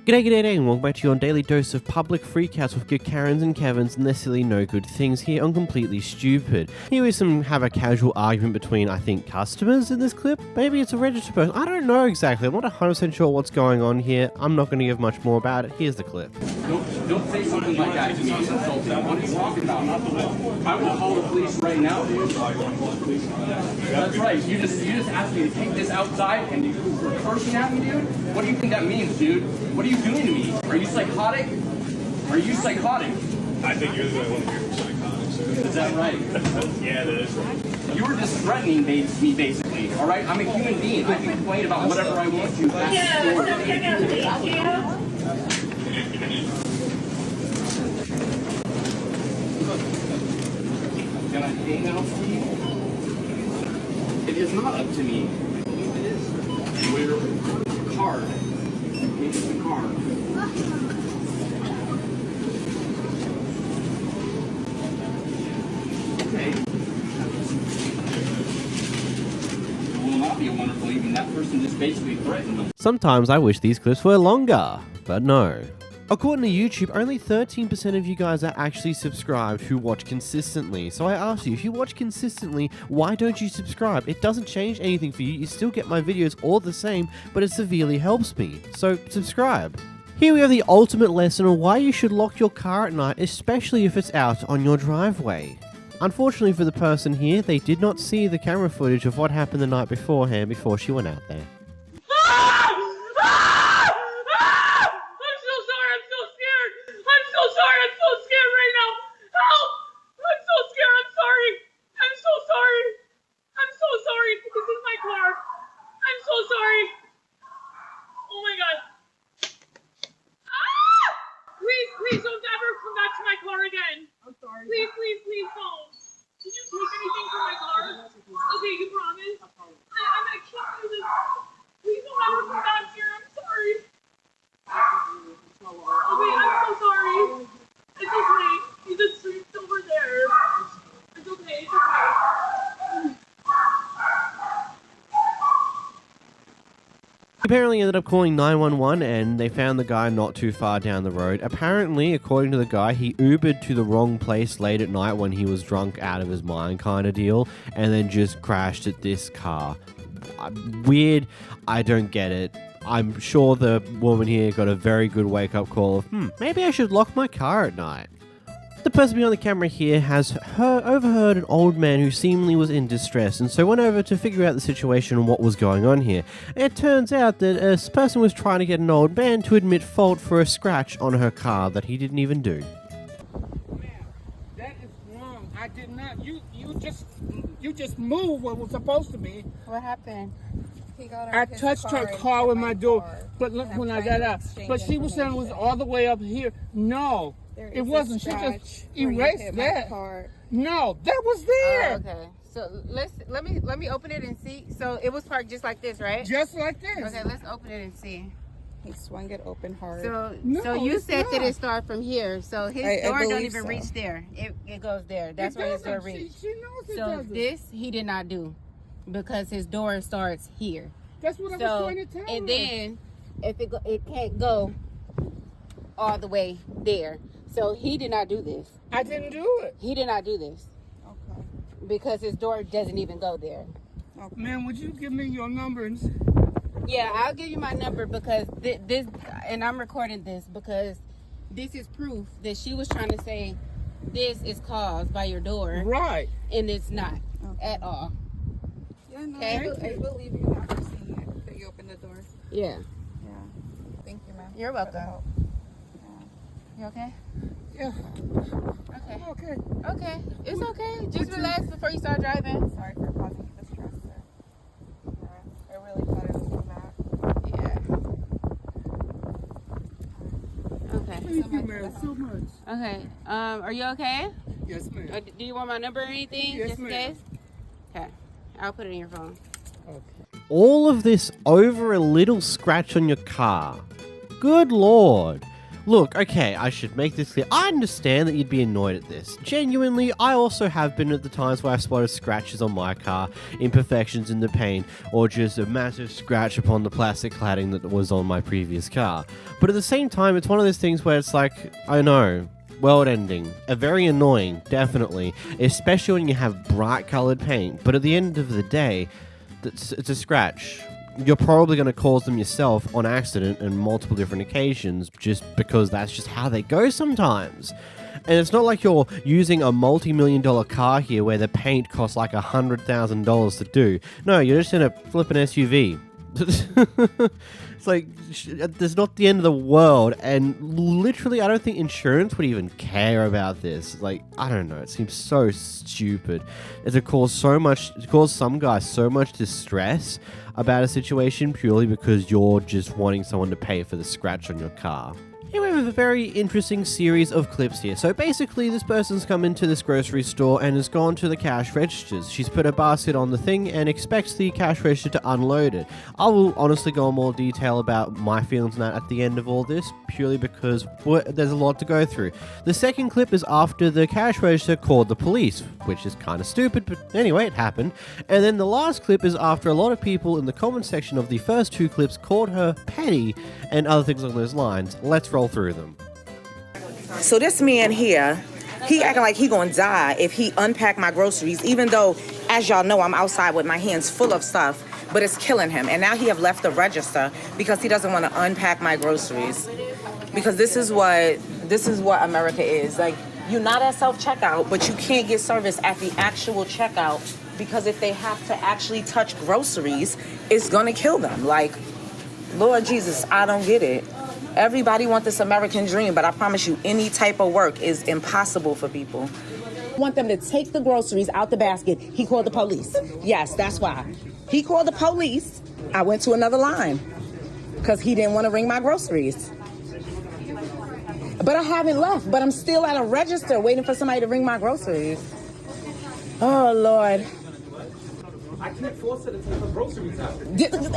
G'day, and welcome back to your daily dose of public freakouts with good Karens and Kevins and their silly no good things here on Completely Stupid. Here we have a casual argument between, I think, customers in this clip. Maybe it's a registered person. I don't know exactly. I'm not 100% sure what's going on here. I'm not going to give much more about it. Here's the clip. Don't say something like that to me. It's insulting. What are you talking about? I will call the police right now, dude. That's right. You just asked me to take this outside and you're cursing at me, dude? What do you think that means, dude? What are you doing to me? Are you psychotic? Are you psychotic? I think you're the one who's psychotic, sir. Is that right? Yeah, that is right. You were just threatening me, basically, all right? I'm a human being. I can complain about whatever I want to. That's the story. Can I pay now, please? It is not up to me. It is. Where? Card. Maybe it's the card. Okay. It will not be a wonderful evening. That person just basically threatened them. Sometimes I wish these clips were longer, but no. According to YouTube, only 13% of you guys are actually subscribed who watch consistently. So I ask you, if you watch consistently, why don't you subscribe? It doesn't change anything for you. You still get my videos all the same, but it severely helps me. So subscribe. Here we have the ultimate lesson on why you should lock your car at night, especially if it's out on your driveway. Unfortunately for the person here, they did not see the camera footage of what happened the night beforehand before she went out there. Please don't ever come back to my car again. I'm sorry. Please don't. Did you take anything from my car? Okay, you promise? I can't do this. Please don't ever come back here. I'm sorry. Okay, I'm so sorry. It's okay. The street's over there. It's okay. It's okay. Apparently ended up calling 911 and they found the guy not too far down the road. Apparently, according to the guy, he Ubered to the wrong place late at night when he was drunk out of his mind kind of deal and then just crashed at this car. Weird. I don't get it. I'm sure the woman here got a very good wake-up call of, maybe I should lock my car at night. The person behind the camera here has overheard an old man who seemingly was in distress and so went over to figure out the situation and what was going on here. It turns out that this person was trying to get an old man to admit fault for a scratch on her car that he didn't even do. Man, that is wrong. I did not. You just moved what was supposed to be. What happened? I touched her car with my door, but look when I got out. But she was saying it was all the way up here. No. It wasn't. She just erased that. No, that was there. Oh, okay. So let me open it and see. So it was parked just like this, right? Just like this. Okay, let's open it and see. He swung it open hard. So No, so you said not. that it started from here. So his door don't even reach there. It goes there. That's where his door reaches. She knows it So doesn't. this he did not do because his door starts here. That's what I was So trying to tell and her. then if it can't go all the way there. So he did not do this. I didn't do it. He did not do this. Okay. Because his door doesn't even go there. Okay. Man, would you give me your number? Yeah, I'll give you my number because this, and I'm recording this because this is proof that she was trying to say this is caused by your door. Right. And it's not at all. Yeah, no, Okay. I believe you after seeing it, that you opened the door. Yeah. Yeah. Thank you, ma'am. You're for the welcome. help. You okay? Yeah. Okay. Okay. Okay. It's okay. Just relax before you start driving. Sorry for causing you distress, sir. Yeah, I really thought it was so bad. Yeah. Okay. Thank you, man, so much. Okay. Are you okay? Yes, ma'am. Do you want my number or anything? Yes, just in ma'am. case? Okay. I'll put it in your phone. Okay. All of this over a little scratch on your car. Good lord. Look, okay, I should make this clear. I understand that you'd be annoyed at this. Genuinely, I also have been at the times where I've spotted scratches on my car, imperfections in the paint, or just a massive scratch upon the plastic cladding that was on my previous car. But at the same time, it's one of those things where it's like, I know, world ending, very annoying, definitely, especially when you have bright colored paint, but at the end of the day, it's a scratch. You're probably going to cause them yourself on accident on multiple different occasions just because that's just how they go sometimes. And it's not like you're using a multi-million-dollar car here where the paint costs like $100,000 to do. No, you're just in a flippin' SUV. It's like, there's not the end of the world, and literally I don't think insurance would even care about this. Like, I don't know, it seems so stupid. It caused some guys so much distress about a situation purely because you're just wanting someone to pay for the scratch on your car. Here we have a very interesting series of clips here. So basically, this person's come into this grocery store and has gone to the cash registers. She's put a basket on the thing and expects the cash register to unload it. I will honestly go in more detail about my feelings on that at the end of all this, purely because there's a lot to go through. The second clip is after the cash register called the police, which is kind of stupid, but anyway, it happened. And then the last clip is after a lot of people in the comment section of the first two clips called her petty and other things along those lines. Let's roll through them. So this man here, he acting like he gonna die if he unpack my groceries, even though, as y'all know, I'm outside with my hands full of stuff, but it's killing him. And now he have left the register because he doesn't want to unpack my groceries. Because this is what America is. Like, you're not at self-checkout, but you can't get service at the actual checkout because if they have to actually touch groceries, it's gonna kill them. Like, Lord Jesus, I don't get it. Everybody wants this American dream, but I promise you, any type of work is impossible for people. I want them to take the groceries out the basket. He called the police. Yes, that's why. He called the police. I went to another line because he didn't want to ring my groceries. But I haven't left, but I'm still at a register waiting for somebody to ring my groceries. Oh, Lord. I can't force her to take her groceries out.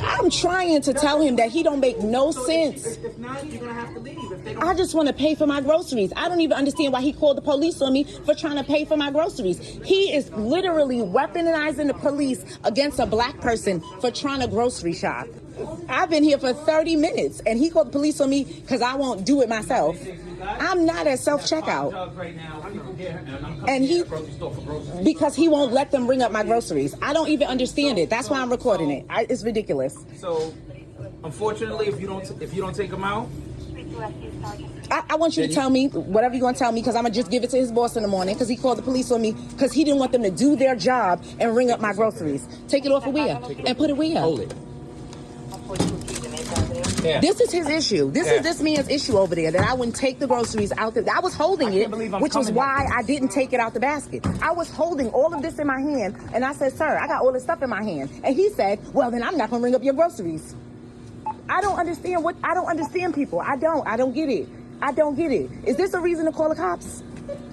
I'm trying to tell him that he don't make no sense. If not, you're gonna have to leave. If they don't... I just want to pay for my groceries. I don't even understand why he called the police on me for trying to pay for my groceries. He is literally weaponizing the police against a black person for trying to grocery shop. I've been here for 30 minutes and he called the police on me because I won't do it myself. I'm not at self-checkout. And because he won't let them ring up my groceries. I don't even understand it. That's why I'm recording it. It's ridiculous. So, unfortunately, if you don't take them out, I want you to tell me whatever you're going to tell me because I'm going to just give it to his boss in the morning because he called the police on me because he didn't want them to do their job and ring up my groceries. Take it off of where? And put it where? hold it. Yeah. This is his issue. This is this man's issue over there, that I wouldn't take the groceries out there. I was holding it, which is why I didn't take it out the basket. I was holding all of this in my hand, and I said, sir, I got all this stuff in my hand. And he said, well, then I'm not going to ring up your groceries. I don't understand people. I don't get it. I don't get it. Is this a reason to call the cops?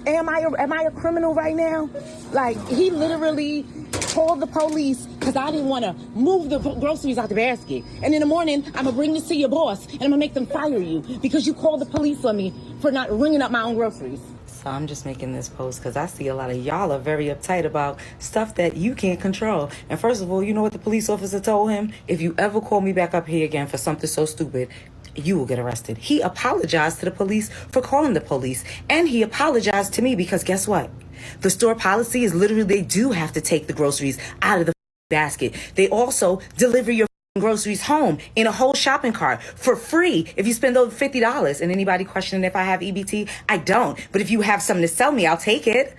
Am I a criminal right now? Like, he literally called the police because I didn't want to move the groceries out the basket. And in the morning, I'm going to bring this to your boss and I'm going to make them fire you because you called the police on me for not ringing up my own groceries. So I'm just making this post because I see a lot of y'all are very uptight about stuff that you can't control. And first of all, you know what the police officer told him? If you ever call me back up here again for something so stupid, you will get arrested. He apologized to the police for calling the police. And he apologized to me because guess what? The store policy is literally they do have to take the groceries out of the basket. They also deliver your groceries home in a whole shopping cart for free if you spend over $50. And anybody questioning if I have EBT? I don't. But if you have something to sell me, I'll take it.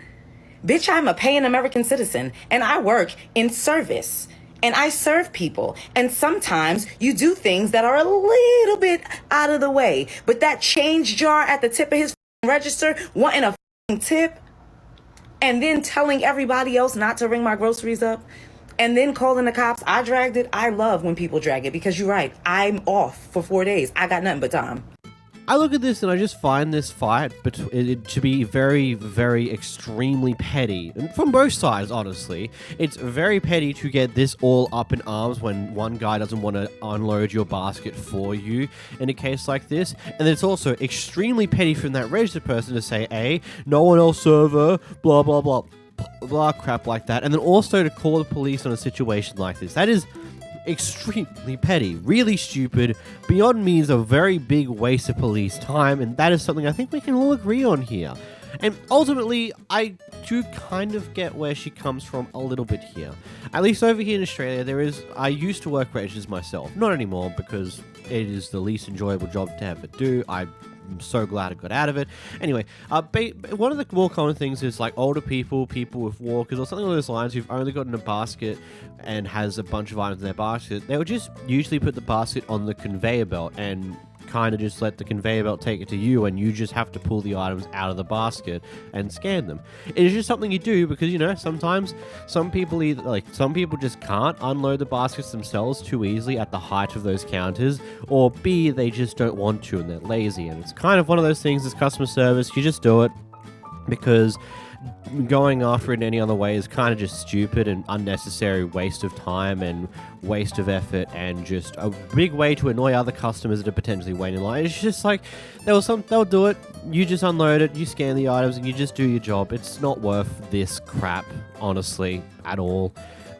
Bitch, I'm a paying American citizen and I work in service. And I serve people. And sometimes you do things that are a little bit out of the way. But that change jar at the tip of his register, wanting a tip, and then telling everybody else not to ring my groceries up, and then calling the cops, I dragged it. I love when people drag it because you're right. I'm off for 4 days. I got nothing but time. I look at this and I just find this fight to be very, very extremely petty. And from both sides, honestly. It's very petty to get this all up in arms when one guy doesn't want to unload your basket for you in a case like this. And it's also extremely petty from that registered person to say, A, no one else server, blah, blah, blah, blah, crap like that. And then also to call the police on a situation like this. That is extremely petty, really stupid, beyond me is a very big waste of police time, and that is something I think we can all agree on here. And ultimately, I do kind of get where she comes from a little bit here. At least over here in Australia, I used to work registers myself. Not anymore, because it is the least enjoyable job to ever do. I'm so glad I got out of it. Anyway, one of the more common things is like older people with walkers, or something along those lines, who've only gotten a basket and has a bunch of items in their basket. They would just usually put the basket on the conveyor belt and kind of just let the conveyor belt take it to you, and you just have to pull the items out of the basket and scan them. It is just something you do because, you know, sometimes some people just can't unload the baskets themselves too easily at the height of those counters, or B, they just don't want to and they're lazy. And it's kind of one of those things as customer service, you just do it because going after it in any other way is kind of just stupid and unnecessary waste of time and waste of effort, and just a big way to annoy other customers that are potentially waiting in line. It's just like they'll do it, you just unload it, you scan the items, and you just do your job. It's not worth this crap, honestly, at all.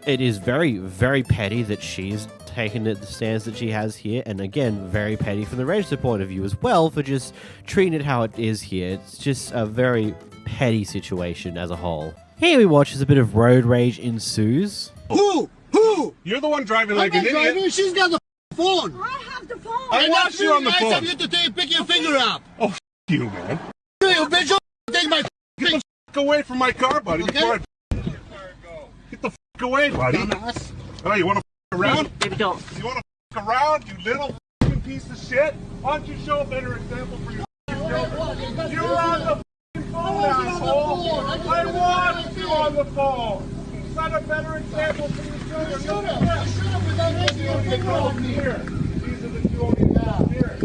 It is very, very petty that she's taken the stance that she has here, and again, very petty from the register point of view as well for just treating it how it is here. It's just a very petty situation as a whole. Here we watch as a bit of road rage ensues. Who? You're the one driving like an idiot. She's got the phone. I have the phone. I watched you on the phone. Nice of you to pick your finger up. Oh, you, man. You bitch, take my Get the away from my car, buddy. Okay. Before get the away, buddy. dumbass. Oh, you want to around? Baby, don't. You want to around, you little piece of shit? Why don't you show a better example for your children? You're on the phone, asshole. I want you on the phone. Set a better example for your children. Shut up without making your finger off me. Here. These are the two only now. Here.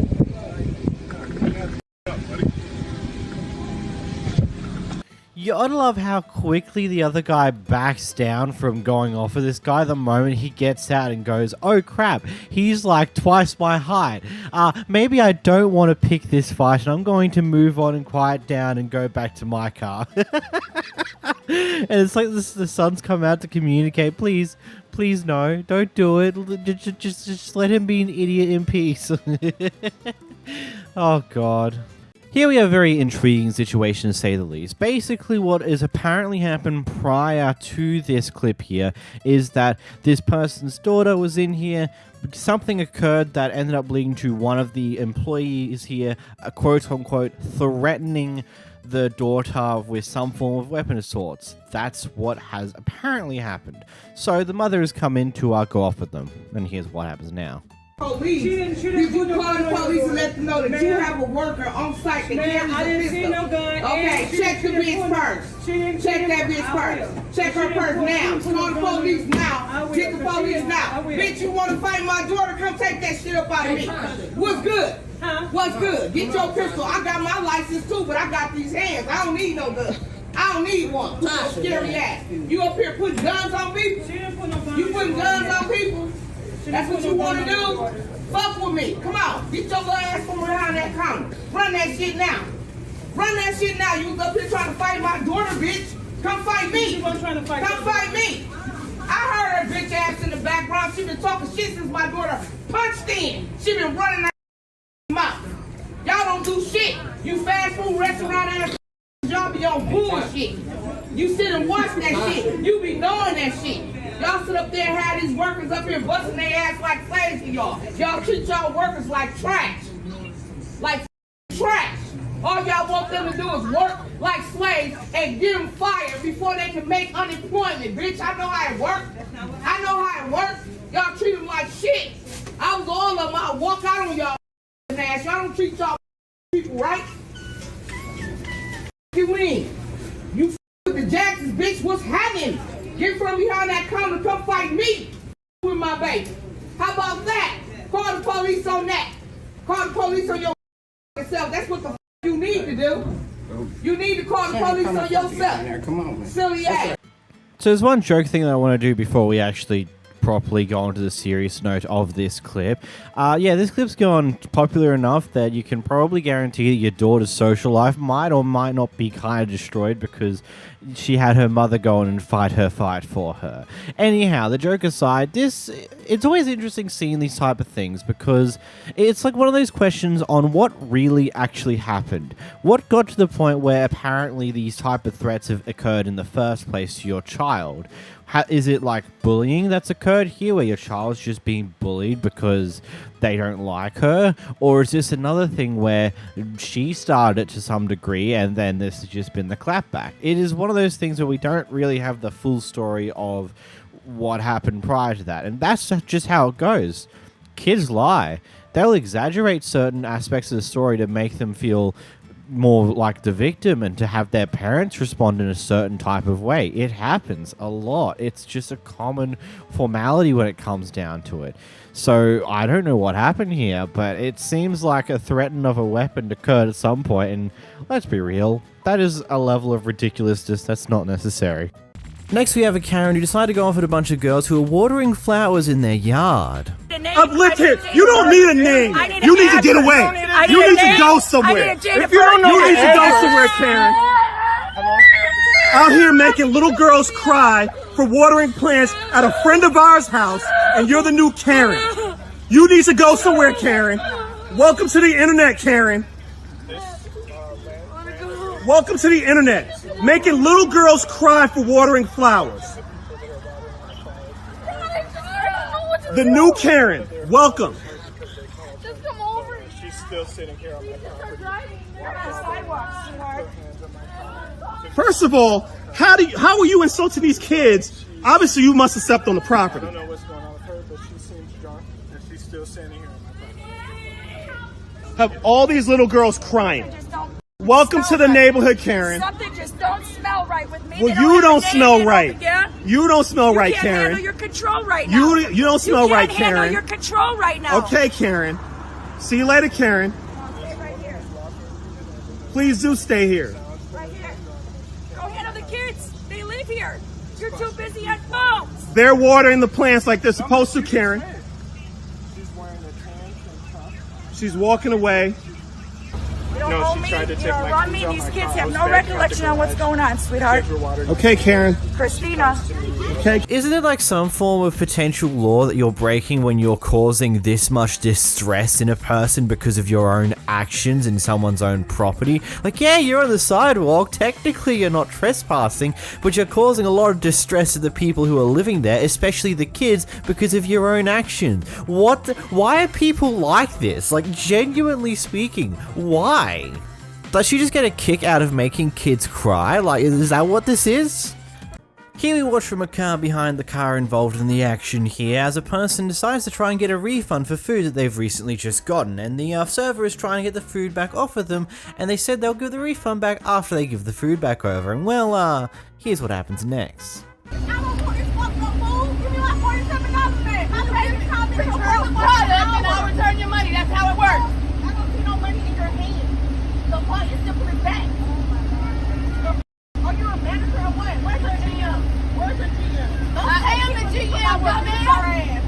You ought to love how quickly the other guy backs down from going off of this guy the moment he gets out and goes, oh crap, he's like twice my height. Maybe I don't want to pick this fight and I'm going to move on and quiet down and go back to my car. And it's like the son's come out to communicate, please no, don't do it. Just let him be an idiot in peace. Oh God. Here we have a very intriguing situation, to say the least. Basically, what has apparently happened prior to this clip here is that this person's daughter was in here. Something occurred that ended up leading to one of the employees here, quote-unquote, threatening the daughter with some form of weapon of sorts. That's what has apparently happened. So the mother has come in to go off with them. And here's what happens now. Police. Did you call the police and let them know that you have a worker on site that carries a pistol? I didn't see no gun. Okay, check the bitch purse. Check that bitch purse. Check her purse now. Call the police now. Get the police now. Bitch, you want to fight my daughter? Come take that shit up out of me. What's good? What's good? Get your pistol. I got my license too, but I got these hands. I don't need no gun. I don't need one. You so scary ass. You up here putting guns on people? You putting guns on people? That's what you want to do? Fuck with me. Come on. Get your little ass from around that corner. Run that shit now. Run that shit now. You was up here trying to fight my daughter, bitch. Come fight me. Come fight me. I heard her bitch ass in the background. She been talking shit since my daughter punched in. She been running her mouth. Y'all don't do shit. You fast food restaurant ass. Y'all be on bullshit. You sit and watch that shit. You be knowing that shit. Y'all sit up there and have these workers up here busting their ass like slaves to y'all. Y'all treat y'all workers like trash. Like trash. All y'all want them to do is work like slaves and get them fired before they can make unemployment. Bitch, I know how it works. I know how it works. Y'all treat them like shit. I was all of them. I'll walk out on y'all ass. Y'all don't treat y'all people right. You mean? You with the Jacksons, bitch, what's happening? Get from behind that counter, come fight me with my baby. How about that? Call the police on that. Call the police on your self. That's what the f you need to do. You need to call the police on yourself. Come on, man. Silly ass. So there's one joke thing that I want to do before we actually properly go on to the serious note of this clip. This clip's gone popular enough that you can probably guarantee that your daughter's social life might or might not be kind of destroyed because she had her mother go on and fight for her. Anyhow, the joke aside, it's always interesting seeing these type of things because it's like one of those questions on what really actually happened. What got to the point where apparently these type of threats have occurred in the first place to your child? Is it like bullying that's occurred here where your child's just being bullied because they don't like her? Or is this another thing where she started it to some degree and then this has just been the clapback? It is one of those things where we don't really have the full story of what happened prior to that. And that's just how it goes. Kids lie. They'll exaggerate certain aspects of the story to make them feel more like the victim and to have their parents respond in a certain type of way. It happens a lot. It's just a common formality when it comes down to it. So I don't know what happened here, but it seems like a threat of a weapon occurred at some point, and let's be real, that is a level of ridiculousness that's not necessary. Next we have a Karen who decided to go off with a bunch of girls who are watering flowers in their yard. I've lived here. You don't need a name. You need to get away. You need to go somewhere. If you don't know, you need to go somewhere, Karen. Out here making little girls cry for watering plants at a friend of ours' house, and you're the new Karen. You need to go somewhere, Karen. Welcome to the internet, Karen. Welcome to the internet. Making little girls cry for watering flowers. The new Karen. Welcome. Just come over. She's still sitting here on my property. First of all, how are you insulting these kids? Obviously, you must have stepped on the property. I don't know what's going on with her, but she seems drunk, and she's still standing here on my property. Have all these little girls crying. Welcome to the neighborhood, Karen. Something just don't smell right with me. Well, you don't smell right. You don't smell right, You can't handle Karen. your control right now. You don't smell right, You can't handle Karen. your control right now. Okay, Karen. See you later, Karen. Stay right here. Please do stay here. Right here. Go handle the kids. They live here. You're too busy on phones. They're watering the plants like they're supposed to, Karen. She's walking away. You don't owe me. You don't run me. These kids have no recollection on what's going on, sweetheart. Okay, Karen. Christina. Okay. Isn't it like some form of potential law that you're breaking when you're causing this much distress in a person because of your own actions in someone's own property? Like, yeah, you're on the sidewalk, technically you're not trespassing, but you're causing a lot of distress to the people who are living there, especially the kids, because of your own actions. Why are people like this? Like, genuinely speaking, why? Does she just get a kick out of making kids cry? Like, is that what this is? Here we watch from a car behind the car involved in the action here as a person decides to try and get a refund for food that they've recently just gotten, and the server is trying to get the food back off of them, and they said they'll give the refund back after they give the food back over, and well, here's what happens next. I don't want this fucked up food. Give me my $47 back. I'm ready to come return the product and I'll return your money. That's how it works. I don't see no money in your hand. The money is simply back. Are you a manager or what? Where's your GM? Where's your GM? I am the GM, dumbass.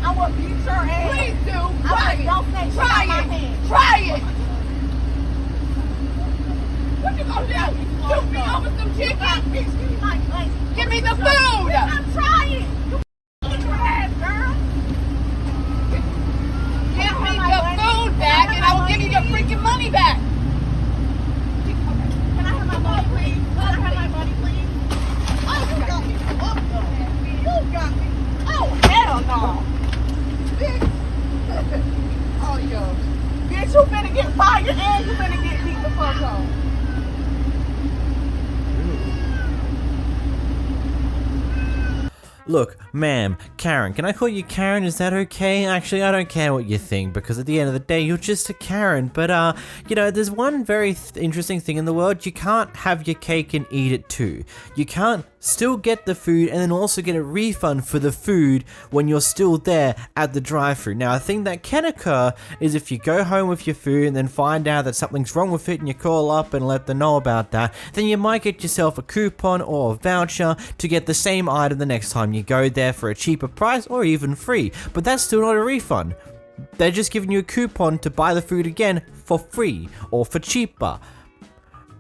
I will beat your ass. Please do. Try it. Don't say try it. Try it. What you gonna do? Shoot me over some chicken? Give me the food. I'm trying. You get your ass, girl. Give me the food back and I will give you your freaking money back. Can I have my money, please? Can I have my money, please? Oh, you got me. You got me. Oh, hell no. Bitch. Oh, yo. Bitch, you finna get fired and you finna get beat the fuck up. Look, ma'am, Karen, can I call you Karen? Is that okay? Actually, I don't care what you think, because at the end of the day, you're just a Karen. But, you know, there's one very interesting thing in the world. You can't have your cake and eat it too. You can't still get the food and then also get a refund for the food when you're still there at the drive-thru. Now, a thing that can occur is if you go home with your food and then find out that something's wrong with it and you call up and let them know about that, then you might get yourself a coupon or a voucher to get the same item the next time you go there for a cheaper price or even free. But that's still not a refund. They're just giving you a coupon to buy the food again for free or for cheaper.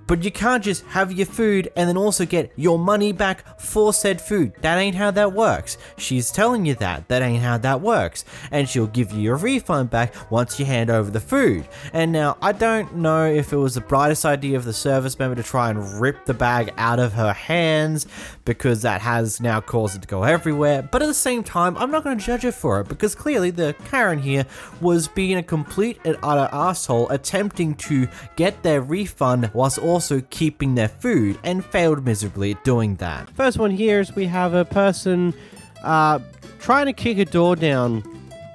But you can't just have your food and then also get your money back for said food. That ain't how that works. She's telling you that ain't how that works. And she'll give you your refund back once you hand over the food. And now, I don't know if it was the brightest idea of the service member to try and rip the bag out of her hands, because that has now caused it to go everywhere. But at the same time, I'm not going to judge her for it, because clearly the Karen here was being a complete and utter asshole, attempting to get their refund whilst also keeping their food, and failed miserably at doing that. First one here is we have a person trying to kick a door down,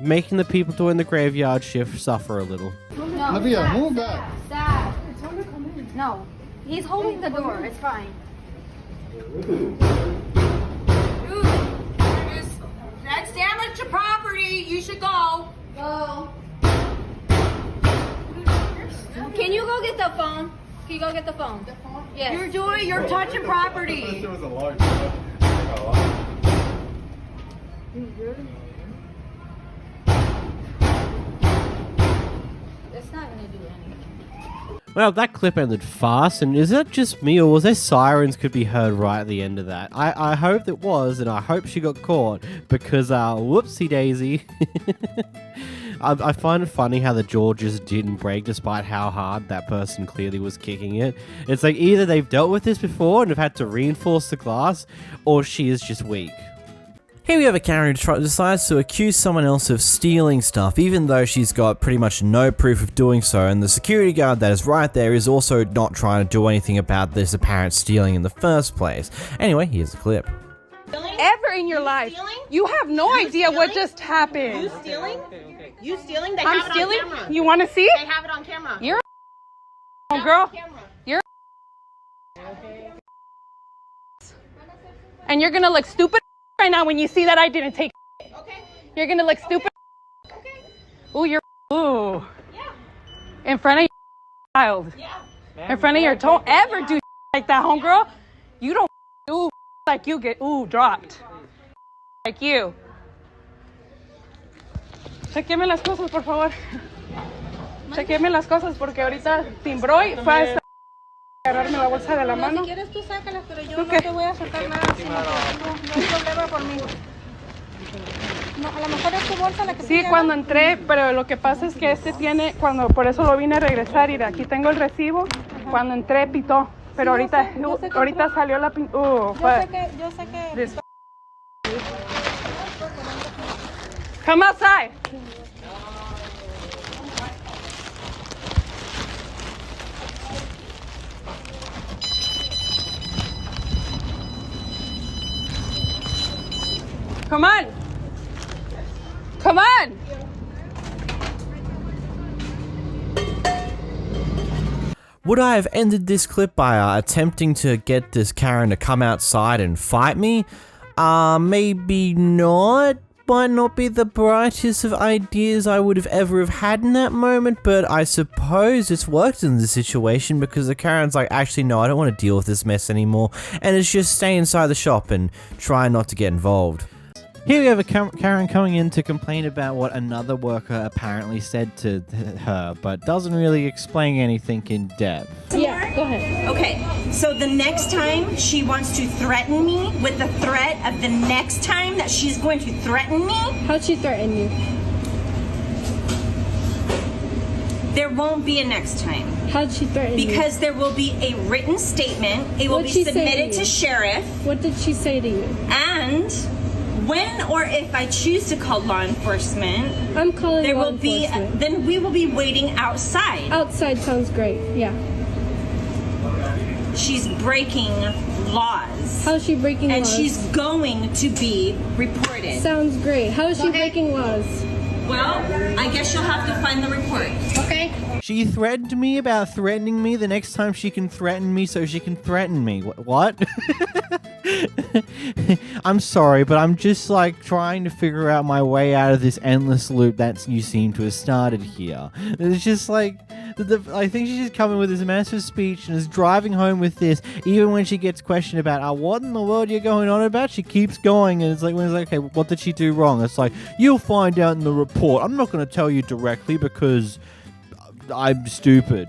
making the people doing the graveyard shift suffer a little. No, move back. Stop. No, he's holding the door. It's fine. That's damage to property. You should go. Go. Can you go get the phone? Can you go get the phone? Yes. You're touching property. There was a large It's not gonna do anything. Well, that clip ended fast, and is that just me, or was there sirens could be heard right at the end of that? I hope it was, and I hope she got caught, because whoopsie daisy. I find it funny how the jaw just didn't break despite how hard that person clearly was kicking it. It's like either they've dealt with this before and have had to reinforce the glass, or she is just weak. Here we have a Karen who decides to accuse someone else of stealing stuff, even though she's got pretty much no proof of doing so, and the security guard that is right there is also not trying to do anything about this apparent stealing in the first place. Anyway, here's the clip. Ever in your life, you have no idea what just happened. You stealing? You stealing? They I'm have it stealing? on camera. You want to see They it? have it on camera. You're a girl. You're and you're gonna look stupid right now when you see that I didn't take. Okay. You're gonna look stupid. Okay. Ooh, you're ooh. Yeah. In front of your child. Yeah. In front of your don't ever do like that, homegirl. You don't do like you get dropped. Like you. Chequeme las cosas, por favor. Chequeme las cosas porque ahorita timbró y fue a agarrarme la bolsa de la mano. Si quieres tú sácalas, pero yo no te voy a soltar nada. No hay problema por mí. No, a lo mejor es tu bolsa la que Sí, cuando entré, pero lo que pasa es que este tiene, por eso lo vine a regresar y de aquí tengo el recibo. Cuando entré pitó, pero sí, ahorita salió la yo sé que Come outside. Come on. Come on. Would I have ended this clip by attempting to get this Karen to come outside and fight me? Maybe not. Might not be the brightest of ideas I would have ever have had in that moment, but I suppose it's worked in this situation because the Karen's like, actually no, I don't want to deal with this mess anymore, and it's just stay inside the shop and try not to get involved. Here we have a Karen coming in to complain about what another worker apparently said to her, but doesn't really explain anything in depth. Yeah, go ahead. Okay, so the next time she wants to threaten me with the threat of the next time that she's going to threaten me. How'd she threaten you? There won't be a next time. How'd she threaten you? Because there will be a written statement. It will be submitted to sheriff. What did she say to you? And when or if I choose to call law enforcement, I'm calling there law will be enforcement. then we will be waiting outside. Outside sounds great. Yeah. she's breaking laws. How is she breaking laws? And she's going to be reported. Sounds great. How is she breaking laws? Well, I guess you'll have to find the report. Okay. She threatened me about threatening me the next time she can threaten me so she can threaten me. What? I'm sorry, but I'm just like trying to figure out my way out of this endless loop that you seem to have started here. It's just like, I think she's just coming with this massive speech and is driving home with this. Even when she gets questioned about, what in the world you're going on about, she keeps going, and it's like, okay, what did she do wrong? It's like, you'll find out in the report. I'm not going to tell you directly because I'm stupid.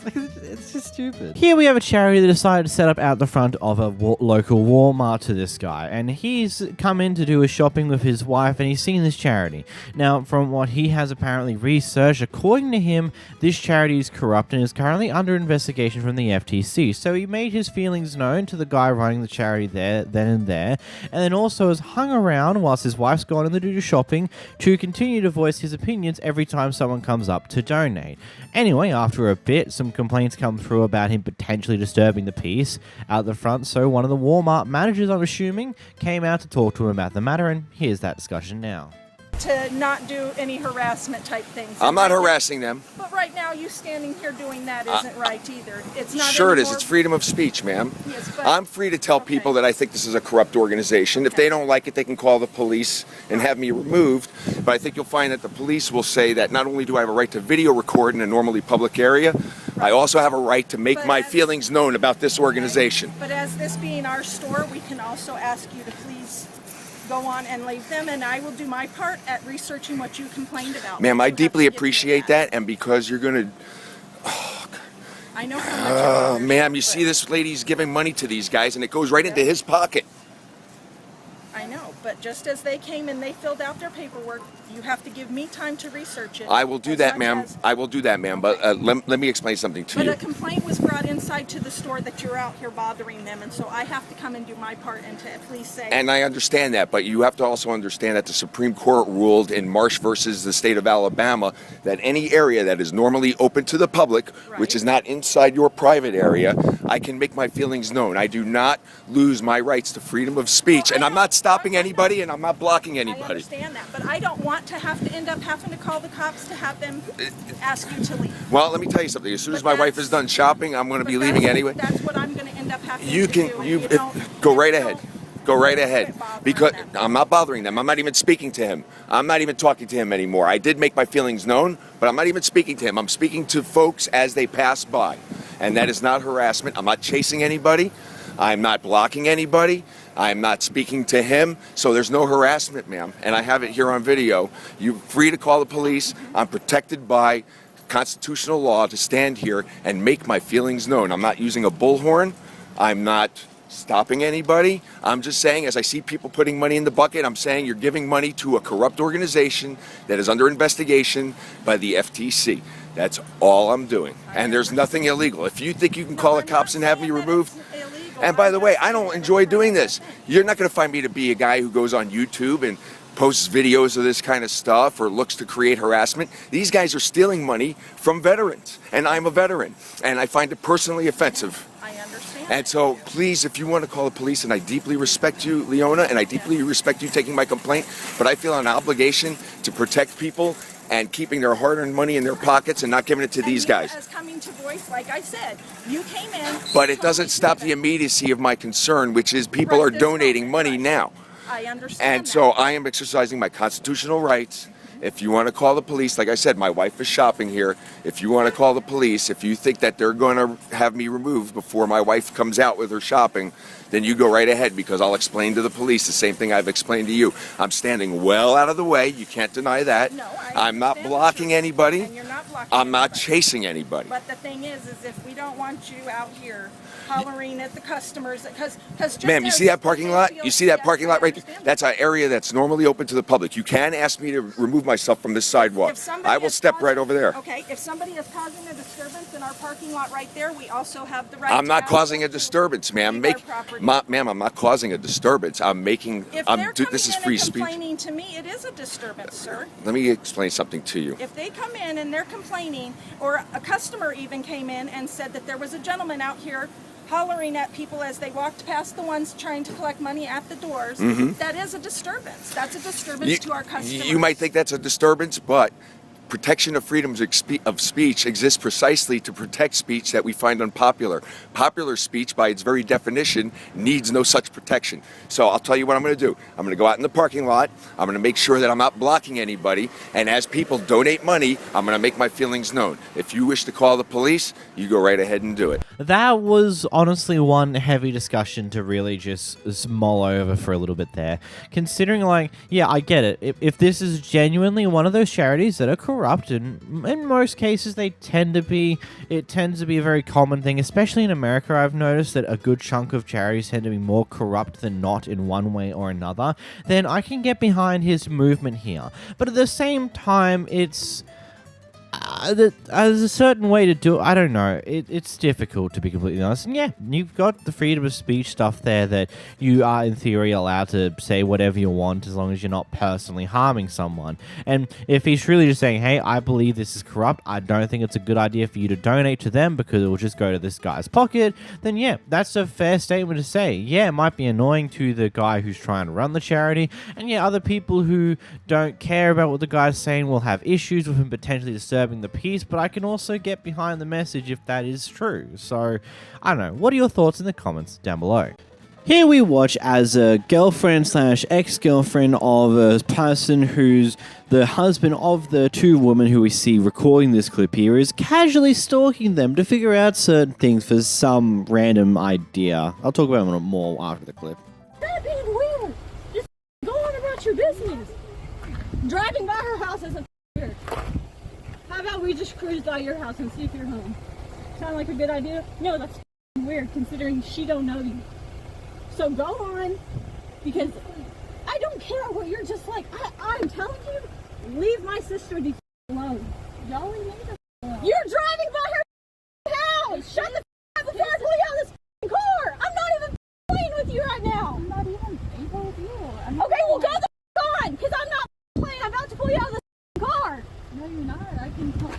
It's just stupid. Here we have a charity that decided to set up out the front of a local Walmart to this guy, and he's come in to do his shopping with his wife, and he's seen this charity. Now, from what he has apparently researched, according to him, this charity is corrupt and is currently under investigation from the FTC. So he made his feelings known to the guy running the charity then and there, and then also has hung around whilst his wife's gone in to do shopping to continue to voice his opinions every time someone comes up to donate. Anyway, after a bit, some complaints come through about him potentially disturbing the peace out the front, so one of the Walmart managers, I'm assuming, came out to talk to him about the matter, and here's that discussion now. To not do any harassment type things. I'm not harassing them. But right now, you standing here doing that isn't right either. It's not. Sure it is. It's freedom of speech, ma'am. Yes, but I'm free to tell people that I think this is a corrupt organization. If they don't like it, they can call the police and have me removed. But I think you'll find that the police will say that not only do I have a right to video record in a normally public area, I also have a right to make my feelings known about this organization. But as this being our store, we can also ask you to please go on and leave them, and I will do my part at researching what you complained about. Ma'am, I deeply appreciate that, and because you're going to... I know how much ma'am, you see this lady's giving money to these guys, and it goes right into his pocket. I know, but just as they came and they filled out their paperwork, you have to give me time to research it. I will do that, ma'am. I will do that, ma'am. But let me explain something to you. But a complaint was brought inside to the store that you're out here bothering them, and so I have to come and do my part and to at least say... And I understand that, but you have to also understand that the Supreme Court ruled in Marsh versus the state of Alabama that any area that is normally open to the public, which is not inside your private area, I can make my feelings known. I do not lose my rights to freedom of speech, and I'm not stopping anybody, and I'm not blocking anybody. I understand that, but I don't want to have to end up having to call the cops to have them ask you to leave. Well, let me tell you something. As soon as my wife is done shopping, I'm going to be leaving anyway. That's what I'm going to end up having You to can, do. go right ahead. Go right ahead. Because I'm not bothering them. I'm not even speaking to him. I'm not even talking to him anymore. I did make my feelings known, but I'm not even speaking to him. I'm speaking to folks as they pass by. And that is not harassment. I'm not chasing anybody. I'm not blocking anybody. I'm not speaking to him, so there's no harassment, ma'am. And I have it here on video. You're free to call the police. I'm protected by constitutional law to stand here and make my feelings known. I'm not using a bullhorn. I'm not stopping anybody. I'm just saying, as I see people putting money in the bucket, I'm saying you're giving money to a corrupt organization that is under investigation by the FTC. That's all I'm doing. And there's nothing illegal. If you think you can call the cops and have me removed, and by the way, I don't enjoy doing this. You're not going to find me to be a guy who goes on YouTube and posts videos of this kind of stuff or looks to create harassment. These guys are stealing money from veterans, and I'm a veteran, and I find it personally offensive. I understand. And so, please, if you want to call the police, and I deeply respect you, Leona, and I deeply respect you taking my complaint, but I feel an obligation to protect people and keeping their hard-earned money in their pockets and not giving it to these guys. As coming to voice, like I said, you came in. But it doesn't stop the immediacy of my concern, which is people are donating money now. I understand. And so I am exercising my constitutional rights. If you want to call the police, like I said, my wife is shopping here. If you want to call the police, if you think that they're going to have me removed before my wife comes out with her shopping, then you go right ahead, because I'll explain to the police the same thing I've explained to you. I'm standing well out of the way. You can't deny that. No, I'm not blocking anybody. And you're not blocking I'm not chasing anybody. But the thing is if we don't want you out here hollering at the customers, because ma'am, you see that parking lot? You see that parking lot right there? That's an area that's normally open to the public. You can ask me to remove myself from this sidewalk. I will step right over there. Okay, if somebody is causing a disturbance in our parking lot right there, we also have the right I'm not causing a disturbance, ma'am. Ma'am, I'm not causing a disturbance. I'm making. If they're coming this is in free and speech. complaining to me, it is a disturbance, sir. Let me explain something to you. If they come in and they're complaining, or a customer even came in and said that there was a gentleman out here hollering at people as they walked past the ones trying to collect money at the doors, that is a disturbance. That's a disturbance to our customers. You might think that's a disturbance, but protection of freedoms of speech exists precisely to protect speech that we find unpopular. Popular speech, by its very definition, needs no such protection. So I'll tell you what I'm going to do. I'm going to go out in the parking lot. I'm going to make sure that I'm not blocking anybody. And as people donate money, I'm going to make my feelings known. If you wish to call the police, you go right ahead and do it. That was honestly one heavy discussion to really just mull over for a little bit there. Considering, like, yeah, I get it. If this is genuinely one of those charities that are corrupt, and in most cases it tends to be a very common thing, especially in America. I've noticed that a good chunk of charities tend to be more corrupt than not in one way or another. Then I can get behind his movement here. But at the same time, it's there's a certain way to do it. I don't know. It's difficult, to be completely honest. And yeah, you've got the freedom of speech stuff there that you are, in theory, allowed to say whatever you want as long as you're not personally harming someone. And if he's really just saying, hey, I believe this is corrupt, I don't think it's a good idea for you to donate to them because it will just go to this guy's pocket, then yeah, that's a fair statement to say. Yeah, it might be annoying to the guy who's trying to run the charity, and yeah, other people who don't care about what the guy's saying will have issues with him potentially disturbing the peace, but I can also get behind the message if that is true. So, I don't know. What are your thoughts in the comments down below? Here we watch as a girlfriend / ex-girlfriend of a person who's the husband of the two women who we see recording this clip here is casually stalking them to figure out certain things for some random idea. I'll talk about it more after the clip. Stop being weird. Just go on about your business. Driving by her house isn't weird. How about we just cruise by your house and see if you're home? Sound like a good idea? No, that's weird considering she don't know you. So go on, because I don't care what you're just like. I'm telling you, leave my sister alone. Y'all leave me alone. You're driving by her house. Shut the up before I pull you out of this car. I'm not even playing with you right now. I'm not even playing with you. Okay, well go the on, because I'm not playing. I'm about to pull you out of this car. No, you're not. I can call.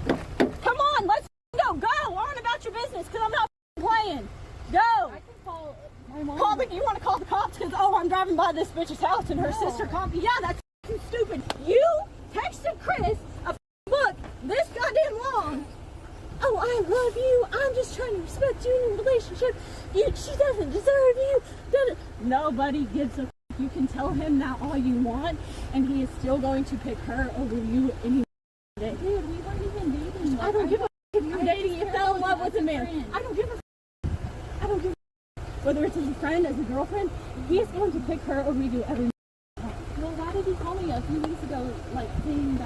Come on, let's go. Go on about your business, because I'm not playing. Go. I can call my mom. You want to call the cops because, oh, I'm driving by this bitch's house and her sister called me. Yeah, that's stupid. You texted Chris a book this goddamn long. Oh, I love you. I'm just trying to respect you in your relationship. She doesn't deserve you. Nobody gives a. You can tell him that all you want, and he is still going to pick her over you any day. Dude, we weren't even dating. I don't give a if you're dating. You fell in love with a man. I don't give a. I don't give a. Whether it's as a friend, as a girlfriend, he is going to pick her over you every. Well, why did he call me a few weeks ago, like saying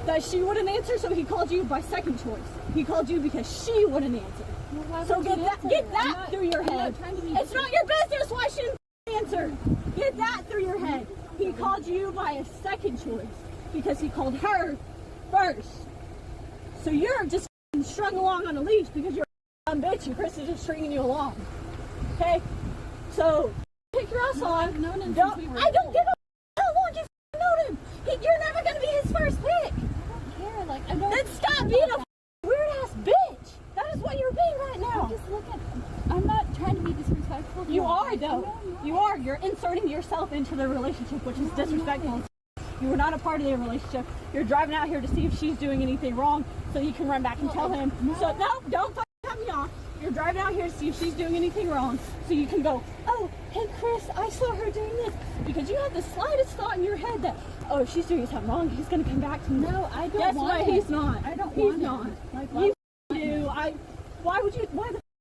that she wouldn't answer? So he called you by second choice. He called you because she wouldn't answer. Well, so get that through your head. It's not your business why she didn't answer. Get that through your head. He called you by a second choice because he called her first. So you're just strung along on a leash because you're a bitch and Chris is just stringing you along. Okay? So pick your ass on. I don't give a how long you've known him. You're never gonna be his first pick. I don't care. Like I don't. Then stop being a weird ass bitch. That is what you're being right now. I'm not trying to be disrespectful. You are though. You are. You're inserting yourself into the relationship, which is disrespectful. You were not a part of their relationship. You're driving out here to see if she's doing anything wrong, so you can run back and tell him. So no, don't fucking cut me off. You're driving out here to see if she's doing anything wrong, so you can go, oh, hey Chris, I saw her doing this. Because you have the slightest thought in your head that, oh, if she's doing something wrong, he's gonna come back to me. No, I don't want it. He's not. I don't want it. He's not. Like, you do. Why the f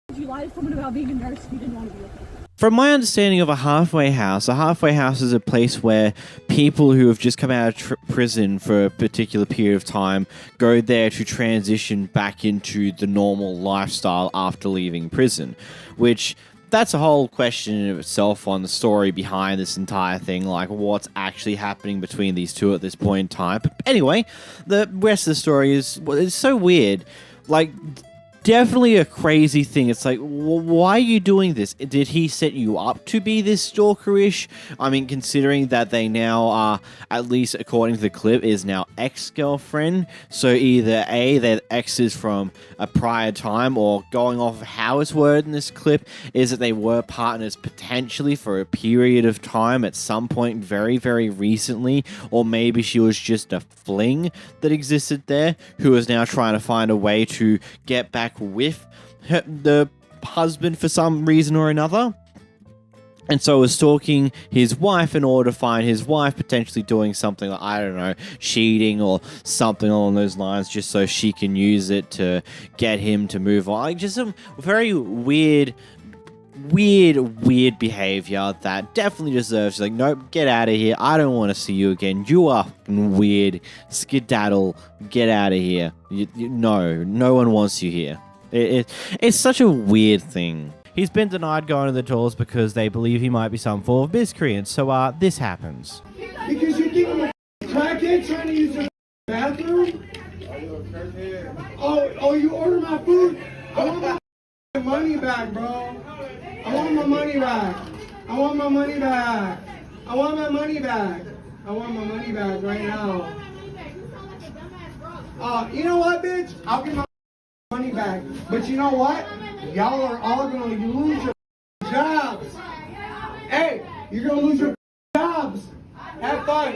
would you lie to someone about being a nurse if you didn't want to be with her? From my understanding of a halfway house is a place where people who have just come out of prison for a particular period of time go there to transition back into the normal lifestyle after leaving prison, which that's a whole question in itself on the story behind this entire thing, like what's actually happening between these two at this point in time. But anyway, the rest of the story is so weird. Like, definitely a crazy thing. It's like, why are you doing this? Did he set you up to be this stalkerish? I mean, considering that they now are, at least according to the clip, is now ex-girlfriend. So either A, their ex is from a prior time, or going off of how it's worded in this clip, is that they were partners potentially for a period of time at some point very, very recently, or maybe she was just a fling that existed there who is now trying to find a way to get back with the husband for some reason or another. And so was stalking his wife in order to find his wife potentially doing something like, I don't know, cheating or something along those lines, just so she can use it to get him to move on. Like, just some very weird behavior that definitely deserves, like, nope, get out of here. I don't want to see you again. You are weird. Skedaddle. Get out of here. No one wants you here. It's such a weird thing. He's been denied going to the tours because they believe he might be some form of miscreant. So this happens. Because you think I'm a crackhead trying to use your bathroom? Oh, you order my food? I want my money back, bro. I want my money back. I want my money back. I want my money back. I want my money back right now. You know what, bitch? I'll get my money back. But you know what? Y'all are all gonna lose your jobs. Hey, you're gonna lose your jobs. Have fun.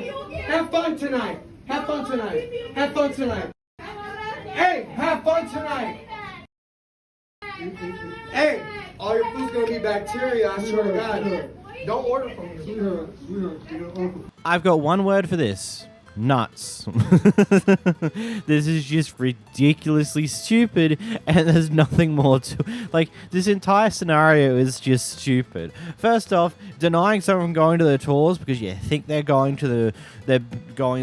Have fun tonight. Have fun tonight. Have fun tonight. Hey, have fun tonight. Hey, all your food's gonna be bacteria, I swear to God. Don't order from me. I've got one word for this. Nuts. This is just ridiculously stupid, and there's nothing more to, like, this entire scenario is just stupid. First off, denying someone from going to the tours because you think they're going to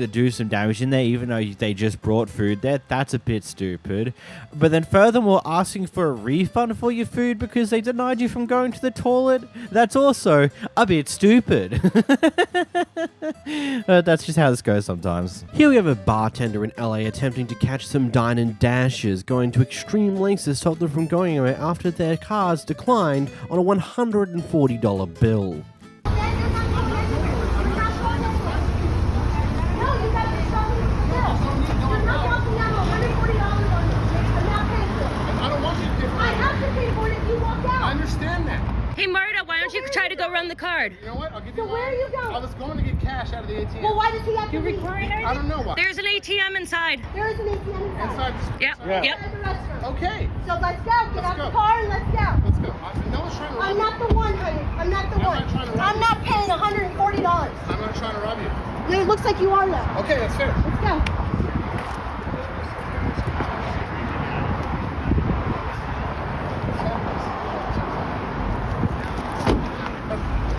do some damage in there, even though they just brought food there, that's a bit stupid. But then furthermore, asking for a refund for your food because they denied you from going to the toilet, that's also a bit stupid. That's just how this goes sometimes. Here we have a bartender in LA attempting to catch some dine-and-dashes, going to extreme lengths to stop them from going away after their cards declined on a $140 bill. Hey, Marta, why don't you try to go run the card? You know what? I'll give you So where are you going? I was going to get cash out of the ATM. Well, why does he have to be? I don't know why. There's an ATM inside. There is an ATM inside. Yep. Yeah. Yep. Okay. So let's go. Get out the car and let's go. Let's go. No one's trying to rob I'm you. not the one, honey. I'm not the one. not trying to rob I'm not paying $140. I'm not trying to rob you. It looks like you are, though. Okay, that's fair. Let's go.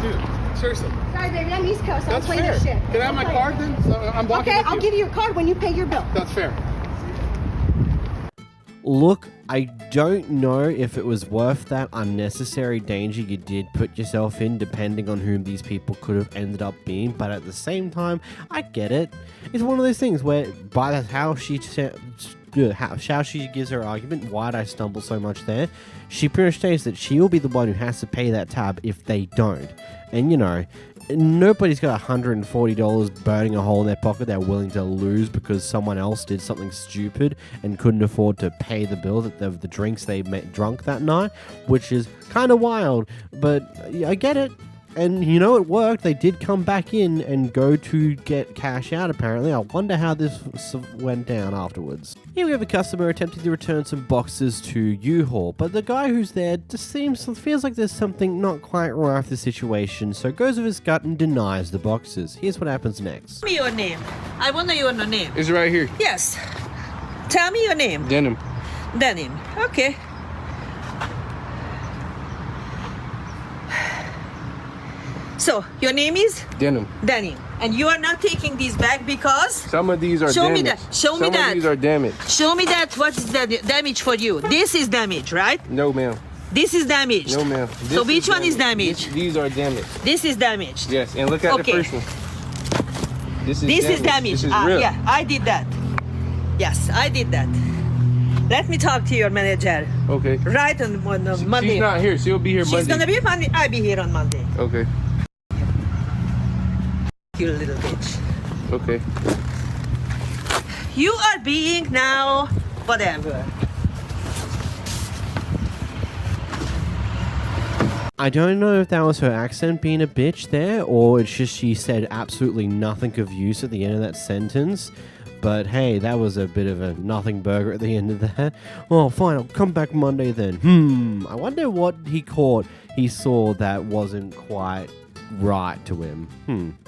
Dude, seriously. Sorry, baby. I'm East Coast. I don't That's play fair. this shit. Can I have my card then? So I'm walking Okay, with I'll you. give you your card when you pay your bill. That's fair. Look, I don't know if it was worth that unnecessary danger you did put yourself in, depending on whom these people could have ended up being, but at the same time, I get it. It's one of those things where, by how she gives her argument, why'd I stumble so much there, she pretty much states that she will be the one who has to pay that tab if they don't. And, you know, nobody's got $140 burning a hole in their pocket they're willing to lose because someone else did something stupid and couldn't afford to pay the bill that the drinks they drunk that night, which is kind of wild, but I get it. And you know, it worked. They did come back in and go to get cash out, apparently. I wonder how this went down afterwards. Here we have a customer attempting to return some boxes to U-Haul, but the guy who's there just feels like there's something not quite right with the situation, so goes with his gut and denies the boxes. Here's what happens next. Tell me your name. I want to know your name. It's right here. Yes. Tell me your name. Denim. Denim. Okay. So, your name is? Denim. Denim. And you are not taking these back because? Some of these are Show damaged. me that. Show me Some that. of these are damaged. Show me that. What's the damage for you? This is damage, right? No, ma'am. This is damaged. No, ma'am. So which one is damaged? These are damaged. This is damaged. Yes, and look at Okay. the first one. This is This is damaged. This is real. Yeah, I did that. Yes, I did that. Let me talk to your manager. Okay. Right on Monday. She's not here. She'll be here Monday. She's gonna be Monday. I'll be here on Monday. Okay. You little bitch. Okay. You are being now whatever. I don't know if that was her accent being a bitch there, or it's just she said absolutely nothing of use at the end of that sentence. But hey, that was a bit of a nothing burger at the end of that. Oh, fine, I'll come back Monday then. I wonder what he saw that wasn't quite right to him.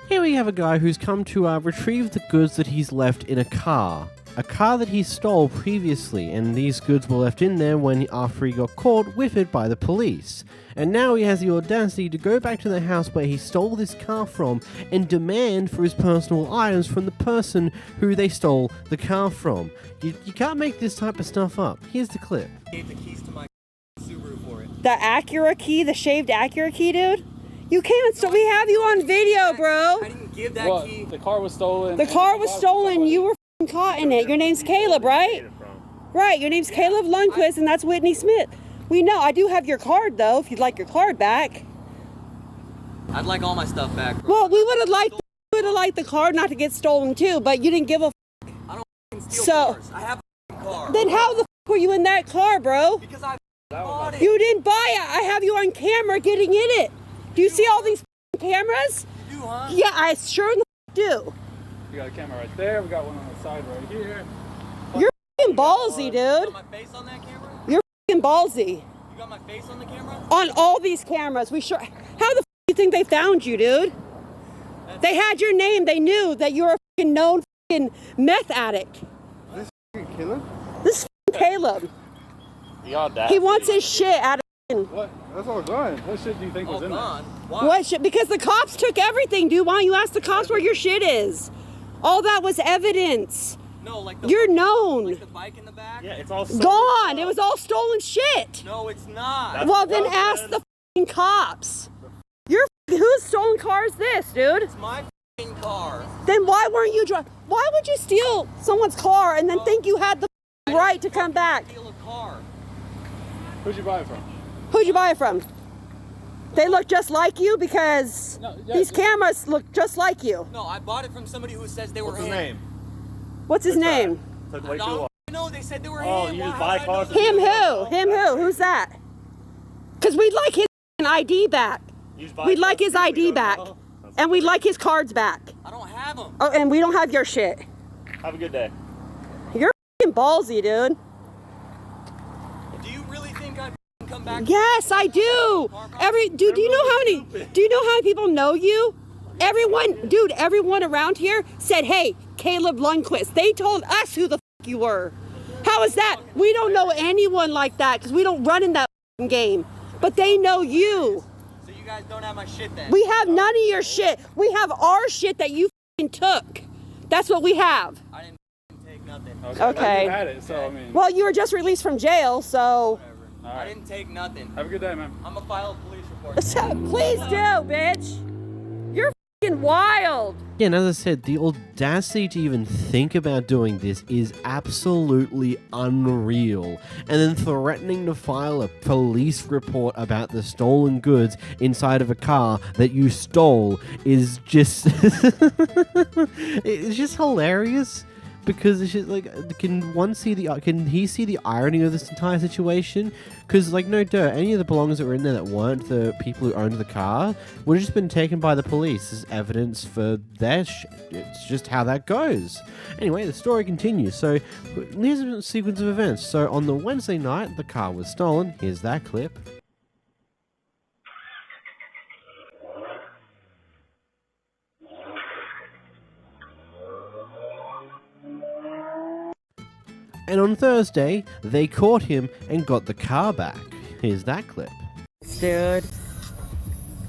Here we have a guy who's come to retrieve the goods that he's left in a car that he stole previously, and these goods were left in there after he got caught with it by the police. And now he has the audacity to go back to the house where he stole this car from and demand for his personal items from the person who they stole the car from. You can't make this type of stuff up. Here's the clip. Gave the keys to my Subaru for it. The Acura key, the shaved Acura key, dude? You can't, so we have you on video, bro. I didn't give that key. The car was stolen. The car was stolen. You were caught in it. Your name's Caleb, right? Right, your name's Caleb Lundquist, and that's Whitney Smith. We know. I do have your card, though, if you'd like your card back. I'd like all my stuff back, bro. Well, we would have liked the card not to get stolen, too, but you didn't give a I don't steal cars. I have a car. Then how the were you in that car, bro? Because I bought it. You didn't buy it. I have you on camera getting in it. Do you see all these cameras? You do, huh? Yeah, I sure do. We got a camera right there. We got one on the side right here. You're f***ing ballsy, dude. You got my face on that camera? You're f***ing ballsy. You got my face on the camera? On all these cameras. We sure. How the f*** do you think they found you, dude? They had your name. They knew that you were a f***ing known f***ing meth addict. This f***ing Caleb? This f***ing Caleb. He wants his shit out of What? That's all gone. What shit do you think was in there? Why? What shit? Because the cops took everything, dude. Why don't you ask the cops where your shit is? All that was evidence. No, like the You're known. Like the bike in the back? Yeah, it's all gone. It was all stolen shit. No, it's not. Well, then ask the f***ing cops. Whose stolen car is this, dude? It's my f***ing car. Then why weren't you driving? Why would you steal someone's car and then think you had the right to come back? Steal a car. Who'd you buy it from? Who'd you buy it from? They look just like you because these cameras look just like you. No, I bought it from somebody who says they were him. What's his name? What's his name? Took way too long. No, they said they were Oh, him. you just buy cars? Him who? Him who? Who's that? Because we'd like his ID back. We'd like his ID back. And we'd like his cards back. I don't have them. Oh, and we don't have your shit. Have a good day. You're f***ing ballsy, dude. Do you really think I'd come back? Yes, I do. Do you know how many people know you? Everyone around here said, "Hey, Caleb Lundquist." They told us who the f*** you were. How is that? We don't know anyone like that because we don't run in that f***ing game. But they know you. So you guys don't have my shit then? We have none of your shit. We have our shit that you f***ing took. That's what we have. I didn't take nothing. Okay. You had it, so I mean. Well, you were just released from jail, so. I didn't take nothing. Have a good day, man. I'm gonna file a police report. Please do, bitch. You're f***ing wild. Yeah, and as I said, the audacity to even think about doing this is absolutely unreal. And then threatening to file a police report about the stolen goods inside of a car that you stole is just... it's just hilarious. Because it's just like, can he see the irony of this entire situation? Because, like, no dirt, any of the belongings that were in there that weren't the people who owned the car would have just been taken by the police as evidence for their shit. It's just how that goes. Anyway, the story continues. So, here's a sequence of events. So, on the Wednesday night, the car was stolen. Here's that clip. And on Thursday, they caught him and got the car back. Here's that clip. Dude,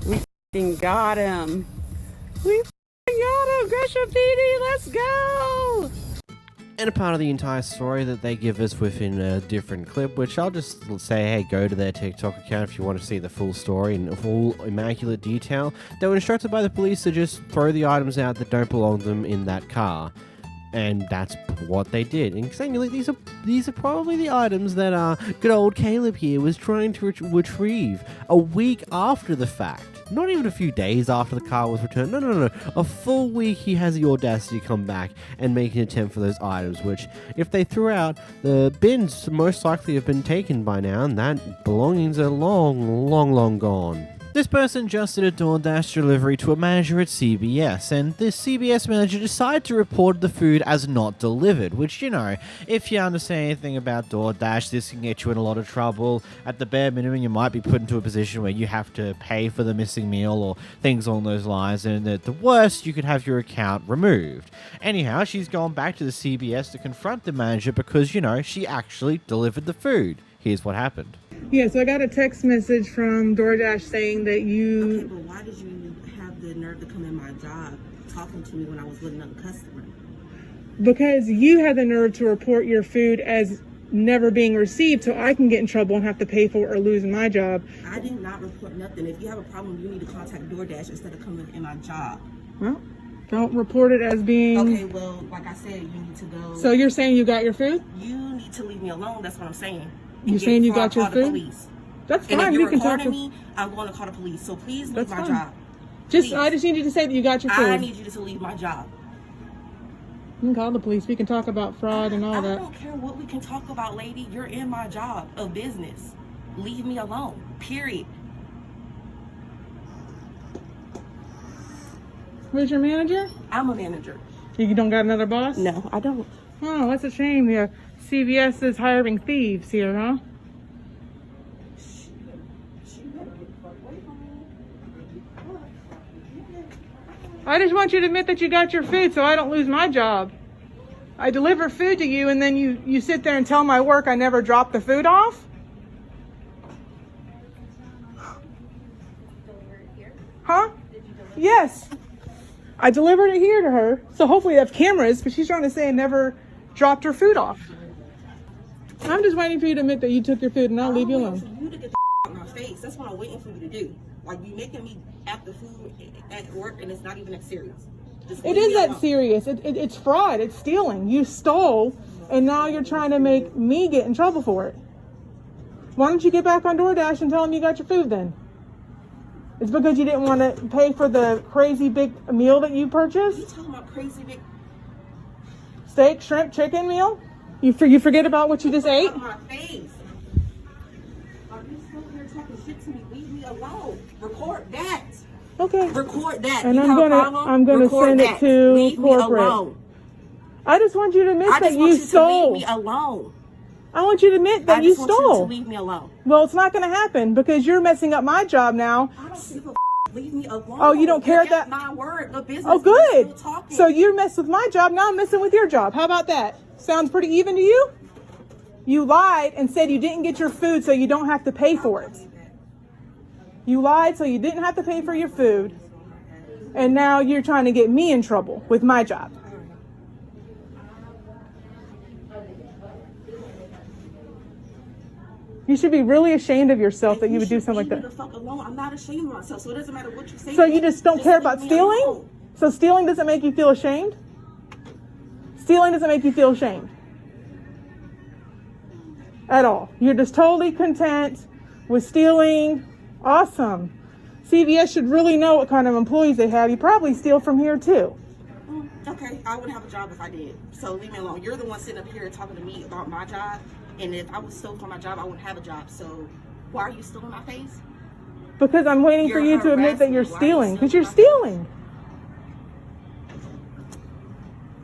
we f***ing got him. We f***ing got him. Gresham PD, let's go. And a part of the entire story that they give us within a different clip, which I'll just say, hey, go to their TikTok account if you want to see the full story in full immaculate detail. They were instructed by the police to just throw the items out that don't belong to them in that car. And that's what they did. And exactly, these are probably the items that good old Caleb here was trying to retrieve a week after the fact. Not even a few days after the car was returned. No. A full week he has the audacity to come back and make an attempt for those items, which, if they threw out, the bins most likely have been taken by now, and that belongings are long gone. This person just did a DoorDash delivery to a manager at CBS, and this CBS manager decided to report the food as not delivered, which, you know, if you understand anything about DoorDash, this can get you in a lot of trouble. At the bare minimum, you might be put into a position where you have to pay for the missing meal or things along those lines, and at the worst, you could have your account removed. Anyhow, she's gone back to the CBS to confront the manager because, you know, she actually delivered the food. Here's what happened. Yeah, so I got a text message from DoorDash saying that you... Okay, but why did you have the nerve to come in my job talking to me when I was with another customer? Because you had the nerve to report your food as never being received, so I can get in trouble and have to pay for it or lose my job. I did not report nothing. If you have a problem, you need to contact DoorDash instead of coming in my job. Well, don't report it as being... Okay, well, like I said, you need to go... So you're saying you got your food? You need to leave me alone, that's what I'm saying. You're saying you got your food? That's fine. And if you're you can talk to me, I'm going to call the police. So please leave my job. I just need you to say that you got your food. I need you to leave my job. You can call the police. We can talk about fraud and all that. I don't care what we can talk about, lady. You're in my job of business. Leave me alone. Period. Who's your manager? I'm a manager. You don't got another boss? No, I don't. Oh, that's a shame. Yeah. CVS is hiring thieves here, huh? I just want you to admit that you got your food so I don't lose my job. I deliver food to you and then you sit there and tell my work I never dropped the food off? Huh? Yes. I delivered it here to her. So hopefully they have cameras, but she's trying to say I never dropped her food off. I'm just waiting for you to admit that you took your food and I'll leave you alone. For you to get the out of my face. That's what I'm waiting for you to do. Like, you making me act the food at work and it's not even that serious. It is that serious. It's fraud. It's stealing. You stole and now you're trying to make me get in trouble for it. Why don't you get back on DoorDash and tell them you got your food then? It's because you didn't want to pay for the crazy big meal that you purchased? You talking about crazy big steak, shrimp, chicken meal? You forget about what you just ate? My face. Are you still here talking shit to me? Leave me alone. Record that. Okay. Record that. And you I'm gonna send it to leave corporate. Me alone. I just want you to admit that you stole. Leave me alone. I want you to admit that you stole. I just want you to leave me alone. Well, it's not going to happen because you're messing up my job now. I don't give a leave me alone. Oh, you don't care that? My word. The business. Oh, good. So you're messing with my job. Now I'm messing with your job. How about that? Sounds pretty even to you? You lied and said you didn't get your food so you don't have to pay for it. You lied so you didn't have to pay for your food. And now you're trying to get me in trouble with my job. You should be really ashamed of yourself that you would do something like that. The fuck alone. I'm not ashamed of myself, so it doesn't matter what you say. So you just don't care about stealing? Alone. So stealing doesn't make you feel ashamed? Stealing doesn't make you feel ashamed at all. You're just totally content with stealing. Awesome. CVS should really know what kind of employees they have. You probably steal from here too. Okay, I wouldn't have a job if I did. So leave me alone. You're the one sitting up here talking to me about my job. And if I was stole from my job, I wouldn't have a job. So why are you still in my face? Because I'm waiting for you to admit that you're stealing. Because you're stealing.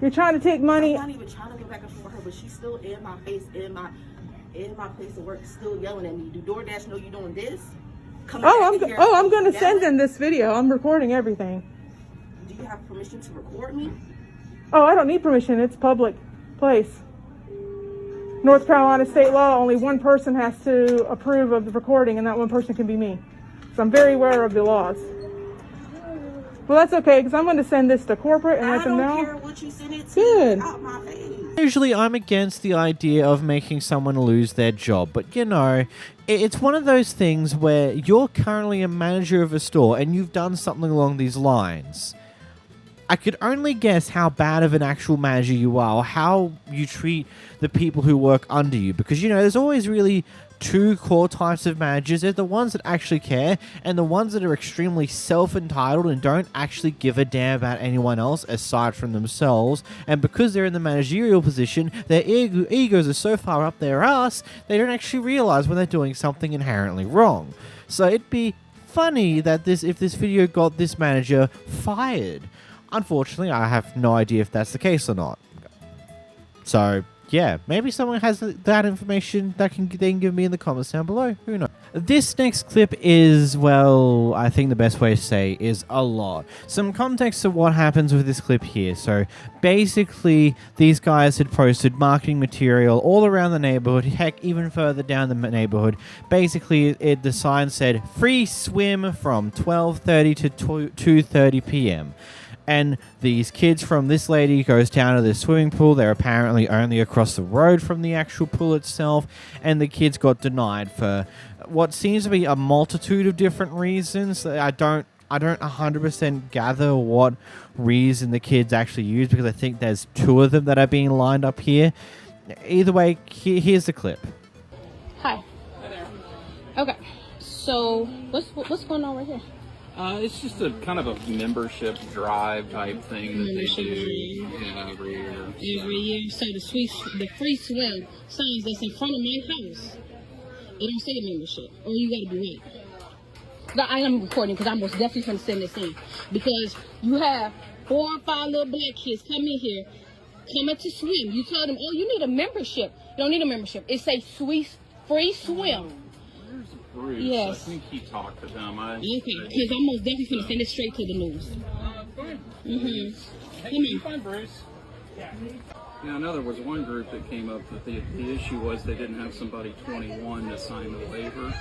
You're trying to take money. I'm not even trying to go back and forth with her, but she's still in my face, in my place of work, still yelling at me. Do DoorDash know you're doing this? I'm going to send them this video. I'm recording everything. Do you have permission to record me? Oh, I don't need permission. It's public place. North Carolina state law, only one person has to approve of the recording, and that one person can be me. So I'm very aware of the laws. Well, that's okay, because I'm going to send this to corporate and let them know. I don't care what you send it to. Good. Out my face. Usually I'm against the idea of making someone lose their job, but you know, it's one of those things where you're currently a manager of a store and you've done something along these lines. I could only guess how bad of an actual manager you are, or how you treat the people who work under you. Because, you know, there's always really two core types of managers. There's the ones that actually care, and the ones that are extremely self-entitled and don't actually give a damn about anyone else aside from themselves. And because they're in the managerial position, their egos are so far up their ass, they don't actually realize when they're doing something inherently wrong. So it'd be funny that if this video got this manager fired. Unfortunately, I have no idea if that's the case or not. So, yeah, maybe someone has that information that they can give me in the comments down below. Who knows? This next clip is, well, I think the best way to say is a lot. Some context of what happens with this clip here. So, basically, these guys had posted marketing material all around the neighborhood, heck, even further down the neighborhood. Basically, the sign said, free swim from 12:30 to 2:30 p.m. And these kids from this lady goes down to the swimming pool. They're apparently only across the road from the actual pool itself. And the kids got denied for what seems to be a multitude of different reasons. I don't 100% gather what reason the kids actually used, because I think there's two of them that are being lined up here. Either way, here's the clip. Hi. Hi there. Okay. So what's going on right here? It's just a kind of a membership drive type thing that they do every year. Every year. So the free swim signs that's in front of my house, it don't say a membership. Or you gotta be right. No, I am recording because I'm most definitely going to send this in. Because you have 4 or 5 little black kids come in here, coming to swim. You tell them, oh, you need a membership. You don't need a membership. It says free swim. Bruce, yes. I think he talked to them. Okay, because I'm most definitely going to send it straight to the news. Fine. Come on. Fine, Bruce. Yeah, I know there was one group that came up that the issue was they didn't have somebody 21 to sign the waiver.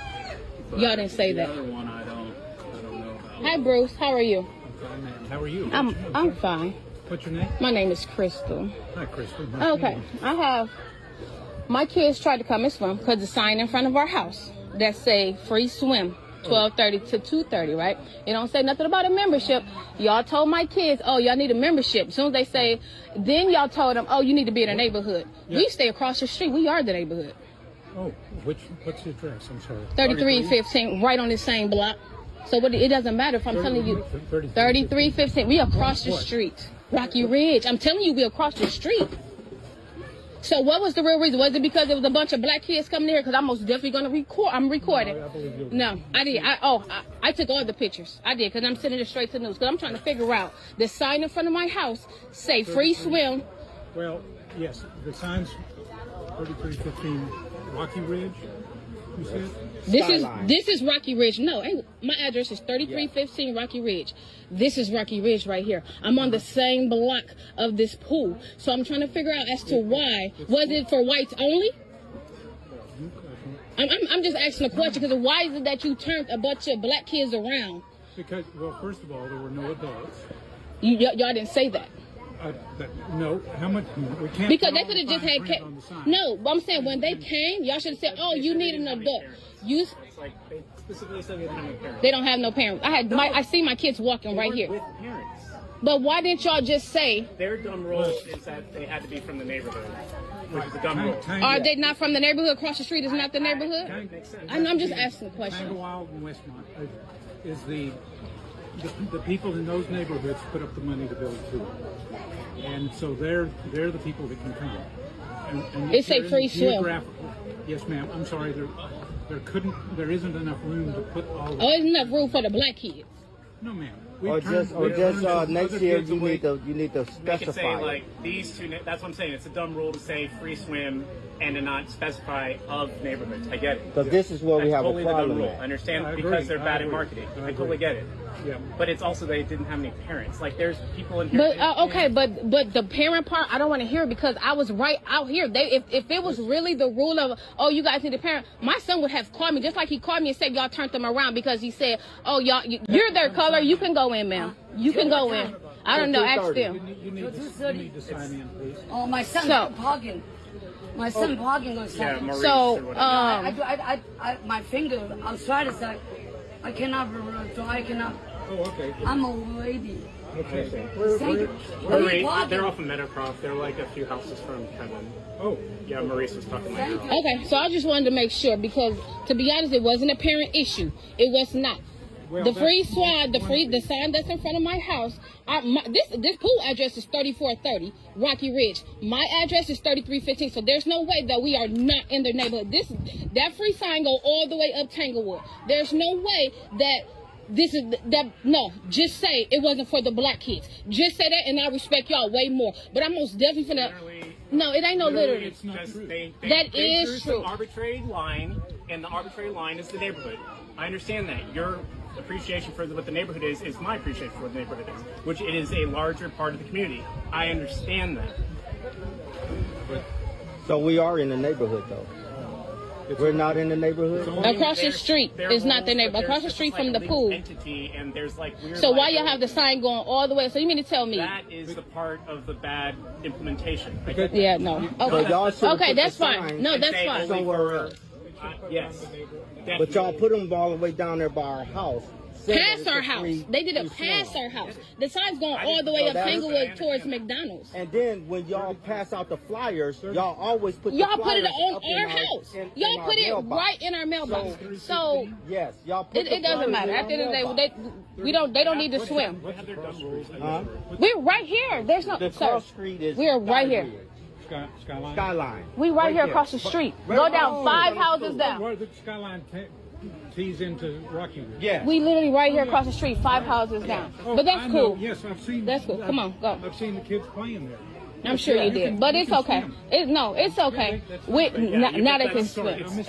Y'all didn't say that. The other one I don't know about. Hi, Bruce. How are you? How are you? I'm fine. What's your name? My name is Crystal. Hi, Crystal. Okay, I have my kids tried to come and swim because the sign in front of our house that say free swim 12:30 to 2:30, right? It don't say nothing about a membership. Y'all told my kids, oh, y'all need a membership. As soon as they say, then y'all told them, oh, you need to be in a neighborhood. Yeah. We stay across the street. We are the neighborhood. Oh, what's the address? I'm sorry. 3315, right on the same block. So it doesn't matter if I'm telling you 3315. We across the street. Rocky Ridge. I'm telling you, we across the street. So what was the real reason? Was it because there was a bunch of black kids coming here? Because I'm most definitely going to record. I'm recording. No, I did. I took all the pictures. I did, because I'm sending it straight to the news. Because I'm trying to figure out the sign in front of my house say free swim. Well, yes, the sign's 3315 Rocky Ridge. You said? This is Rocky Ridge. No, my address is 3315 Rocky Ridge. This is Rocky Ridge right here. I'm on the same block of this pool. So I'm trying to figure out as to why. Was it for whites only? I'm just asking a question, because why is it that you turned a bunch of black kids around? Because, well, first of all, there were no adults. Y'all didn't say that. No, how much? We can't. Because they could have just had. No, but I'm saying when they came, y'all should have said, "Oh, you need an adult." They specifically said they didn't have no parents. They don't have no parents. I see my kids walking right here. With parents. But why didn't y'all just say? Their dumb rule is that they had to be from the neighborhood, which is a dumb rule. Are they not from the neighborhood? Across the street is not the neighborhood. I'm just asking a question. Tanglewilde and Westmont is the people in those neighborhoods put up the money to build too. And so they're the people that can come. And it's a free swim. Yes, ma'am. I'm sorry. There isn't enough room to put all. Oh, there's enough room for the black kids. No, ma'am. Or just next year you need to specify. Make it say like these two. That's what I'm saying. It's a dumb rule to say free swim and to not specify of neighborhoods. I get it. But this is where we have totally a problem. The dumb rule. I understand because they're bad at marketing. I totally get it. Yeah. But it's also they didn't have any parents. Like there's people in here. But okay, but the parent part, I don't want to hear it because I was right out here. If it was really the rule of you guys need a parent, my son would have called me just like he called me and said y'all turned them around because he said you're their color, you can go in, ma'am. You can go in. I don't know. Ask them. You need to sign in, please. Oh, my son's parking. My son parking on yeah, Saturday. So I my finger outside is like I cannot. Oh, okay. I'm a lady. Okay. They're off of Meadowcroft. They're like a few houses from Kevin. Oh. Yeah, Maurice was talking about that. Okay, so I just wanted to make sure because, to be honest, it wasn't a parent issue. It was not. The sign that's in front of my house. This pool address is 3430 Rocky Ridge. My address is 3315. So there's no way that we are not in their neighborhood. That free sign go all the way up Tanglewood. There's no way that no, just say it wasn't for the black kids. Just say that and I respect y'all way more. But I'm most definitely finna. No, it ain't no literally. It's not true. That is true. An arbitrary line, and the arbitrary line is the neighborhood. I understand that. Your appreciation for what the neighborhood is my appreciation for what the neighborhood is, which it is a larger part of the community. I understand that. So we are in the neighborhood, though. We're not in the neighborhood? Across the street is not the neighborhood. Across the street from the pool. Entity, and there's like weird. So why y'all have the sign going all the way? So you mean to tell me? That is the part of the bad implementation. Yeah, no. Okay, that's fine. No, that's fine. Somewhere else. Yes. But y'all put them all the way down there by our house. Past our house. They did it past our house. The sign's going all the way up Tanglewood towards McDonald's. And then when y'all pass out the flyers, y'all always put y'all put it on our house. Y'all put it right in our mailbox. So yes, y'all put it doesn't matter. At the end of the day, they don't need to swim. We're right here. There's no cross street is we're right here. Skyline. We right here across the street. Go down 5 houses down. Where the Skyline tees into Rocky Ridge. Yeah. We literally right here across the street, 5 houses down. Oh, but that's cool. Yes, I've seen. That's cool. Come on, go. I've seen the kids playing there. I'm sure you did, but it's okay. It's okay. Now they can swim. And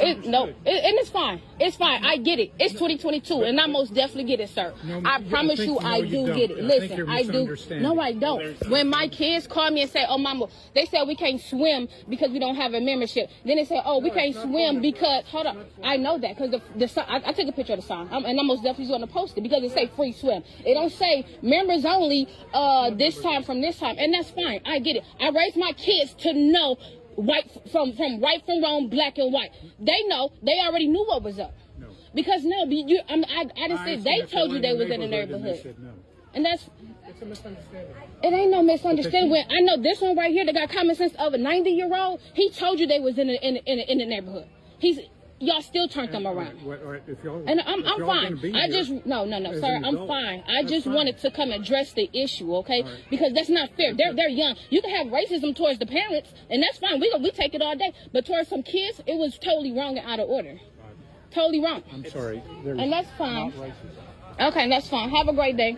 it's fine. It's fine. I get it. It's 2022, and I most definitely get it, sir. I promise you, I do get it. Listen, I do. No, I don't. When my kids call me and say, "Oh, mama," they said we can't swim because we don't have a membership. Then they say, "Oh, we can't swim because." Hold on, I know that because the sign. I took a picture of the sign, and I'm most definitely going to post it because it say free swim. It don't say members only. This time from this time, and that's fine. I get it. I raised my kids to know right from right from wrong, black and white. They know. They already knew what was up. No. Because I didn't say they told you they was in the neighborhood. And that's it's a misunderstanding. It ain't no misunderstanding. When I know this one right here that got common sense of a 90-year-old, he told you they was in the neighborhood. Y'all still turned them around. And I'm fine. No, sir, I'm fine. I just wanted to come address the issue, okay? Right. Because that's not fair. They're young. You can have racism towards the parents, and that's fine. We take it all day. But towards some kids, it was totally wrong and out of order. Totally wrong. I'm sorry. And that's fine. Okay, that's fine. Have a great day.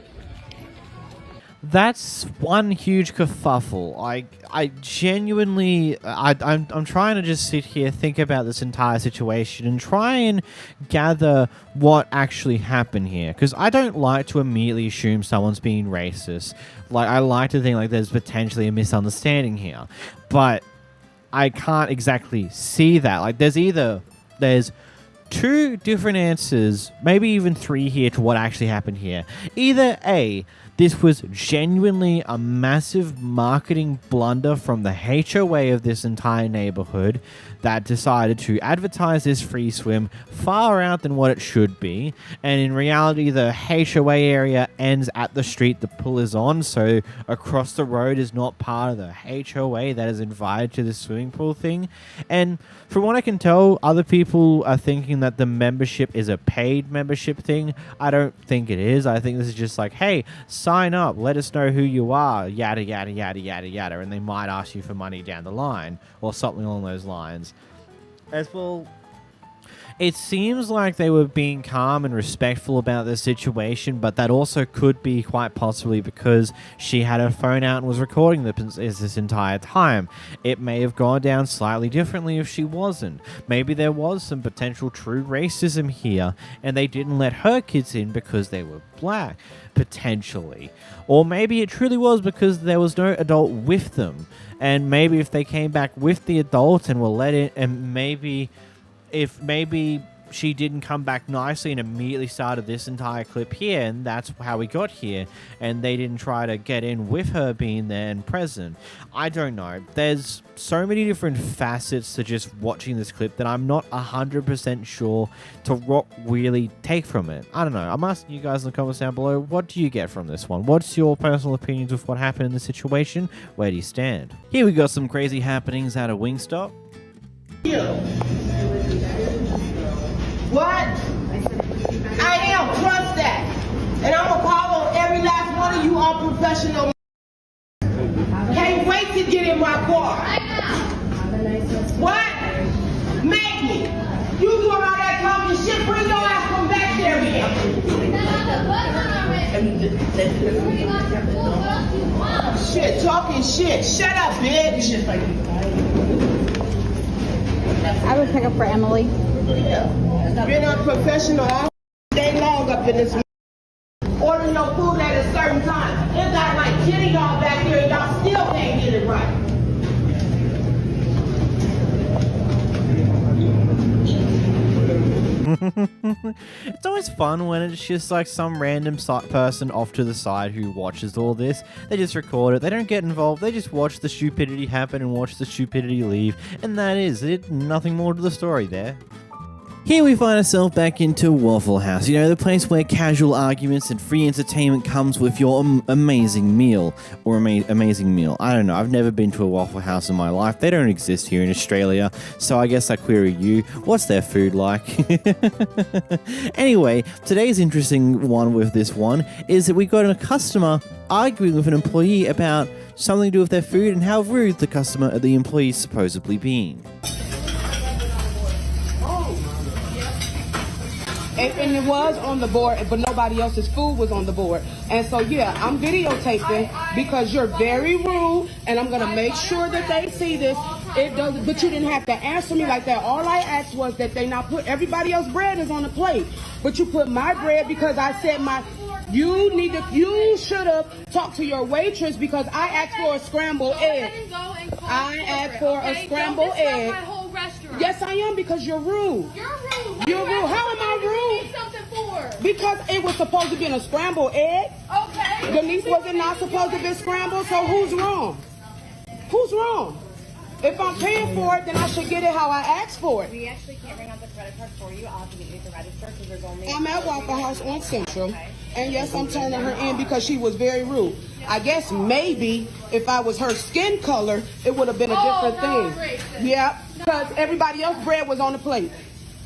That's one huge kerfuffle. I genuinely, I'm trying to just sit here, think about this entire situation, and try and gather what actually happened here. Because I don't like to immediately assume someone's being racist. Like, I like to think like there's potentially a misunderstanding here, but I can't exactly see that. Like, there's 2 different answers, maybe even 3 here to what actually happened here. Either A, this was genuinely a massive marketing blunder from the HOA of this entire neighborhood that decided to advertise this free swim far out than what it should be. And in reality, the HOA area ends at the street the pool is on, so across the road is not part of the HOA that is invited to the swimming pool thing. And from what I can tell, other people are thinking that the membership is a paid membership thing. I don't think it is. I think this is just like, hey, sign up, let us know who you are, yada, yada, yada, yada, yada, and they might ask you for money down the line or something along those lines. As well, it seems like they were being calm and respectful about the situation, but that also could be quite possibly because she had her phone out and was recording this entire time. It may have gone down slightly differently if she wasn't. Maybe there was some potential true racism here, and they didn't let her kids in because they were black, potentially. Or maybe it truly was because there was no adult with them, and maybe if they came back with the adult and were let in, and maybe she didn't come back nicely and immediately started this entire clip here, and that's how we got here, and they didn't try to get in with her being there and present. I don't know. There's so many different facets to just watching this clip that I'm not 100% sure to what really take from it. I don't know. I'm asking you guys in the comments down below, what do you get from this one? What's your personal opinions with what happened in the situation? Where do you stand? Here we got some crazy happenings out of Wingstop. What? I am, trust that. And I'm gonna call on every last one of you unprofessional. Can't wait to get in my car. What? Make me. You doing all that talking shit, bring your ass from back there again. Shit, talking shit. Shut up, bitch. I would pick up for Emily. Been unprofessional all day long up in this. Ordering no food at a certain time. It got like 10 of y'all back here and y'all still can't get it right. It's always fun when it's just like some random person off to the side who watches all this. They just record it. They don't get involved. They just watch the stupidity happen and watch the stupidity leave. And that is it. Nothing more to the story there. Here we find ourselves back into Waffle House, you know, the place where casual arguments and free entertainment comes with your amazing meal, or amazing meal. I don't know, I've never been to a Waffle House in my life. They don't exist here in Australia, so I guess I query you, what's their food like? Anyway, today's interesting one with this one is that we got a customer arguing with an employee about something to do with their food and how rude the employee is supposedly being. And it was on the board, but nobody else's food was on the board. And so, yeah, I'm videotaping because you're very rude, and I'm going to make sure that they see this. It doesn't, but you didn't have to answer me like that. All I asked was that they not put everybody else's bread is on the plate, but you put my bread because I said you should have talked to your waitress because I asked for a scrambled egg. I asked for a scrambled egg. Yes, I am, because you're rude. You're rude. You're rude. How am I rude? Because it was supposed to be in a scrambled egg. Okay. Denise wasn't not supposed to be scrambled, so who's wrong? Who's wrong? If I'm paying for it, then I should get it how I asked for it. We actually can't bring out the credit card for you. I'll have to meet you at the register because there's only... I'm at Waffle House on Central, and yes, I'm turning her in because she was very rude. I guess maybe if I was her skin color, it would have been a different thing. Yeah, because everybody else's bread was on the plate.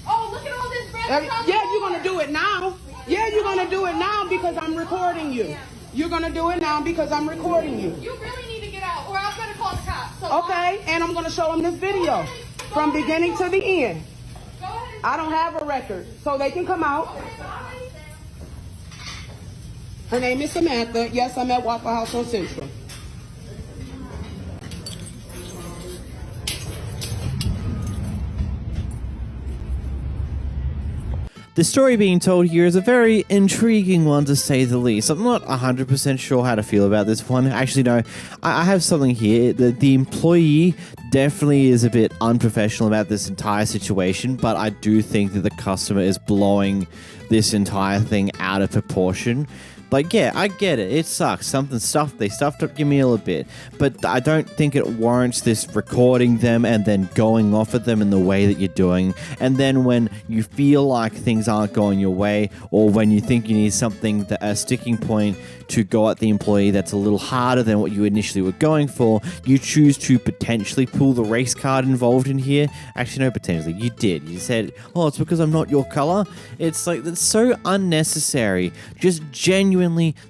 Oh, look at all this bread. Yeah, you're going to do it now. Yeah, you're going to do it now because I'm recording you. You're going to do it now because I'm recording you. You really need to get out, or I'm going to call the cops. So okay, and I'm going to show them this video from beginning to the end. I don't have a record, so they can come out. Her name is Samantha. Yes, I'm at Waffle House on Central. The story being told here is a very intriguing one, to say the least. I'm not 100% sure how to feel about this one. Actually, no, I have something here. The employee definitely is a bit unprofessional about this entire situation, but I do think that the customer is blowing this entire thing out of proportion. Like, yeah, I get it. It sucks. They stuffed up your meal a bit. But I don't think it warrants this recording them and then going off at them in the way that you're doing. And then when you feel like things aren't going your way, or when you think you need something, a sticking point to go at the employee that's a little harder than what you initially were going for, you choose to potentially pull the race card involved in here. Actually, no, potentially. You did. You said, oh, it's because I'm not your color. It's like, that's so unnecessary. Just genuinely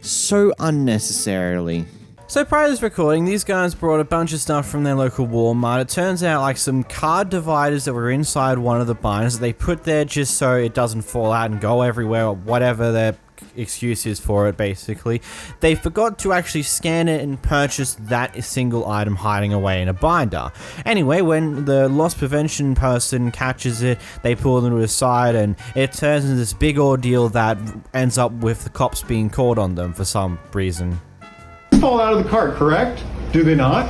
so unnecessarily. So prior to this recording, these guys brought a bunch of stuff from their local Walmart. It turns out like some card dividers that were inside one of the binders that they put there just so it doesn't fall out and go everywhere, or whatever their excuse is for it, basically. They forgot to actually scan it and purchase that single item hiding away in a binder. Anyway, when the loss prevention person catches it, they pull them to the side and it turns into this big ordeal that ends up with the cops being called on them for some reason. Fall out of the cart, correct? Do they not?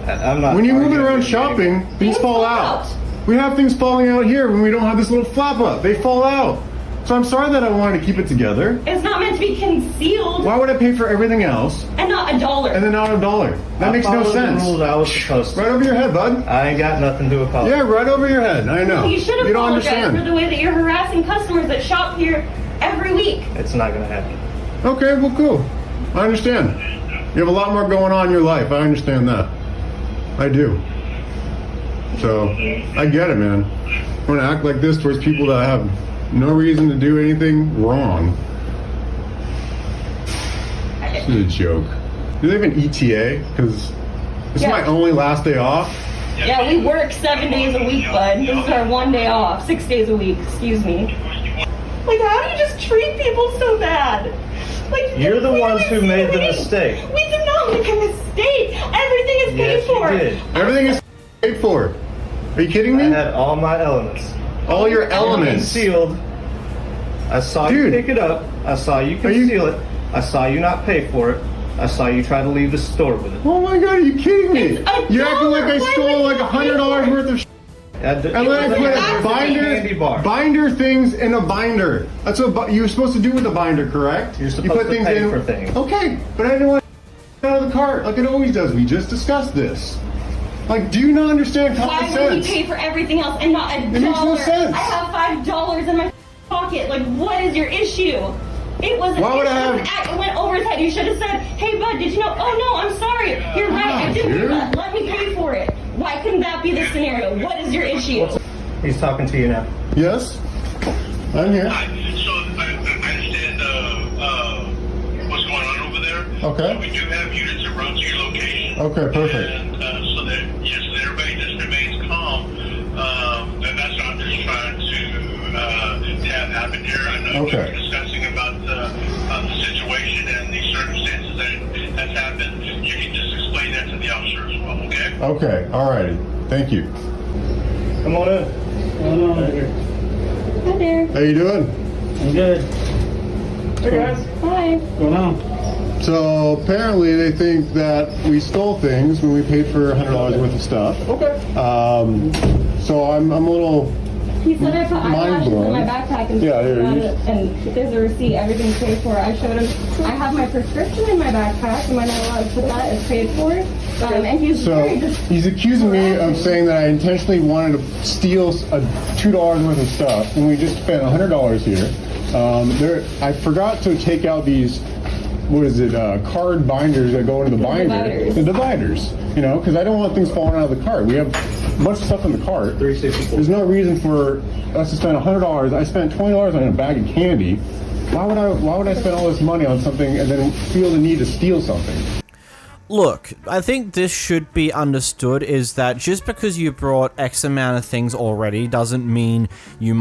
I'm not. When you move it around shopping, these fall out. We have things falling out here when we don't have this little flap up. They fall out. So I'm sorry that I wanted to keep it together. It's not meant to be concealed. Why would I pay for everything else? And not $1. And then not $1. That makes no sense. The rules I was supposed to. Right over your head, bud. I ain't got nothing to apologize. Yeah, right over your head. I know. You should You don't apologize understand. for the way that you're harassing customers that shop here every week. It's not gonna happen. Okay, well, cool. I understand. You have a lot more going on in your life. I understand that. I do. So, I get it, man. I'm gonna act like this towards people that have no reason to do anything wrong. This is a joke. Do they have an ETA? Because this is my only last day off. Yeah, we work 7 days a week, bud. This is our 1 day off. 6 days a week, excuse me. Like, how do you just treat people so bad? Like, You're the ones who made the mistake. We did not make a mistake. Everything is paid for. You did. Everything is paid for. Are you kidding me? I had all my elements. All your elements. Sealed. I saw you pick it up. I saw you conceal it. I saw you not pay for it. I saw you try to leave the store with it. Oh my god, are you kidding me? You're acting like I stole like $100 worth of and then I put binder things in a binder. That's what you're supposed to do with a binder, correct? You're supposed put to things pay in. for things. Okay, but I didn't want to out of the cart like it always does. We just discussed this. Like, do you not understand common sense? Why would we pay for everything else and not $1? It makes no sense. I have $5 in my pocket. Like, what is your issue? It was. Why would I have? It went over his head. You should have said, "Hey, bud, did you know?" "Oh no, I'm sorry. You're right. I didn't do that. Let me pay for it." Why couldn't that be the scenario? What is your issue? He's talking to you now. Yes, I'm here. So I understand what's going on over there. Okay. We do have units that run to your location. Okay, perfect. And so that everybody just remains calm. And that's what I'm just trying to have happen here. I know we were discussing about the situation and the circumstances that's happened. You can just explain that to the officer as well, okay? Okay, alrighty. Thank you. Come on in. Come on in. Hi there. How you doing? I'm good. Hey guys. Hi. What's going on? So apparently they think that we stole things when we paid for $100 worth of stuff. Okay. So I'm a little He said I put eyelashes in blown. my backpack and and there's a receipt. Everything's paid for. I showed him. I have my prescription in my backpack. Am I not allowed to put that? It's paid for. And he's very he's accusing me of saying that I intentionally wanted to steal $2 worth of stuff when we just spent $100 here. I forgot to take out these. What is it? Card binders that go into the binder. The dividers. You know, because I don't want things falling out of the cart. We have a bunch of stuff in the cart. There's no reason for us to spend $100. I spent $20 on a bag of candy. Why would I spend all this money on something and then feel the need to steal something? Look, I think this should be understood is that just because you brought X amount of things already doesn't mean you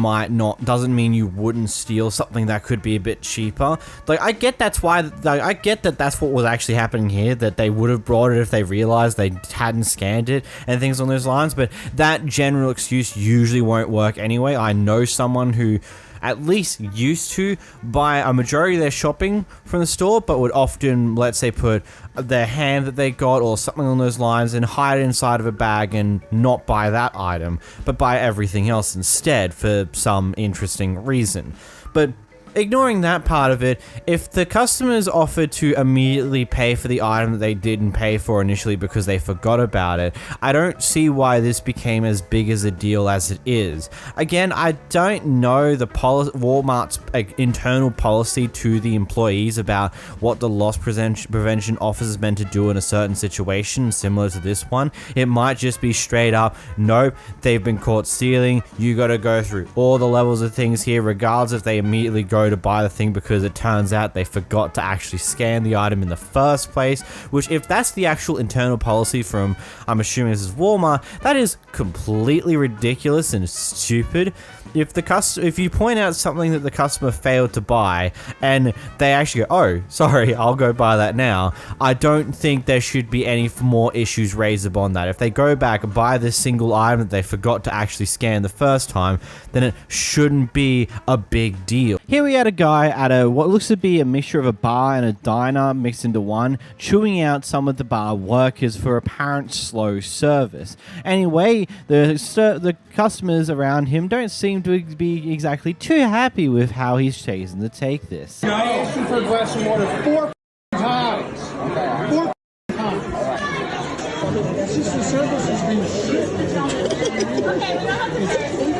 wouldn't steal something that could be a bit cheaper. Like, I get that's what was actually happening here, that they would have brought it if they realized they hadn't scanned it and things on those lines, but that general excuse usually won't work anyway. I know someone who at least used to buy a majority of their shopping from the store, but would often, let's say, put their ham that they got or something on those lines and hide it inside of a bag and not buy that item, but buy everything else instead for some interesting reason. But ignoring that part of it, if the customers offered to immediately pay for the item that they didn't pay for initially because they forgot about it, I don't see why this became as big as a deal as it is. Again, I don't know the Walmart's internal policy to the employees about what the loss prevention officer is meant to do in a certain situation similar to this one. It might just be straight up, nope, they've been caught stealing, you gotta go through all the levels of things here regardless if they immediately go to buy the thing because it turns out they forgot to actually scan the item in the first place, which if that's the actual internal policy from, I'm assuming this is Walmart, that is completely ridiculous and stupid. If you point out something that the customer customer failed to buy and they actually go, oh, sorry, I'll go buy that now, I don't think there should be any more issues raised upon that. If they go back and buy this single item that they forgot to actually scan the first time, then it shouldn't be a big deal. Here we had a guy at what looks to be a mixture of a bar and a diner mixed into one, chewing out some of the bar workers for apparent slow service. Anyway, the customers around him don't seem to be exactly too happy with how he's chosen to take this. I asked you for a glass of water 4 times. 4 times. It's just the service has been shit. It's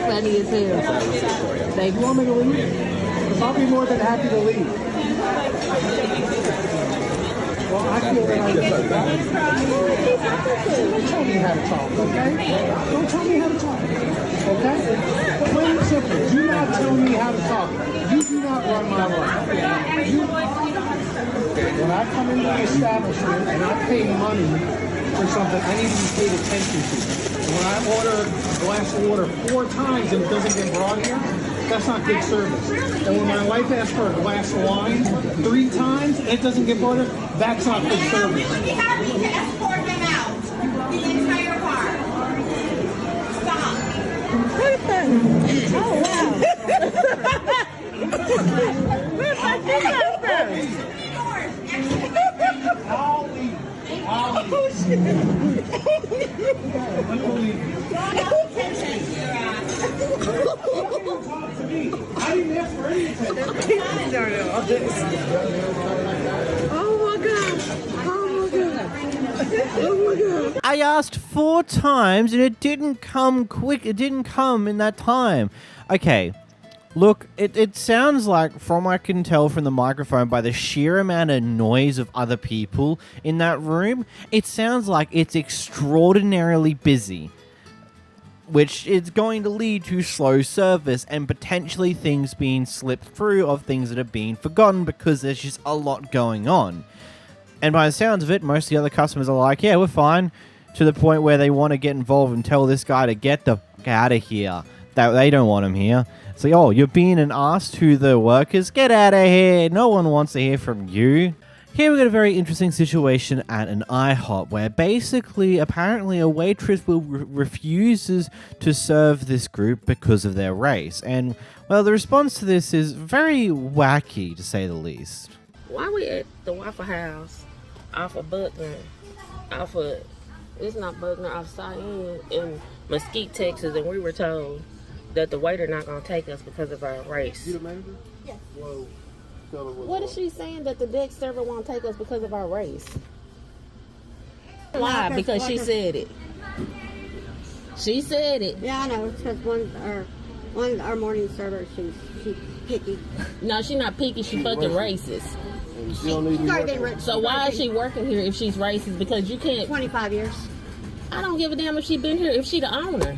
funny as hell. You want me to leave? I'll be more than happy to leave. Well, I feel that don't tell me how to talk, okay? Don't tell me how to talk, okay? But plain and simple, do not tell me how to talk. You do not run my life. When I come into the establishment and I pay money for something, I need to be paid attention to. And when I order a glass of water 4 times and it doesn't get brought here, that's not good service. And when my wife asks for a glass of wine 3 times and it doesn't get brought here, that's not good service. We would be happy to escort them out. The entire car. Stop. Oh, wow. Where's my seatbelt from? I'll leave. Oh, shit. I didn't ask for anything. Oh, my God. Oh, my God. Oh, my God. I asked 4 times and it didn't come quick. It didn't come in that time. Okay. Look, it sounds like, from what I can tell from the microphone, by the sheer amount of noise of other people in that room, it sounds like it's extraordinarily busy, which is going to lead to slow service and potentially things being slipped through of things that are being forgotten because there's just a lot going on. And by the sounds of it, most of the other customers are like, yeah, we're fine, to the point where they want to get involved and tell this guy to get the fuck out of here. That they don't want him here. So, oh, you're being an ass to the workers? Get out of here. No one wants to hear from you. Here we got a very interesting situation at an IHOP where basically, apparently, a waitress refuses to serve this group because of their race. And, well, the response to this is very wacky, to say the least. Why we at the Waffle House off of Buckner, it's not Buckner, off Cyan in Mesquite, Texas, and we were told that the waiter not gonna take us because of our race. You the manager? Yes. Well, tell her What is she saying, that the deck server won't take us because of our race? Why? Because she said it. She said it. Yeah, I know. It's because one of our morning servers, she's picky. No, she's not picky. She fucking racist. She don't need to So why is she working here if she's racist? Because you can't. 25 years. I don't give a damn if she been here, if she the owner.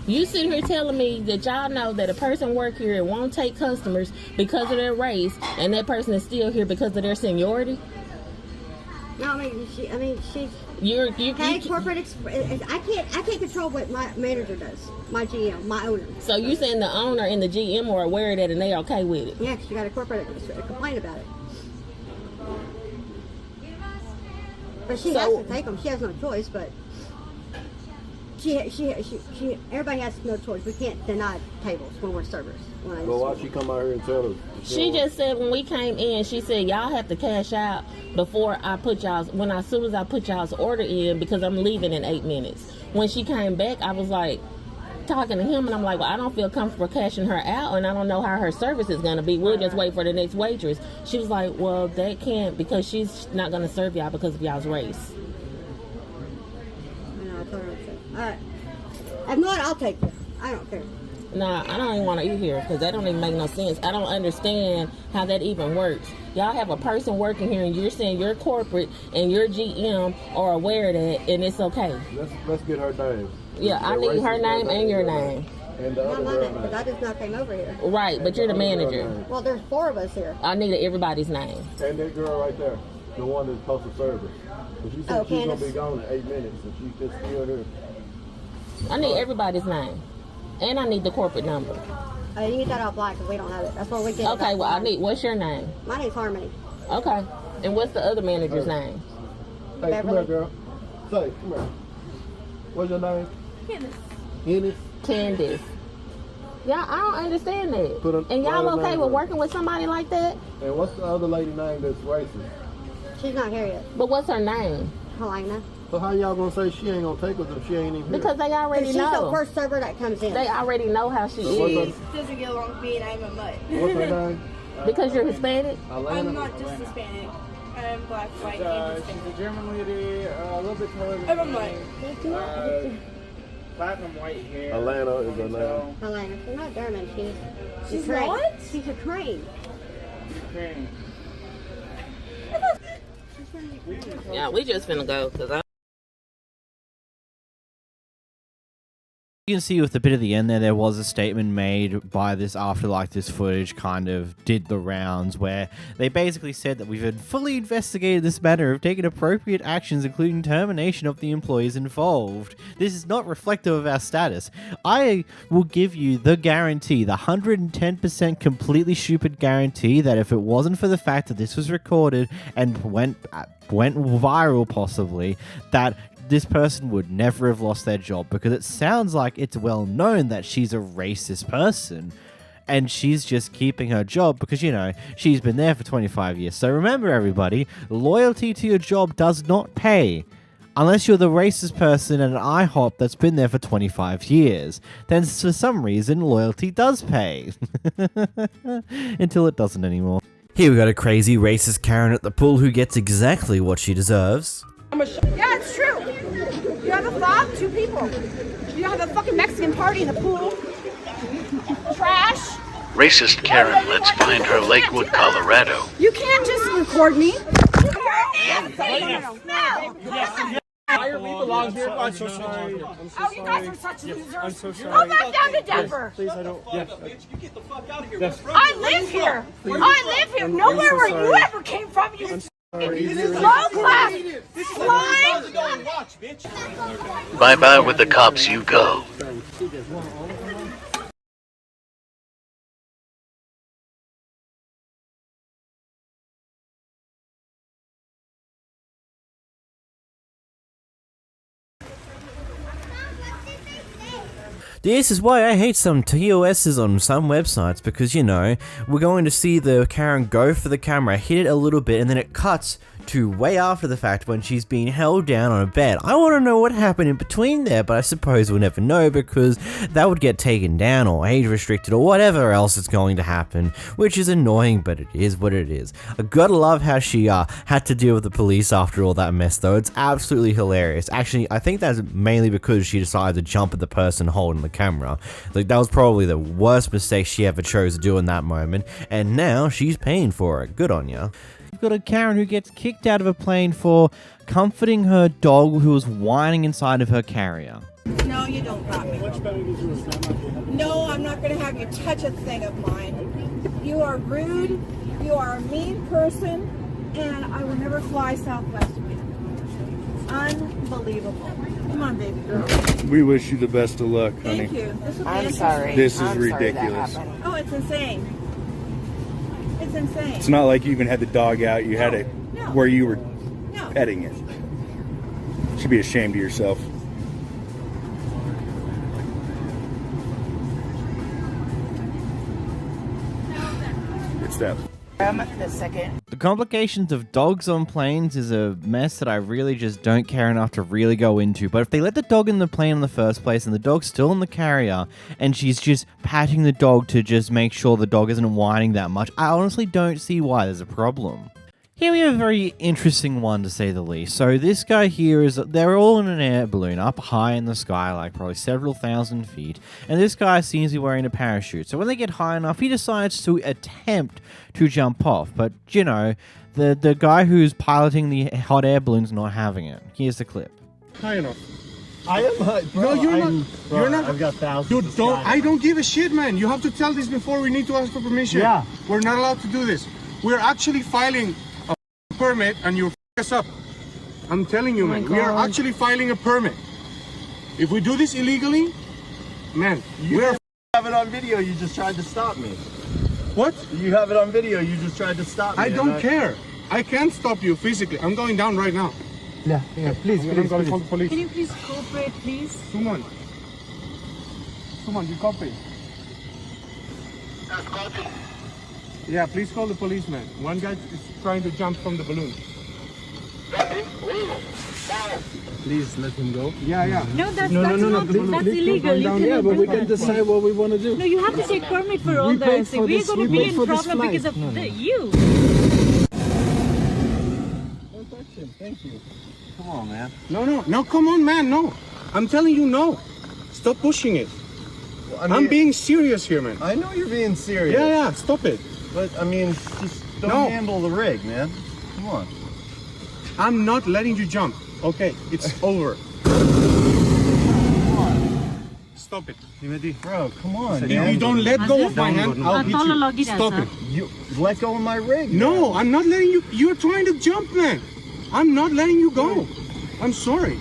You sitting here telling me that y'all know that a person work here and won't take customers because of their race, and that person is still here because of their seniority? No, I mean she's. You corporate. I can't control what my manager does. My GM, my owner. So you saying the owner and the GM are aware of that and they okay with it? Yeah, she got a corporate complaint about it. But she has to take them. She has no choice, but. Everybody has no choice. We can't deny tables when we're servers. Well, why she come out here and tell us? She just said when we came in, she said y'all have to cash out before I put y'all's. As soon as I put y'all's order in, because I'm leaving in 8 minutes. When she came back, I was like talking to him, and I'm like, well, I don't feel comfortable cashing her out, and I don't know how her service is gonna be. We'll just wait for the next waitress. She was like, well, that can't, because she's not gonna serve y'all because of y'all's race. Alright. If not, I'll take it. I don't care. Nah, I don't even want to eat here because that don't even make no sense. I don't understand how that even works. Y'all have a person working here and you're saying your corporate and your GM are aware of that and it's okay. Let's get her name. Yeah, I need her name and your name. And the other girl name. Because I just not came over here. Right, but you're the manager. Well, there's 4 of us here. I needed everybody's name. And that girl right there, the one that's supposed to serve us. She said she's going to be gone in 8 minutes and she's just still here. I need everybody's name. And I need the corporate number. You can get that offline because we don't have it. That's what we get. Okay, well, I need, what's your name? My name's Harmony. Okay. And what's the other manager's name? Hey, come here, girl. Say, come here. What's your name? Candace. Yeah, I don't understand that. And y'all okay with working with somebody like that? And what's the other lady name that's racist? She's not here yet. But what's her name? Helena. So how y'all gonna say she ain't gonna take us if she ain't even here? Because they already She's know. the first server that comes in. They already know how she is. Doesn't get along with me and I'm a mutt. What's her name? Because you're Hispanic? I'm not just Hispanic. I'm black, white, and Hispanic. She's a German lady, a little bit taller than I'm a mutt. Platinum white hair. Atlanta is her name. Helena. She's not German. She's Ukraine. what? She's Ukraine. Ukraine. Yeah, we just finna go because I. You can see with the bit at the end there was a statement made by this after like this footage kind of did the rounds where they basically said that we've had fully investigated this matter, have taken appropriate actions including termination of the employees involved. This is not reflective of our status. I will give you the guarantee, the 110% completely stupid guarantee that if it wasn't for the fact that this was recorded and went viral possibly, that this person would never have lost their job, because it sounds like it's well known that she's a racist person and she's just keeping her job because, you know, she's been there for 25 years. So remember, everybody, loyalty to your job does not pay unless you're the racist person at an IHOP that's been there for 25 years. Then for some reason, loyalty does pay. Until it doesn't anymore. Here we got a crazy racist Karen at the pool who gets exactly what she deserves. Yeah, it's true. You have a fob, 2 people. You have a fucking Mexican party in the pool. Trash. Racist Karen, let's find her Lakewood, Colorado. You can't just record me. Higher, we belong here. I'm so sorry. Oh, you guys are such losers. I'm so sorry. Go back down to Denver. Please, I don't. Yes. You get the fuck out of here. I live here. I live here. Nowhere where you ever came from. You low class slime. Bye-bye with the cops you go. This is why I hate some TOSs on some websites, because, you know, we're going to see the Karen go for the camera, hit it a little bit, and then it cuts to way after the fact when she's being held down on a bed. I want to know what happened in between there, but I suppose we'll never know because that would get taken down or age restricted or whatever else is going to happen, which is annoying, but it is what it is. I gotta love how she had to deal with the police after all that mess though. It's absolutely hilarious. Actually, I think that's mainly because she decided to jump at the person holding the camera. Like, that was probably the worst mistake she ever chose to do in that moment, and now she's paying for it. Good on ya. We've got a Karen who gets kicked out of a plane for comforting her dog who was whining inside of her carrier. No, you don't got me. No, I'm not going to have you touch a thing of mine. You are rude. You are a mean person, and I will never fly Southwest with you. Unbelievable. Come on, baby girl. We wish you the best of luck, honey. Thank you. This will be I'm interesting. sorry. This is I'm ridiculous. Sorry that happened. Oh, it's insane. It's insane. It's not like you even had the dog out. You had it where you were petting it. You should be ashamed of yourself. Good stuff. The second. The complications of dogs on planes is a mess that I really just don't care enough to really go into. But if they let the dog in the plane in the first place and the dog's still in the carrier and she's just patting the dog to just make sure the dog isn't whining that much, I honestly don't see why there's a problem. Here we have a very interesting one, to say the least. So this guy here they're all in an air balloon up high in the sky, like probably several thousand feet. And this guy seems to be wearing a parachute. So when they get high enough, he decides to attempt to jump off. But, you know, the guy who's piloting the hot air balloon's not having it. Here's the clip. High enough. I am. No, you're not. You're not. I've got thousands. You don't. I don't give a shit, man. You have to tell this before we need to ask for permission. Yeah. We're not allowed to do this. We're actually filing a permit, and you f us up. I'm telling you, man. We are actually filing a permit. If we do this illegally, man, we are have it on video. You just tried to stop me. What? You have it on video. You just tried to stop me. I don't care. I can't stop you physically. I'm going down right now. Yeah, please, I'm going to call the police. Can you please cooperate, please? Suman, you copy? Yeah, please call the policeman. One guy is trying to jump from the balloon. Please let him go. Yeah. No, that's No, that's illegal. Yeah, but we can decide what we want to do. No, you have to take permit for all this. We're going to be in problem because of you. Thank you. Come on, man. No, come on, man, no. I'm telling you, no. Stop pushing it. Well, I mean, I'm being serious here, man. I know you're being serious. Yeah, stop it. But, I mean, just don't handle the rig, man. Come on. I'm not letting you jump. Okay, it's over. Stop it. Bro, come on. If you don't let go of my hand, I'll hit you. Stop it. You let go of my rig. No, I'm not letting you. You're trying to jump, man. I'm not letting you go. I'm sorry.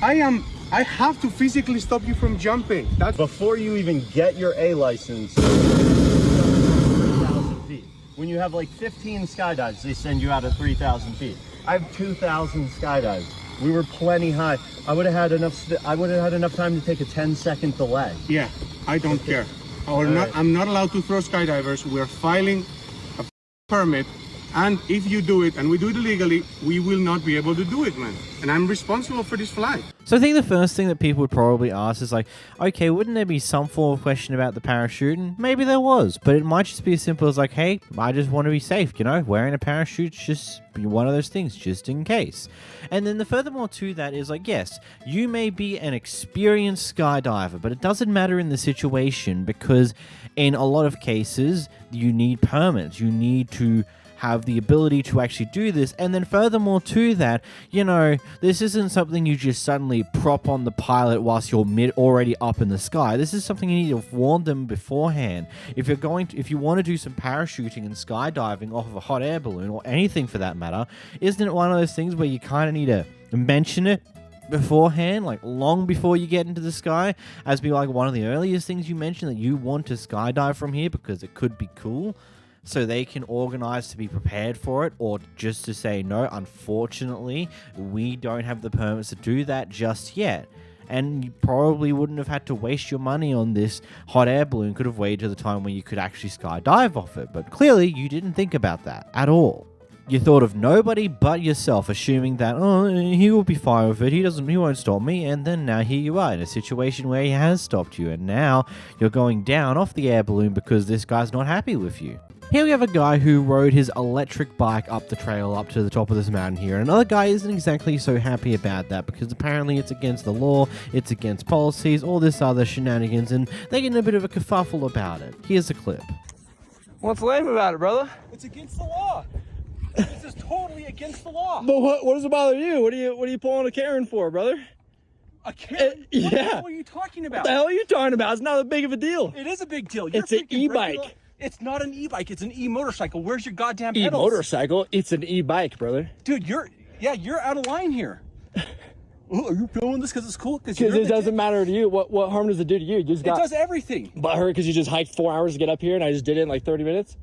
I have to physically stop you from jumping. That's before you even get your A license. 3,000 feet. When you have like 15 skydives, they send you out at 3,000 feet. I have 2,000 skydives. We were plenty high. I would have had enough time to take a 10-second delay. Yeah, I don't care. I'm not allowed to throw skydivers. We're filing a permit. And if you do it, and we do it illegally, we will not be able to do it, man. And I'm responsible for this flight. So I think the first thing that people would probably ask is like, okay, wouldn't there be some form of question about the parachute? And maybe there was, but it might just be as simple as like, hey, I just want to be safe, you know? Wearing a parachute's just be one of those things, just in case. And then the furthermore to that is like, yes, you may be an experienced skydiver, but it doesn't matter in the situation because in a lot of cases, you need permits. You need to have the ability to actually do this. And then furthermore to that, you know, this isn't something you just suddenly prop on the pilot whilst you're already up in the sky. This is something you need to warn them beforehand. If you want to do some parachuting and skydiving off of a hot air balloon or anything for that matter, isn't it one of those things where you kind of need to mention it beforehand, like long before you get into the sky, as be like one of the earliest things you mentioned that you want to skydive from here because it could be cool? So they can organize to be prepared for it, or just to say, no, unfortunately, we don't have the permits to do that just yet. And you probably wouldn't have had to waste your money on this hot air balloon, could have waited to the time when you could actually skydive off it. But clearly, you didn't think about that at all. You thought of nobody but yourself, assuming that, oh, he will be fine with it, he won't stop me, and then now here you are in a situation where he has stopped you, and now you're going down off the air balloon because this guy's not happy with you. Here we have a guy who rode his electric bike up the trail up to the top of this mountain here. Another guy isn't exactly so happy about that because apparently it's against the law, it's against policies, all this other shenanigans, and they're getting a bit of a kerfuffle about it. Here's a clip. What's lame about it, brother? It's against the law. This is totally against the law. But what does it bother you? What are you pulling a Karen for, brother? A Karen? Yeah. What the hell are you talking about? What the hell are you talking about? It's not that big of a deal. It is a big deal. It's an e-bike. It's not an e-bike. It's an e-motorcycle. Where's your goddamn pedals? E-motorcycle? It's an e-bike, brother. Dude, you're out of line here. Oh, are you filming this because it's cool? Because it doesn't matter to you. What harm does it do to you? It does everything. But her, because you just hiked 4 hours to get up here and I just did it in like 30 minutes?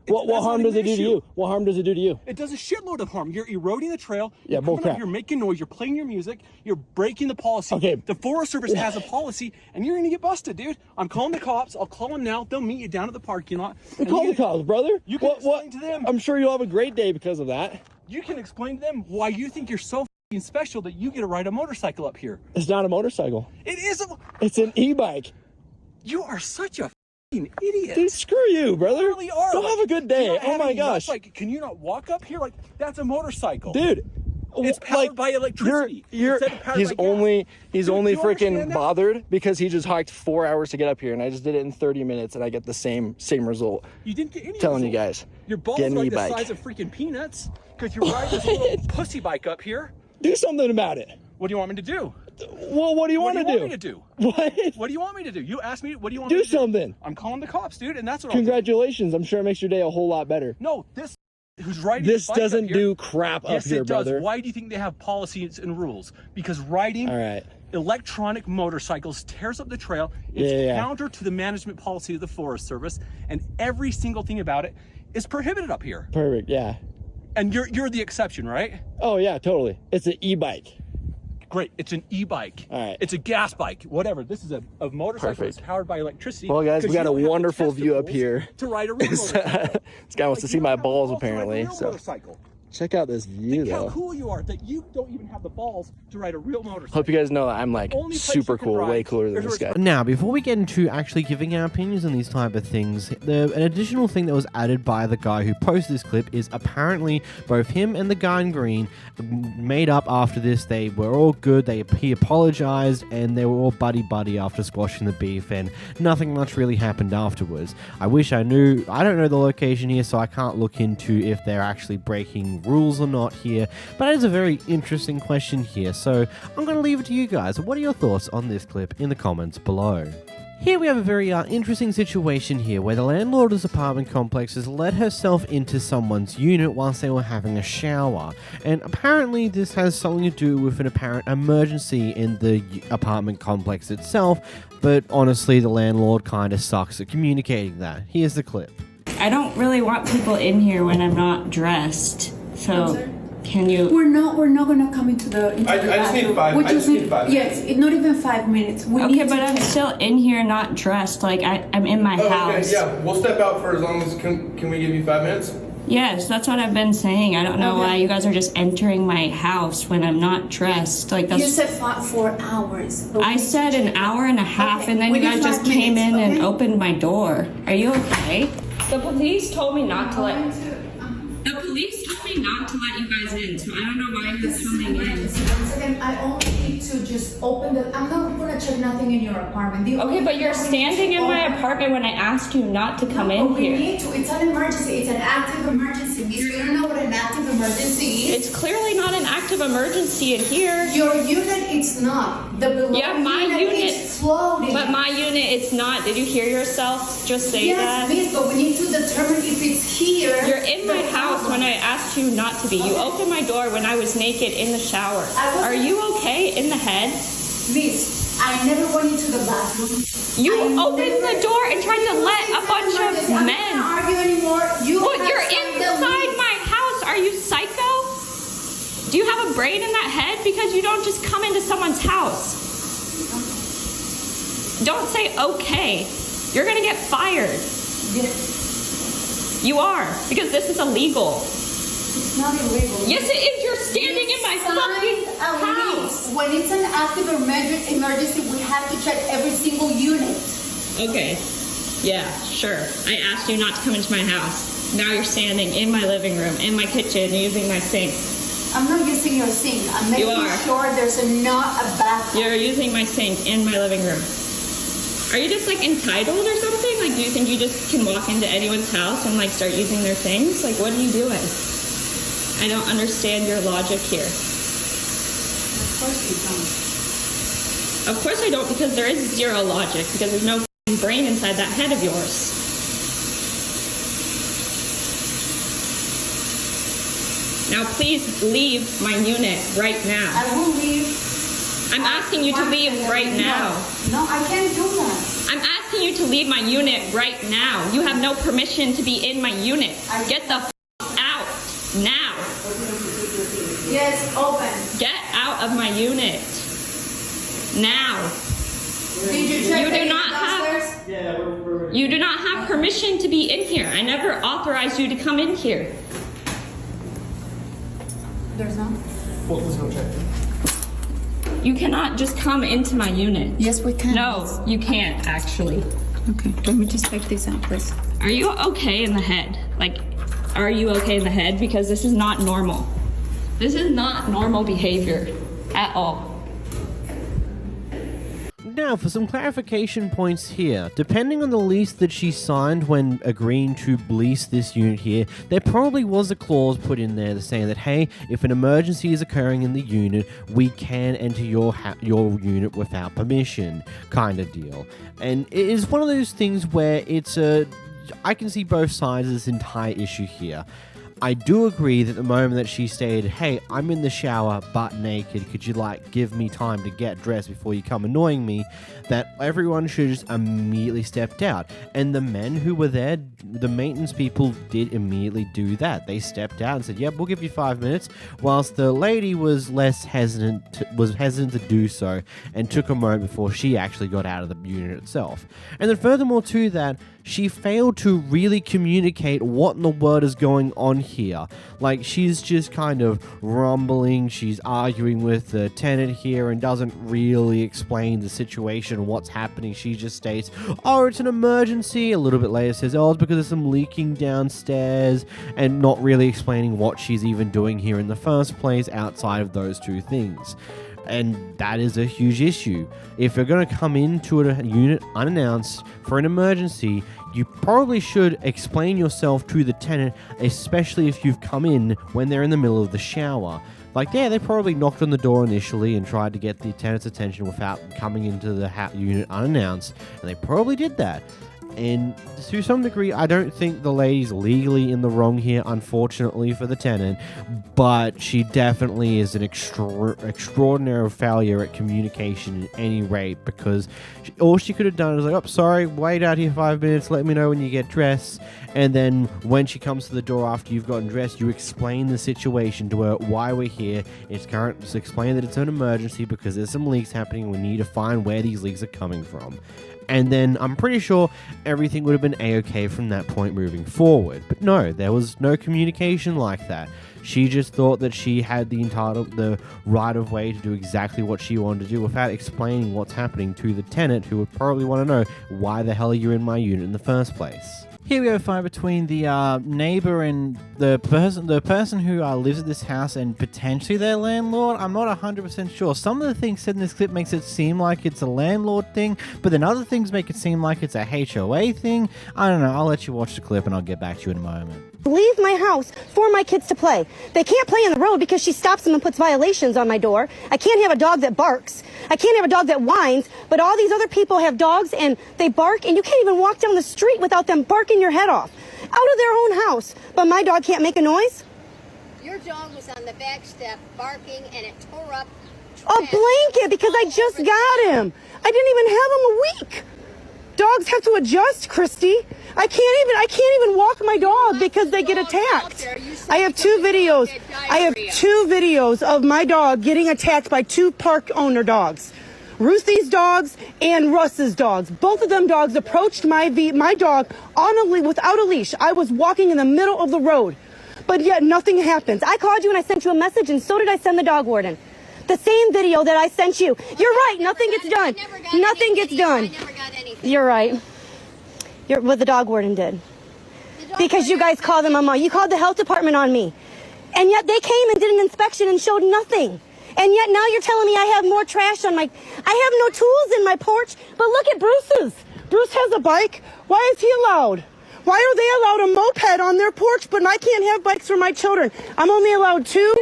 What harm does it do to you? What harm does it do to you? It does a shitload of harm. You're eroding the trail. Yeah, bullcrap. You're making noise. You're playing your music. You're breaking the policy. Okay. The Forest Service has a policy, and you're going to get busted, dude. I'm calling the cops. I'll call them now. They'll meet you down at the parking lot. Call the cops, brother. You can explain to them. I'm sure you'll have a great day because of that. You can explain to them why you think you're so special that you get to ride a motorcycle up here. It's not a motorcycle. It is. It's an e-bike. You are such a idiot. Dude, screw you, brother. You really are. Don't have a good day. Oh my gosh. Like, can you not walk up here? Like, that's a motorcycle. Dude. It's powered by electricity. He's only freaking bothered because he just hiked 4 hours to get up here, and I just did it in 30 minutes, and I get the same result. You didn't get any Telling result. You guys. Your balls are like the size of freaking peanuts because you're riding this little pussy bike up here. Do something about it. What do you want me to do? Well, what do you want to do? What do you want me to do? What? What do you want me to do? You asked me, what do you want me to do? Do something. I'm calling the cops, dude, and that's what Congratulations. I'm sure it makes your day a whole lot better. No, this who's riding this bike doesn't up here, do crap up yes, here, it does. brother. Why do you think they have policies and rules? Because riding All right. electronic motorcycles, tears up the trail. It's counter to the management policy of the Forest Service, and every single thing about it is prohibited up here. Perfect, yeah. And you're the exception, right? Oh yeah, totally. It's an e-bike. Great, it's an e-bike. All right. It's a gas bike, whatever. This is a motorcycle that's powered by electricity. Well, guys, we got a wonderful view up here. To ride a real motorcycle. This guy wants to see my balls, apparently. So motorcycle. check out this view, Think though. how cool you are that you don't even have the balls to ride a real motorcycle. Hope you guys know that I'm like super cool, way cooler than this guy. Now, before we get into actually giving our opinions on these type of things, an additional thing that was added by the guy who posted this clip is apparently both him and the guy in green made up after this. They were all good. He apologized, and they were all buddy-buddy after squashing the beef, and nothing much really happened afterwards. I wish I knew. I don't know the location here, so I can't look into if they're actually breaking rules or not here, but it is a very interesting question here, so I'm going to leave it to you guys. What are your thoughts on this clip in the comments below? Here we have a very interesting situation here where the landlord of this apartment complex has let herself into someone's unit whilst they were having a shower, and apparently this has something to do with an apparent emergency in the apartment complex itself, but honestly the landlord kind of sucks at communicating that. Here's the clip. I don't really want people in here when I'm not dressed, so can you... We're not gonna come into the I just need 5 We just need 5 minutes. Yes, not even 5 minutes. Okay, but I'm still in here not dressed, like I'm in my house. Okay, yeah, we'll step out for as long as, can we give you 5 minutes? Yes, that's what I've been saying. I don't know why you guys are just entering my house when I'm not dressed. Like that's... You said 4 hours. I said an hour and a half, and then you guys just came in and opened my door. Are you okay? The police told me not to let... The police told me not to let you guys in, so I don't know why you're coming in. Once again, I only need to just open the... I'm not gonna check nothing in your apartment. Okay, but you're standing in my apartment when I asked you not to come in here. We need to. It's an emergency. It's an active emergency. You don't know what an active emergency is? It's clearly not an active emergency in here. Your unit, it's not. The below my unit is floating. But my unit, it's not. Did you hear yourself just say that? Yes, but we need to determine if it's here. You're in my house when I asked you not to be. You opened my door when I was naked in the shower. Are you okay in the head? Miss, I never went into the bathroom. You opened the door and tried to let a bunch of men. I'm not gonna argue anymore. You're inside my house. Are you psycho? Do you have a brain in that head? Because you don't just come into someone's house. Don't say okay. You're gonna get fired. Yes. You are, because this is illegal. It's not illegal. Yes, it is. You're standing in my fucking house. When it's an active emergency, we have to check every single unit. Okay. Yeah, sure. I asked you not to come into my house. Now you're standing in my living room, in my kitchen, using my sink. I'm not using your sink. I'm making sure there's not a bathroom. You're using my sink in my living room. Are you just like entitled or something? Like, do you think you just can walk into anyone's house and like start using their things? Like, what are you doing? I don't understand your logic here. Of course you don't. Of course I don't, because there is zero logic, because there's no brain inside that head of yours. Now please leave my unit right now. I will leave. I'm asking you to leave right now. No, I can't do that. I'm asking you to leave my unit right now. You have no permission to be in my unit. Get the out now. Yes, open. Get out of my unit now. Did you check You do not have permission to be in here. I never authorized you to come in here. There's none. What was no check? You cannot just come into my unit. Yes, we can. No, you can't actually. Okay, let me just take this out, please. Are you okay in the head? Like, are you okay in the head? Because this is not normal. This is not normal behavior at all. Now, for some clarification points here, depending on the lease that she signed when agreeing to lease this unit here, there probably was a clause put in there saying that, hey, if an emergency is occurring in the unit, we can enter your unit without permission, kind of deal. And it is one of those things where I can see both sides of this entire issue here. I do agree that the moment that she stated, hey, I'm in the shower butt naked, could you give me time to get dressed before you come annoying me, that everyone should just immediately stepped out. And the men who were there, the maintenance people did immediately do that. They stepped out and said, yep, we'll give you 5 minutes, whilst the lady was hesitant to do so and took a moment before she actually got out of the unit itself. And then furthermore to that, she failed to really communicate what in the world is going on here. Like, she's just kind of rumbling, she's arguing with the tenant here and doesn't really explain the situation, what's happening. She just states, oh, it's an emergency. A little bit later says, oh, it's because of some leaking downstairs, and not really explaining what she's even doing here in the first place outside of those two things. And that is a huge issue. If you're going to come into a unit unannounced for an emergency, you probably should explain yourself to the tenant, especially if you've come in when they're in the middle of the shower. Like, yeah, they probably knocked on the door initially and tried to get the tenant's attention without coming into the unit unannounced, and they probably did that. And to some degree, I don't think the lady's legally in the wrong here, unfortunately for the tenant, but she definitely is an extraordinary failure at communication at any rate, because all she could have done is like, oh, sorry, wait out here 5 minutes, let me know when you get dressed. And then when she comes to the door after you've gotten dressed, you explain the situation to her, why we're here. Just explain that it's an emergency because there's some leaks happening and we need to find where these leaks are coming from. And then I'm pretty sure everything would have been a-okay from that point moving forward. But no, there was no communication like that. She just thought that she had the right of way to do exactly what she wanted to do without explaining what's happening to the tenant, who would probably want to know why the hell you're in my unit in the first place. Here we go, fight between the neighbor and the person who lives at this house and potentially their landlord. I'm not 100% sure. Some of the things said in this clip makes it seem like it's a landlord thing, but then other things make it seem like it's a HOA thing. I don't know. I'll let you watch the clip and I'll get back to you in a moment. Leave my house for my kids to play. They can't play in the road because she stops them and puts violations on my door. I can't have a dog that barks. I can't have a dog that whines, but all these other people have dogs and they bark, and you can't even walk down the street without them barking your head off out of their own house. But my dog can't make a noise? Your dog was on the back step barking and it tore up a blanket because I just got him. I didn't even have him a week. Dogs have to adjust, Christy. I can't even walk my dog because they get attacked. I have 2 videos. I have 2 videos of my dog getting attacked by 2 park owner dogs. Ruthie's dogs and Russ's dogs. Both of them dogs approached my dog without a leash. I was walking in the middle of the road, but yet nothing happens. I called you and I sent you a message, and so did I send the dog warden. The same video that I sent you. You're right. Nothing gets done. Nothing gets done. You're right. What the dog warden did. Because you guys called them on me. You called the health department on me. And yet they came and did an inspection and showed nothing. And yet now you're telling me I have more trash on I have no tools in my porch. But look at Bruce's. Bruce has a bike. Why is he allowed? Why are they allowed a moped on their porch, but I can't have bikes for my children? I'm only allowed 2.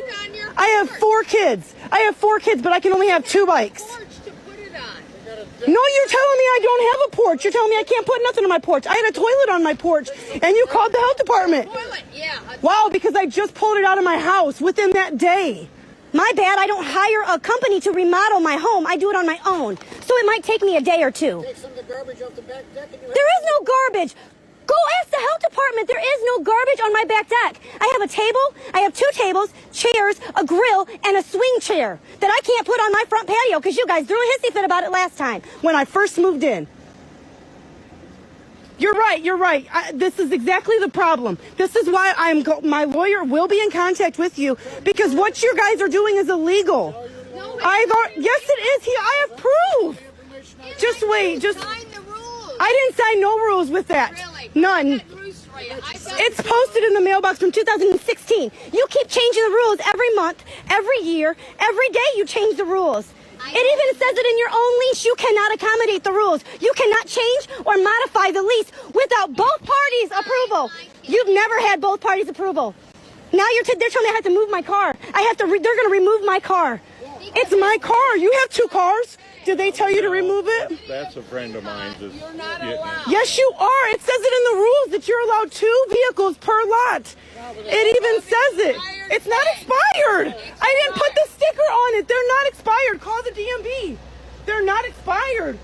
I have 4 kids. I have 4 kids, but I can only have 2 bikes. No, you're telling me I don't have a porch. You're telling me I can't put nothing on my porch. I had a toilet on my porch, and you called the health department. Wow, because I just pulled it out of my house within that day. My bad, I don't hire a company to remodel my home. I do it on my own. So it might take me a day or 2. Take some of the garbage off the back deck. There is no garbage. Go ask the health department. There is no garbage on my back deck. I have a table, I have 2 tables, chairs, a grill, and a swing chair that I can't put on my front patio because you guys threw a hissy fit about it last time when I first moved in. You're right, you're right. This is exactly the problem. This is why my lawyer will be in contact with you, because what you guys are doing is illegal. Yes, it is. I have proof. Just wait, I didn't sign no rules with that. None. It's posted in the mailbox from 2016. You keep changing the rules every month, every year, every day you change the rules. It even says it in your own lease. You cannot accommodate the rules. You cannot change or modify the lease without both parties' approval. You've never had both parties' approval. Now they're telling me I have to move my car. They're going to remove my car. It's my car. You have 2 cars. Did they tell you to remove it? That's a friend of mine. You're not allowed. Yes, you are. It says it in the rules that you're allowed 2 vehicles per lot. It even says it. It's not expired. I didn't put the sticker on it. They're not expired. Call the DMV. They're not expired.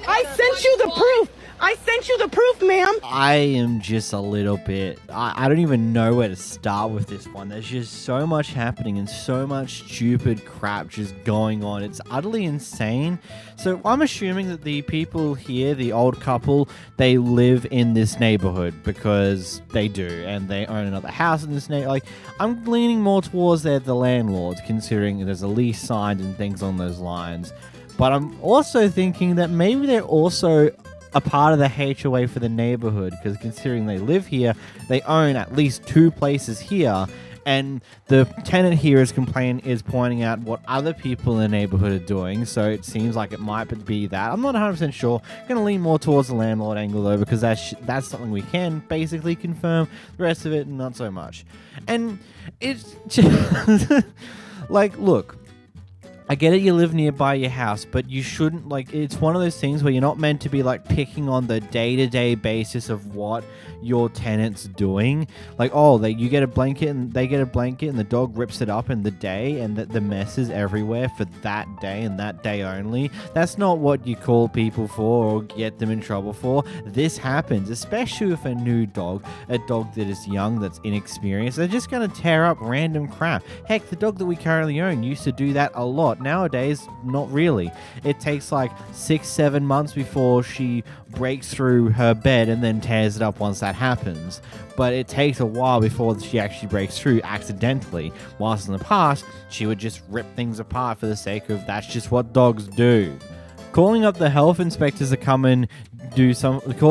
I sent you the proof. I sent you the proof, ma'am. I am just a little bit... I don't even know where to start with this one. There's just so much happening and so much stupid crap just going on. It's utterly insane. So I'm assuming that the people here, the old couple, they live in this neighborhood because they do, and they own another house in this neighborhood. Like, I'm leaning more towards they're the landlords, considering there's a lease signed and things on those lines. But I'm also thinking that maybe they're also a part of the HOA for the neighborhood, because considering they live here, they own at least 2 places here, and the tenant here is pointing out what other people in the neighborhood are doing, so it seems like it might be that. I'm not 100% sure. I'm going to lean more towards the landlord angle, though, because that's something we can basically confirm. The rest of it, not so much. And it's just... like, look, I get it, you live nearby your house, but you shouldn't, like, it's one of those things where you're not meant to be, like, picking on the day-to-day basis of what your tenant's doing. Like, oh, you get a blanket, and they get a blanket, and the dog rips it up in the day, and the mess is everywhere for that day, and that day only. That's not what you call people for or get them in trouble for. This happens, especially with a new dog, a dog that is young, that's inexperienced. They're just going to tear up random crap. Heck, the dog that we currently own used to do that a lot. Nowadays, not really. It takes like 6-7 months before she breaks through her bed and then tears it up once that happens. But it takes a while before she actually breaks through accidentally. Whilst in the past, she would just rip things apart for the sake of that's just what dogs do. Calling up the health inspectors to come and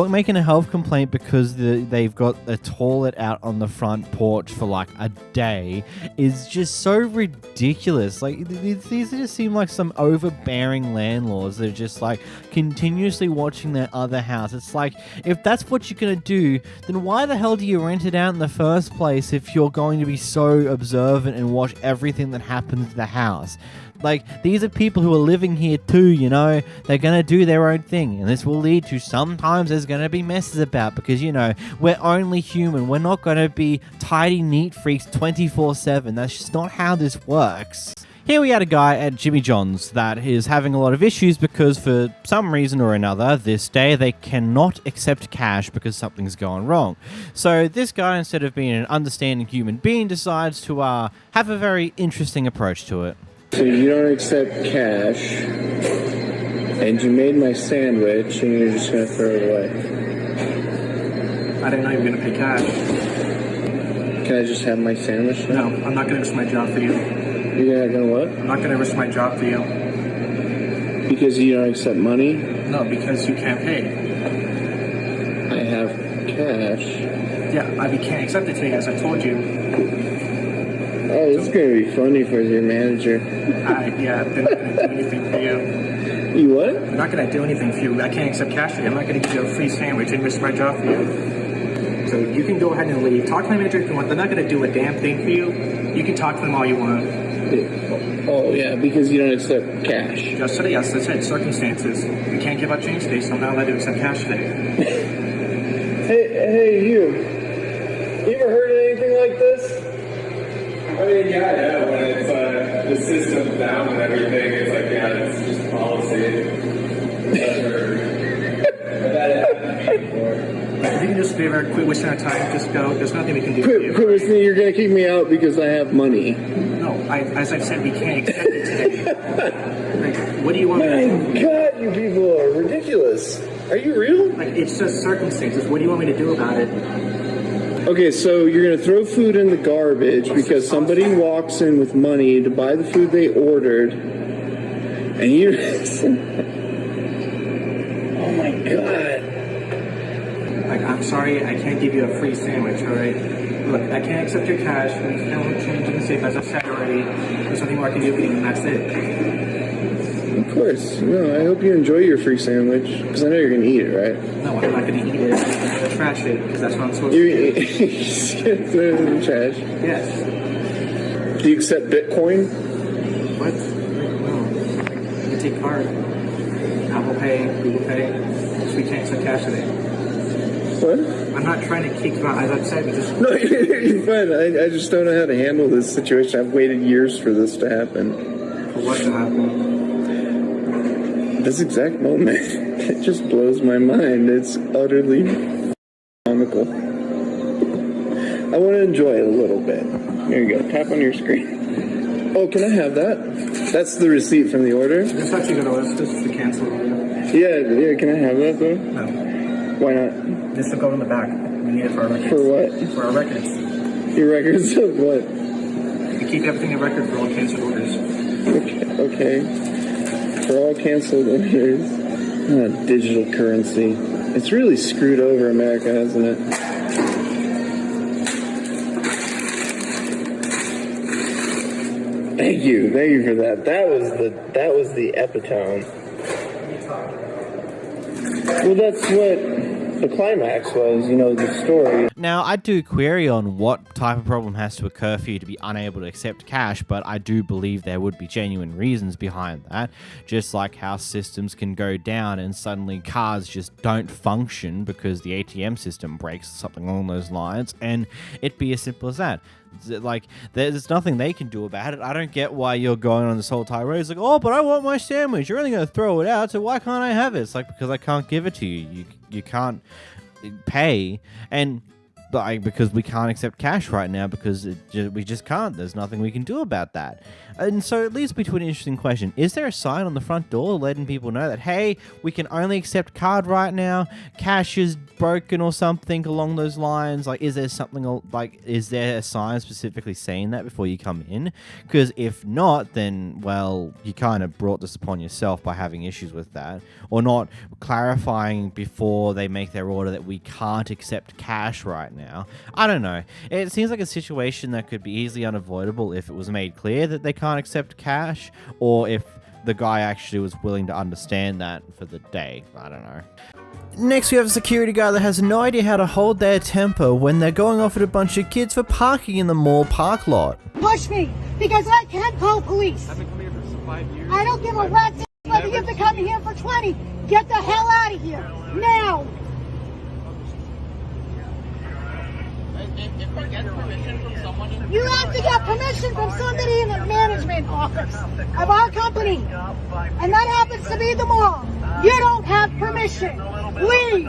making a health complaint because they've got a toilet out on the front porch for like a day is just so ridiculous. Like, these just seem like some overbearing landlords that are just like continuously watching their other house. It's like, if that's what you're gonna do, then why the hell do you rent it out in the first place if you're going to be so observant and watch everything that happens to the house? Like, these are people who are living here too, you know? They're gonna do their own thing, and this will lead to sometimes there's gonna be messes about because, you know, we're only human. We're not gonna be tidy, neat freaks 24/7. That's just not how this works. Here we had a guy at Jimmy John's that is having a lot of issues because for some reason or another this day they cannot accept cash because something's gone wrong. So this guy, instead of being an understanding human being, decides to have a very interesting approach to it. So you don't accept cash, and you made my sandwich, and you're just going to throw it away. I didn't know you were going to pay cash. Can I just have my sandwich now? No, I'm not going to risk my job for you. You're not going to what? I'm not going to risk my job for you. Because you don't accept money? No, because you can't pay. I have cash. Yeah, I can't accept it today, as I told you. Oh, this is going to be funny for your manager. Yeah, they're not going to do anything for you. You what? They're not going to do anything for you. I can't accept cash for you. I'm not going to give you a free sandwich and risk my job for you. So you can go ahead and leave. Talk to my manager if you want. They're not going to do a damn thing for you. You can talk to them all you want. Oh, yeah, because you don't accept cash. Just today, yes, that's it. Circumstances. You can't give up change today, so I'm not allowed to accept cash today. Hey, you. You ever heard of anything like this? I mean, yeah, when it's the system's down and everything, it's like, yeah, it's just policy. If you can just favor, quit wasting our time, just go. There's nothing we can do for you. Quit wasting. You're going to kick me out because I have money. No, as I've said, we can't accept it today. Like, what do you want me to do? My God, you people are ridiculous. Are you real? Like, it's just circumstances. What do you want me to do about it? Okay, so you're going to throw food in the garbage because somebody walks in with money to buy the food they ordered, and you... Oh my God. Like, I'm sorry, I can't give you a free sandwich, alright? Look, I can't accept your cash, there's no change in the safe, as I've said already. There's nothing more I can do for you, and that's it. Of course. No, I hope you enjoy your free sandwich, because I know you're going to eat it, right? No, I'm not going to eat it. I'm going to trash it, because that's what I'm supposed to do. You're just going to throw it in the trash? Yes. Do you accept Bitcoin? What? No. I can take card. Apple Pay, Google Pay, so we can't accept cash today. What? I'm not trying to kick you out. As I've said, just... No, you're fine. I just don't know how to handle this situation. I've waited years for this to happen. For what to happen? This exact moment. It just blows my mind. It's utterly comical. I want to enjoy it a little bit. Here you go. Tap on your screen. Oh, can I have that? That's the receipt from the order? This is actually going to list. This is the cancel order. Yeah, can I have that, though? No. Why not? This will go in the back. We need it for our records. For what? For our records. Your records of what? We keep everything in record for all canceled orders. Okay. For all canceled orders. Digital currency. It's really screwed over America, hasn't it? Thank you for that. That was the epitome. Well, that's what the climax was, the story. Now, I do query on what type of problem has to occur for you to be unable to accept cash, but I do believe there would be genuine reasons behind that, just like how systems can go down and suddenly cards just don't function because the ATM system breaks, something along those lines, and it'd be as simple as that. Like, there's nothing they can do about it. I don't get why you're going on this whole tirade. It's like, oh, but I want my sandwich. You're only going to throw it out, so why can't I have it? It's like, because I can't give it to you. You can't pay, and because we can't accept cash right now because we just can't. There's nothing we can do about that. And so it leads me to an interesting question. Is there a sign on the front door letting people know that, hey, we can only accept card right now, cash is broken or something along those lines? Like, is there something, like, is there a sign specifically saying that before you come in? Because if not, then, well, you kind of brought this upon yourself by having issues with that, or not clarifying before they make their order that we can't accept cash right now. I don't know. It seems like a situation that could be easily unavoidable if it was made clear that they can't accept cash, or if the guy actually was willing to understand that for the day. I don't know. Next, we have a security guard that has no idea how to hold their temper when they're going off at a bunch of kids for parking in the mall park lot. Push me, because I can't call police. I've been coming here for 5 years. I don't give a rat's whether you've been coming here for 20. Get the hell out of here, now. You have to get permission from somebody in the management office of our company. And that happens to be the mall. You don't have permission. Leave.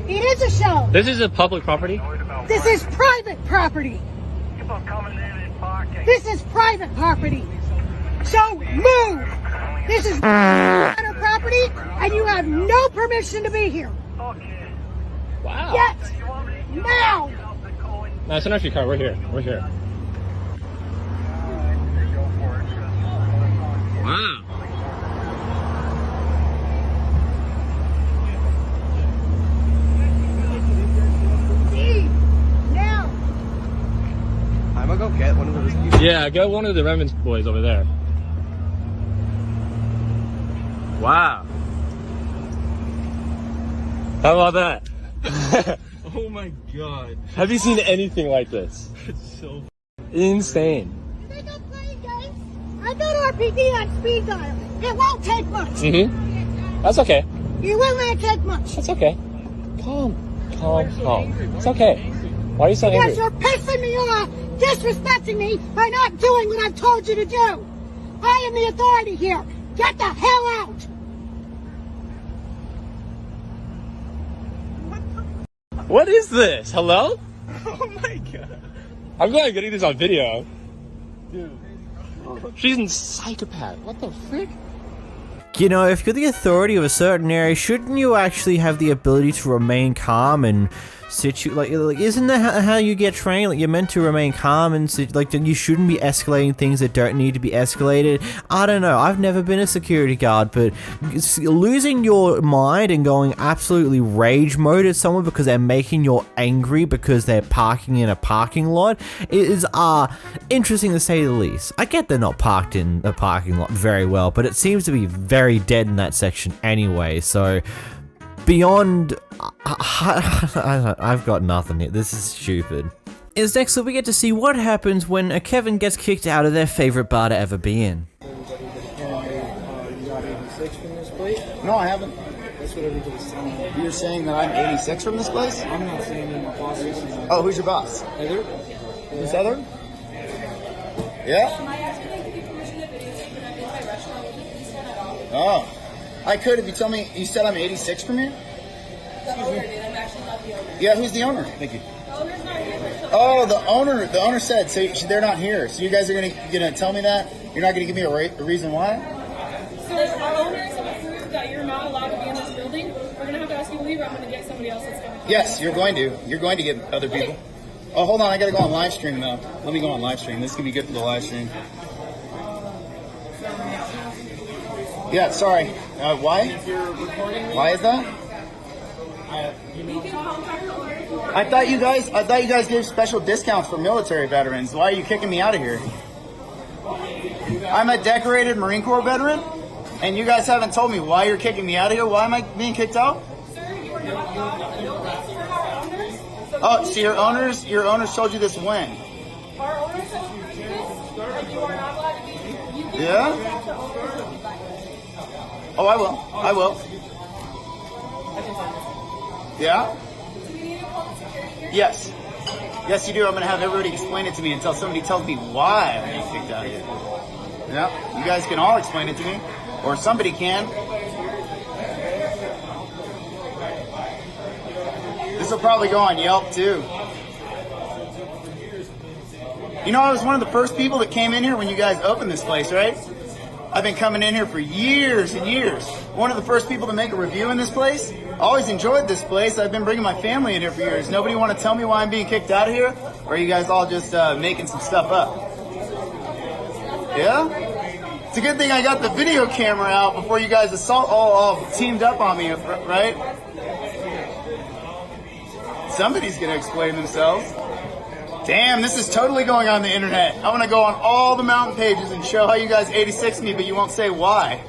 It is a show. This is a public property? This is private property. This is private property. So move. This is private property and you have no permission to be here. Wow. Yes. Now. No, it's an actually car. We're here. We're here. Wow. Steve, now. I'm gonna go get one of those. Yeah, get one of the Remnants boys over there. Wow. How about that? Oh my god. Have you seen anything like this? It's so insane. You think I'm playing games? I got RPD on speed dial. It won't take much. Mm-hmm. That's okay. It will not take much. That's okay. Calm. It's okay. Why are you so angry? Because you're pissing me off, disrespecting me by not doing what I've told you to do. I am the authority here. Get the hell out. What is this? Hello? Oh my god. I'm glad I'm getting this on video. Dude. She's a psychopath. What the frick? You know, if you're the authority of a certain area, shouldn't you actually have the ability to remain calm and like isn't that how you get trained? Like, you're meant to remain calm and you shouldn't be escalating things that don't need to be escalated. I don't know. I've never been a security guard, but losing your mind and going absolutely rage mode at someone because they're making you angry because they're parking in a parking lot is interesting to say the least. I get they're not parked in a parking lot very well, but it seems to be very dead in that section anyway, so beyond, I've got nothing here. This is stupid. Next up, we get to see what happens when a Kevin gets kicked out of their favorite bar to ever be in. You got 86 from this plate? No, I haven't. That's what everybody's saying. You're saying that I'm 86 from this place? I'm not saying that. My boss is. Oh, who's your boss? Heather. Who's Heather? Yeah? Oh. I could if you tell me, you said I'm 86 from here? Excuse me. Yeah, who's the owner? Thank you. Oh, the owner said, so they're not here. So you guys are gonna tell me that? You're not gonna give me a reason why? So our owners have approved that you're not allowed to be in this building. We're gonna have to ask you to leave, or I'm gonna get somebody else that's gonna come. Yes, you're going to. You're going to get other people. Oh, hold on, I gotta go on live stream though. Let me go on live stream. This can be good for the live stream. Yeah, sorry. Why? Why is that? I thought you guys gave special discounts for military veterans. Why are you kicking me out of here? I'm a decorated Marine Corps veteran, and you guys haven't told me why you're kicking me out of here. Why am I being kicked out? Sir, you are not allowed to know our owners. Oh, so your owners told you this when? Our owners have approved this, and you are not allowed to be here. You can Yeah? the owners of the back. Oh, I will. I will. Yeah? Yes. Yes, you do. I'm going to have everybody explain it to me until somebody tells me why I'm being kicked out of here. Yeah. You guys can all explain it to me. Or somebody can. This will probably go on Yelp, too. You know, I was one of the first people that came in here when you guys opened this place, right? I've been coming in here for years and years. One of the first people to make a review in this place. Always enjoyed this place. I've been bringing my family in here for years. Nobody want to tell me why I'm being kicked out of here? Or are you guys all just making some stuff up? Yeah? It's a good thing I got the video camera out before you guys all teamed up on me, right? Somebody's going to explain themselves. Damn, this is totally going on the internet. I want to go on all the mountain pages and show how you guys 86 me, but you won't say why.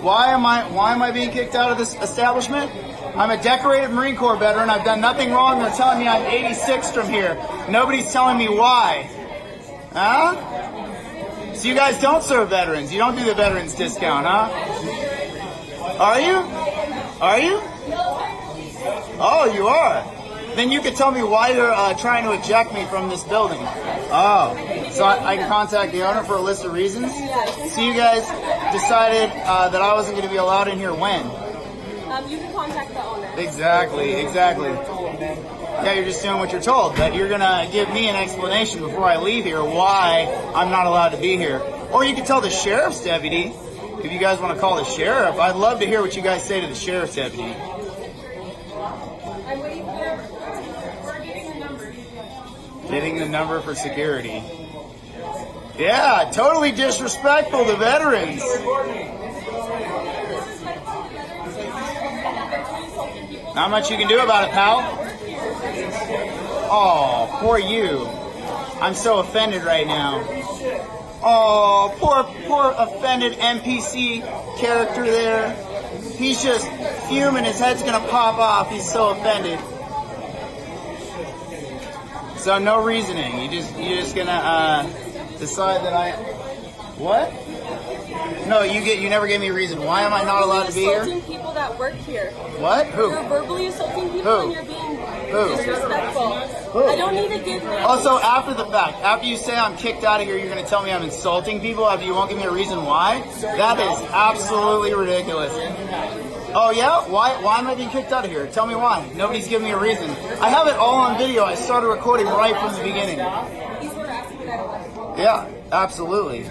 Why am I being kicked out of this establishment? I'm a decorated Marine Corps veteran. I've done nothing wrong. They're telling me I'm 86 from here. Nobody's telling me why. Huh? So you guys don't serve veterans. You don't do the veterans discount, huh? Are you? Are you? Oh, you are. Then you could tell me why you're trying to eject me from this building. Oh, so I can contact the owner for a list of reasons? So you guys decided that I wasn't going to be allowed in here when? You can contact the owner. Exactly. Yeah, you're just doing what you're told, that you're going to give me an explanation before I leave here why I'm not allowed to be here. Or you can tell the sheriff's deputy, if you guys want to call the sheriff. I'd love to hear what you guys say to the sheriff's deputy. Getting the number for security. Yeah, totally disrespectful to veterans. Not much you can do about it, pal. Oh, poor you. I'm so offended right now. Oh, poor offended NPC character there. He's just fuming. His head's gonna pop off. He's so offended. So no reasoning. You're just gonna decide that I. What? No, you never gave me a reason. Why am I not allowed to be here? You're insulting people that work here. What? Who? You're verbally assaulting people and you're being disrespectful. Who? I don't need to give names. Also, after the fact, after you say I'm kicked out of here, you're gonna tell me I'm insulting people after you won't give me a reason why? That is absolutely ridiculous. Oh yeah? Why am I being kicked out of here? Tell me why. Nobody's giving me a reason. I have it all on video. I started recording right from the beginning. Yeah, absolutely.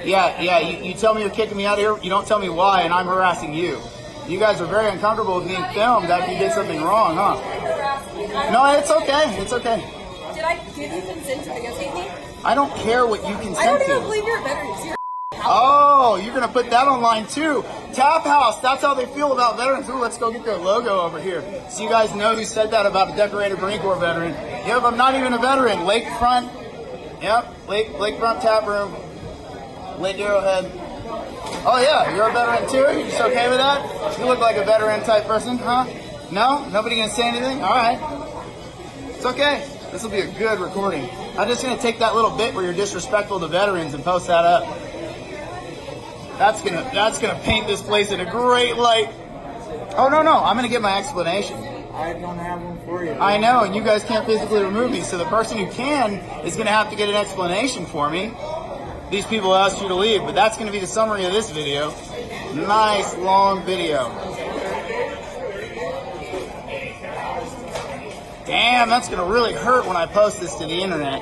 Yeah, you tell me you're kicking me out of here, you don't tell me why, and I'm harassing you. You guys are very uncomfortable with being filmed after you did something wrong, huh? No, it's okay. It's okay. Did I give you consent to videotape me? I don't care what you consent to. I don't even believe you're a veteran. Oh, you're going to put that online too. Tap House, that's how they feel about veterans. Ooh, let's go get their logo over here. So you guys know who said that about a decorated Marine Corps veteran. Yep, I'm not even a veteran. Lakefront. Yep, Lakefront Tap Room. Lake Arrowhead. Oh yeah, you're a veteran too? You just okay with that? You look like a veteran type person, huh? No? Nobody gonna say anything? Alright. It's okay. This will be a good recording. I'm just gonna take that little bit where you're disrespectful to veterans and post that up. That's gonna paint this place in a great light. Oh no, I'm gonna get my explanation. I don't have one for you. I know, and you guys can't physically remove me, so the person who can is gonna have to get an explanation for me. These people asked you to leave, but that's gonna be the summary of this video. Nice long video. Damn, that's gonna really hurt when I post this to the internet.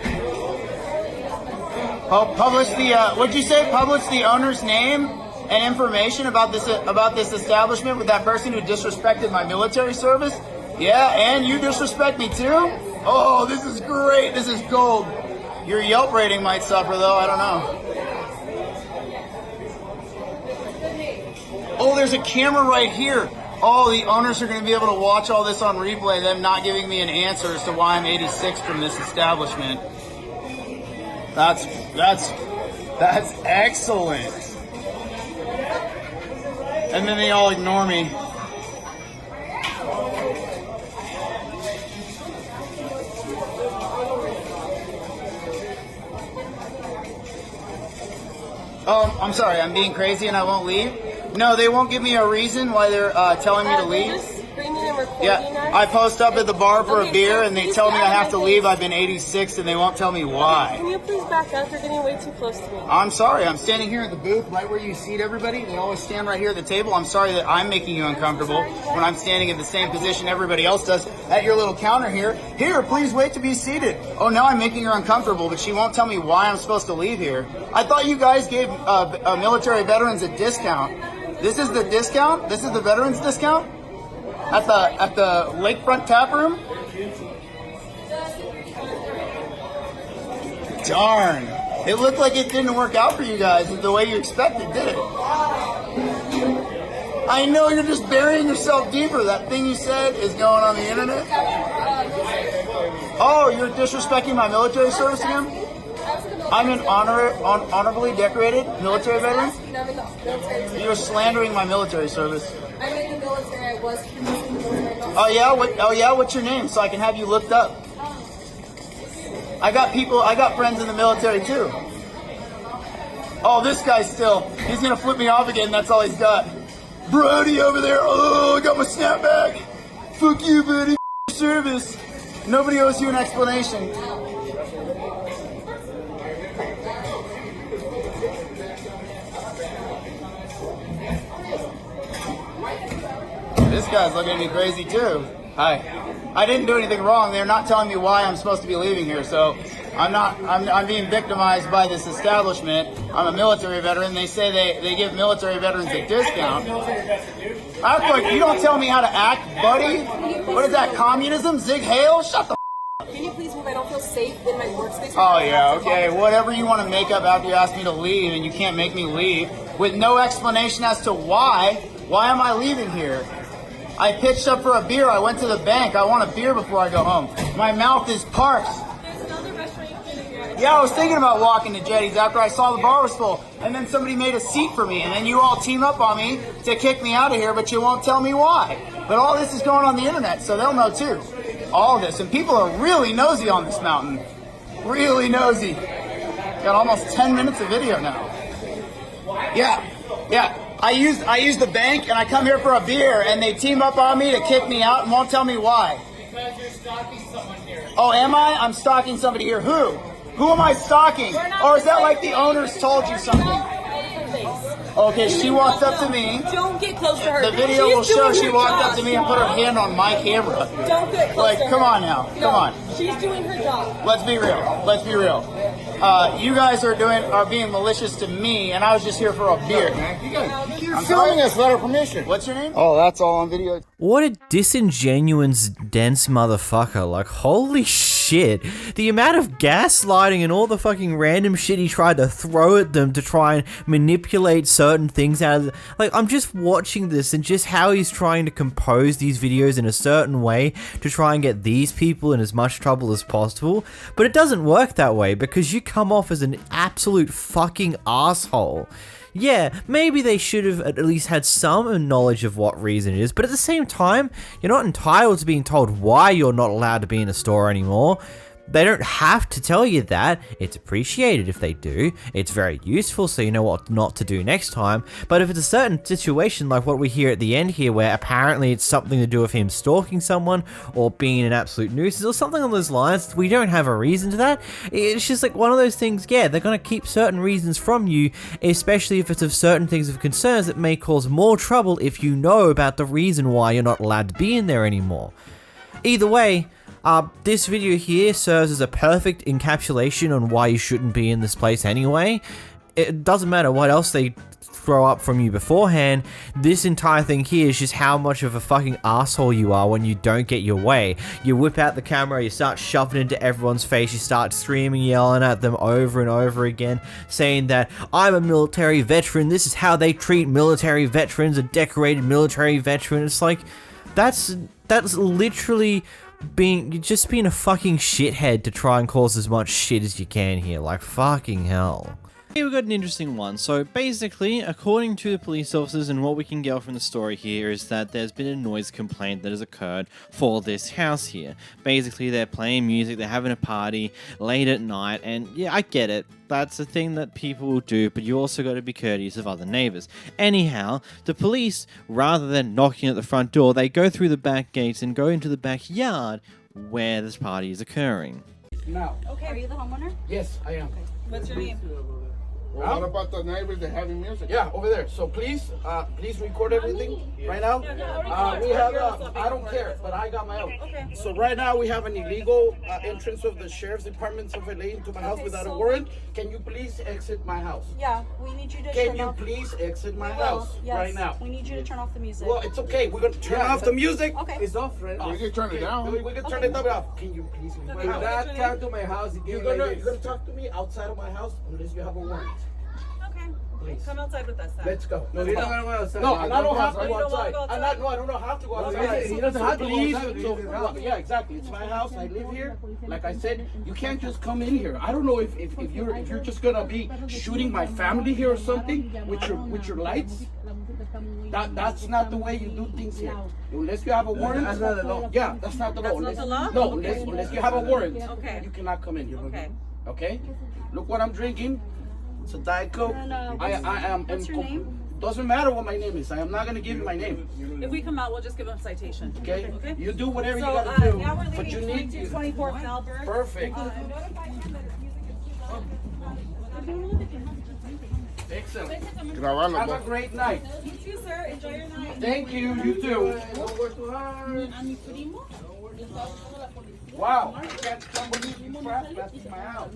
Publish the, what'd you say? Publish the owner's name and information about this establishment with that person who disrespected my military service? Yeah, and you disrespect me too? Oh, this is great. This is gold. Your Yelp rating might suffer though, I don't know. Oh, there's a camera right here. Oh, the owners are going to be able to watch all this on replay, them not giving me an answer as to why I'm 86 from this establishment. That's excellent. And then they all ignore me. Oh, I'm sorry, I'm being crazy and I won't leave? No, they won't give me a reason why they're telling me to leave. Yeah, I post up at the bar for a beer and they tell me I have to leave. I've been 86 and they won't tell me why. Can you please back up? You're getting way too close to me. I'm sorry. I'm standing here at the booth right where you seat everybody. They always stand right here at the table. I'm sorry that I'm making you uncomfortable when I'm standing in the same position everybody else does at your little counter here. Here, please wait to be seated. Oh, now I'm making her uncomfortable, but she won't tell me why I'm supposed to leave here. I thought you guys gave military veterans a discount. This is the discount? This is the veterans discount? At the lakefront tap room? Darn. It looked like it didn't work out for you guys the way you expected, did it? I know you're just burying yourself deeper. That thing you said is going on the internet. Oh, you're disrespecting my military service again? I'm an honorably decorated military veteran? You're slandering my military service. I'm in the military. I was previously military. Oh yeah, what's your name so I can have you looked up? I got friends in the military too. Oh, this guy's he's gonna flip me off again, that's all he's got. Brody over there, oh, I got my snapback. Fuck you, buddy, service. Nobody owes you an explanation. This guy's looking at me crazy too. Hi. I didn't do anything wrong. They're not telling me why I'm supposed to be leaving here, so I'm being victimized by this establishment. I'm a military veteran. They say they give military veterans a discount. Act like you don't tell me how to act, buddy. What is that, communism? Zig Heil? Shut the Can you please move? I don't feel safe in my workspace. Oh yeah, okay. Whatever you want to make up after you ask me to leave, and you can't make me leave with no explanation as to why. Why am I leaving here? I pitched up for a beer. I went to the bank. I want a beer before I go home. My mouth is parched. Yeah, I was thinking about walking to Jetty's after I saw the bar was full. And then somebody made a seat for me. And then you all team up on me to kick me out of here, but you won't tell me why. But all this is going on the internet, so they'll know too. All this. And people are really nosy on this mountain. Really nosy. Got almost 10 minutes of video now. Yeah. I use the bank and I come here for a beer and they team up on me to kick me out and won't tell me why. Because you're stalking someone here. Oh, am I? I'm stalking somebody here. Who? Who am I stalking? Or is that like the owners told you something? Okay, she walked up to me. Don't get close to her. The video will show she walked up to me and put her hand on my camera. Don't get close to her. Come on now. Come on. She's doing her job. Let's be real. You guys are being malicious to me, and I was just here for a beer. You're filming us without our permission. What's your name? Oh, that's all on video. What a disingenuous, dense motherfucker. Like, holy shit. The amount of gaslighting and all the fucking random shit he tried to throw at them to try and manipulate certain things out of the, like, I'm just watching this and just how he's trying to compose these videos in a certain way to try and get these people in as much trouble as possible. But it doesn't work that way because you come off as an absolute fucking asshole. Yeah, maybe they should have at least had some knowledge of what reason it is, but at the same time, you're not entitled to being told why you're not allowed to be in a store anymore. They don't have to tell you that. It's appreciated if they do. It's very useful so you know what not to do next time. But if it's a certain situation like what we hear at the end here, where apparently it's something to do with him stalking someone or being an absolute nuisance or something on those lines, we don't have a reason to that. It's just like one of those things, yeah, they're going to keep certain reasons from you, especially if it's of certain things of concerns that may cause more trouble if you know about the reason why you're not allowed to be in there anymore. Either way, this video here serves as a perfect encapsulation on why you shouldn't be in this place anyway. It doesn't matter what else they throw up from you beforehand, this entire thing here is just how much of a fucking asshole you are when you don't get your way. You whip out the camera, you start shoving it into everyone's face, you start screaming, yelling at them over and over again, saying that I'm a military veteran, this is how they treat military veterans, a decorated military veteran. It's like, that's literally being a fucking shithead to try and cause as much shit as you can here. Like, fucking hell. Here we got an interesting one. So basically, according to the police officers and what we can get from the story here is that there's been a noise complaint that has occurred for this house here. Basically, they're playing music, they're having a party late at night, and yeah, I get it. That's a thing that people will do, but you also got to be courteous of other neighbors. Anyhow, the police, rather than knocking at the front door, they go through the back gates and go into the backyard where this party is occurring. Now. Okay, are you the homeowner? Yes, I am. Okay. What's your name? Well, what about the neighbors that having music? Yeah, over there. So please record everything right now. We have, I don't care, but I got my own. Okay. So right now we have an illegal entrance of the sheriff's department of LA into my house without a warrant. Can you please exit my house? Yeah, we need you to Can you please exit my house right now? We need you to turn off the music. Well, it's okay. We're going to turn off the music. Okay. It's off, right? We can turn it down. We can turn it off. Can you please leave my house? Not come to my house. You're gonna talk to me outside of my house unless you have a warrant. Please. Come outside with us then. Let's go. No, I don't have to go outside. I don't have to go outside. He doesn't have to go outside. Yeah, exactly. It's my house. I live here. Like I said, you can't just come in here. I don't know if you're just gonna be shooting my family here or something with your lights. That's not the way you do things here. Unless you have a warrant. That's not the law. Yeah, that's not the law. That's not the No, law? unless you have a warrant. Okay. You cannot come in here. Okay. Okay? Look what I'm drinking. It's a Diet Coke. I am. What's your name? Doesn't matter what my name is. I am not gonna give you my name. If we come out, we'll just give them a citation. Okay? You do whatever you gotta do. Now we're But you leaving need 24 Malberg. Perfect. Excellent. Have a great night. You too, sir. Enjoy your night. Thank you. You too. Wow. I can't believe you trespassing my house.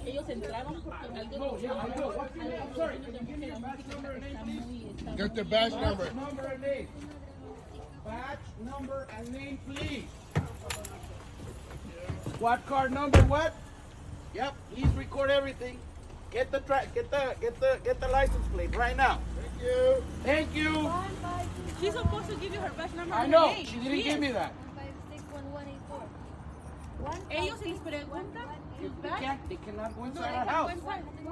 Ellos entraron porque No, yeah, I know. What's your name? I'm sorry. Can you give me a badge number and name, please? Get the badge number. Badge number and name. Badge number and name, please. What card number? What? Yep. Please record everything. Get the license plate right now. Thank you. Thank you. She's supposed to give you her badge number. I know. She didn't give me that. Ellos les preguntan. They cannot go inside our house.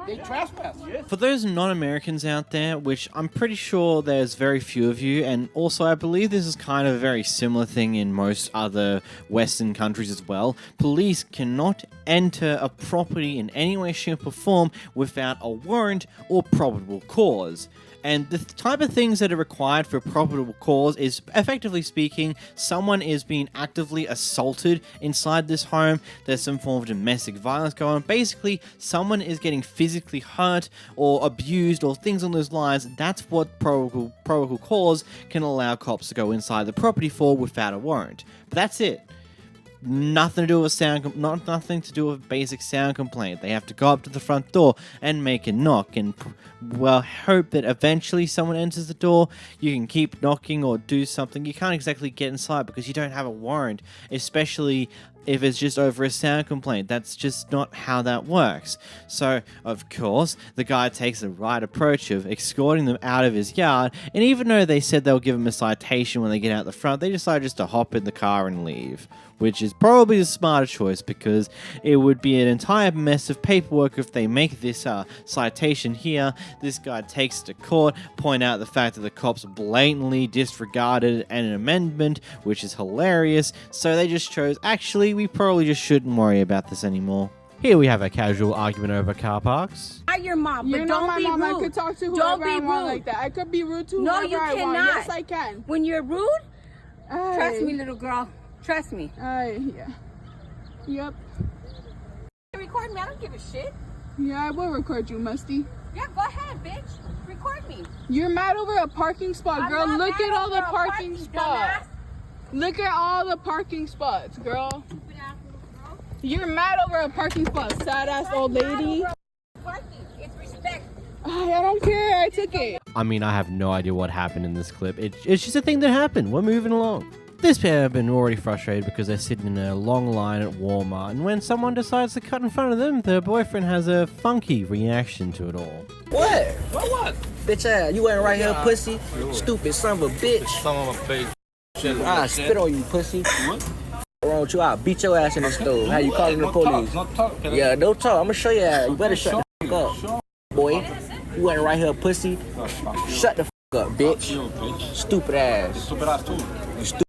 They trespass. Yes. For those non-Americans out there, which I'm pretty sure there's very few of you, and also I believe this is kind of a very similar thing in most other Western countries as well, police cannot enter a property in any way, shape, or form without a warrant or probable cause. And the type of things that are required for probable cause is, effectively speaking, someone is being actively assaulted inside this home, there's some form of domestic violence going on, basically someone is getting physically hurt or abused or things on those lines. That's what probable cause can allow cops to go inside the property for without a warrant. But that's it. Nothing to do with nothing to do with basic sound complaint. They have to go up to the front door and make a knock and hope that eventually someone enters the door. You can keep knocking or do something. You can't exactly get inside because you don't have a warrant, especially if it's just over a sound complaint. That's just not how that works. So, of course, the guy takes the right approach of escorting them out of his yard, and even though they said they'll give him a citation when they get out the front, they decide just to hop in the car and leave, which is probably the smarter choice because it would be an entire mess of paperwork if they make this citation here. This guy takes it to court, point out the fact that the cops blatantly disregarded an amendment, which is hilarious, so they just chose, actually, honestly, we probably just shouldn't worry about this anymore. Here we have a casual argument over car parks. Not your mom, You're but not don't my be mom. rude. I could talk to Don't whoever be I want rude. like that. I could be rude to No, whoever you I cannot. want. Yes, I can. When you're rude, Aye. trust me, little girl. Trust me. Yeah. Yep. Record me. I don't give a shit. Yeah, I will record you, Musty. Yeah, go ahead, bitch. Record me. You're mad over a parking spot, girl. I'm not Look mad at all over the a parking spots. Look at all the parking spots, girl. You're mad over a parking spot, sad ass old lady. It's respect. I don't care. I took it. I mean, I have no idea what happened in this clip. It's just a thing that happened. We're moving along. This pair have been already frustrated because they're sitting in a long line at Walmart, and when someone decides to cut in front of them, their boyfriend has a funky reaction to it all. What? What? Bitch ass, you ain't right here, pussy. Stupid son of a bitch. Son of a bitch. I spit on you, pussy. What? Wrong with you? I'll beat your ass in the stove. How you calling the police? Yeah, don't talk. I'm gonna show you that. You better shut the fuck up, boy. You ain't right here, pussy. Shut the fuck up, bitch. Stupid ass. You stupid.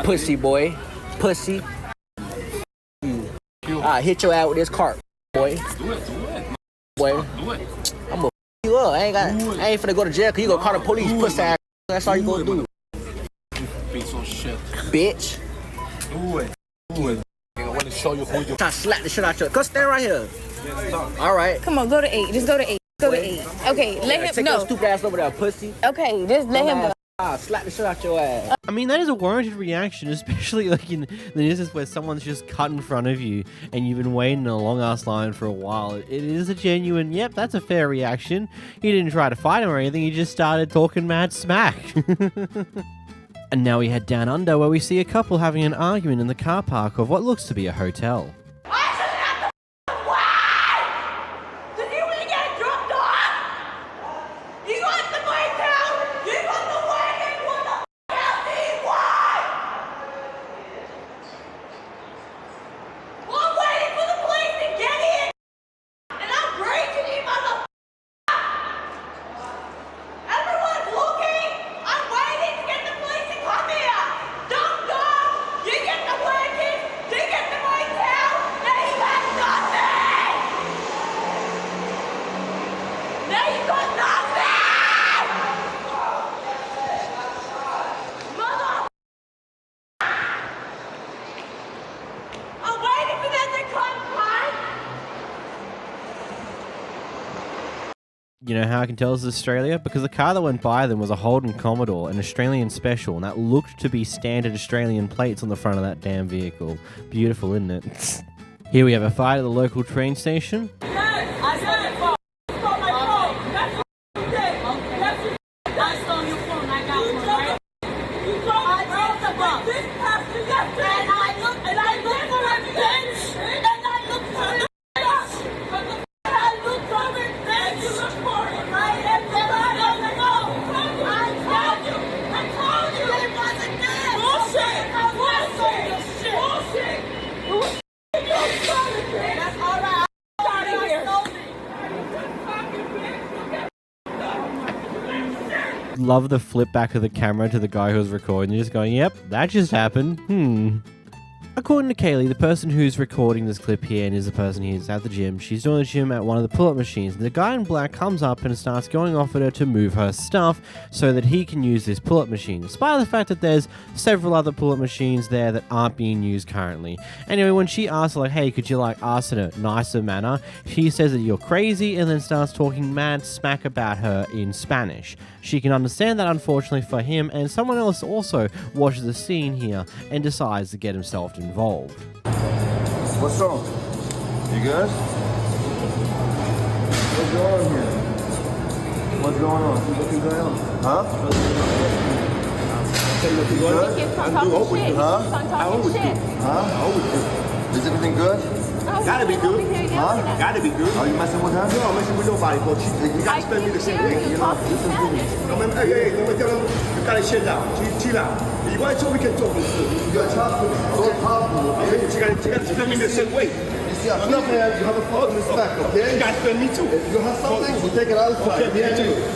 Pussy boy. Pussy. I'll hit your ass with this cart, boy. Boy. I'm gonna you up. I ain't finna go to jail cause you gonna call the police, pussy ass. That's all you gonna do. Bitch. Do it. I want to show you who you trying to slap the shit out your. Go stand right here. Alright. Come on, go to 8. Just go to 8. Go to 8. Okay, let him take know. Take your stupid ass over there, pussy. Okay, just let him go. Slap the shit out your ass. I mean, that is a warranted reaction, especially like in the instance where someone's just cut in front of you and you've been waiting in a long ass line for a while. It is a genuine, yep, that's a fair reaction. He didn't try to fight him or anything, he just started talking mad smack. And now we head down under where we see a couple having an argument in the car park of what looks to be a hotel. You know how I can tell this is Australia? Because the car that went by them was a Holden Commodore, an Australian special, and that looked to be standard Australian plates on the front of that damn vehicle. Beautiful, isn't it? Here we have a fight at the local train station. Love the flip back of the camera to the guy who was recording, just going, yep, that just happened. According to Kaylee, the person who's recording this clip here and is the person who's at the gym, she's doing the gym at one of the pull-up machines. And the guy in black comes up and starts going off at her to move her stuff so that he can use this pull-up machine, despite the fact that there's several other pull-up machines there that aren't being used currently. Anyway, when she asks her, like, hey, could you ask in a nicer manner, she says that you're crazy and then starts talking mad smack about her in Spanish. She can understand that, unfortunately for him, and someone else also watches the scene here and decides to get himself involved. What's wrong? You good? What's going on here? What's going on? What's going on? Huh? You good? I'm old with you, huh? How old with you? Huh? How old with you? Is everything good? Gotta be good. Huh? Gotta be good. Are you messing with her? No, I'm messing with nobody, but you gotta spend me the same way, you know? Hey, let me tell them, you gotta chill out. Chill out. You want to talk, we can talk. You got to talk to me. Don't talk to me, okay? You got to spend me the same way. You see, I'm not here. You have a fault in respect, okay? You got to spend me too. If you have something, we'll take it outside. Okay,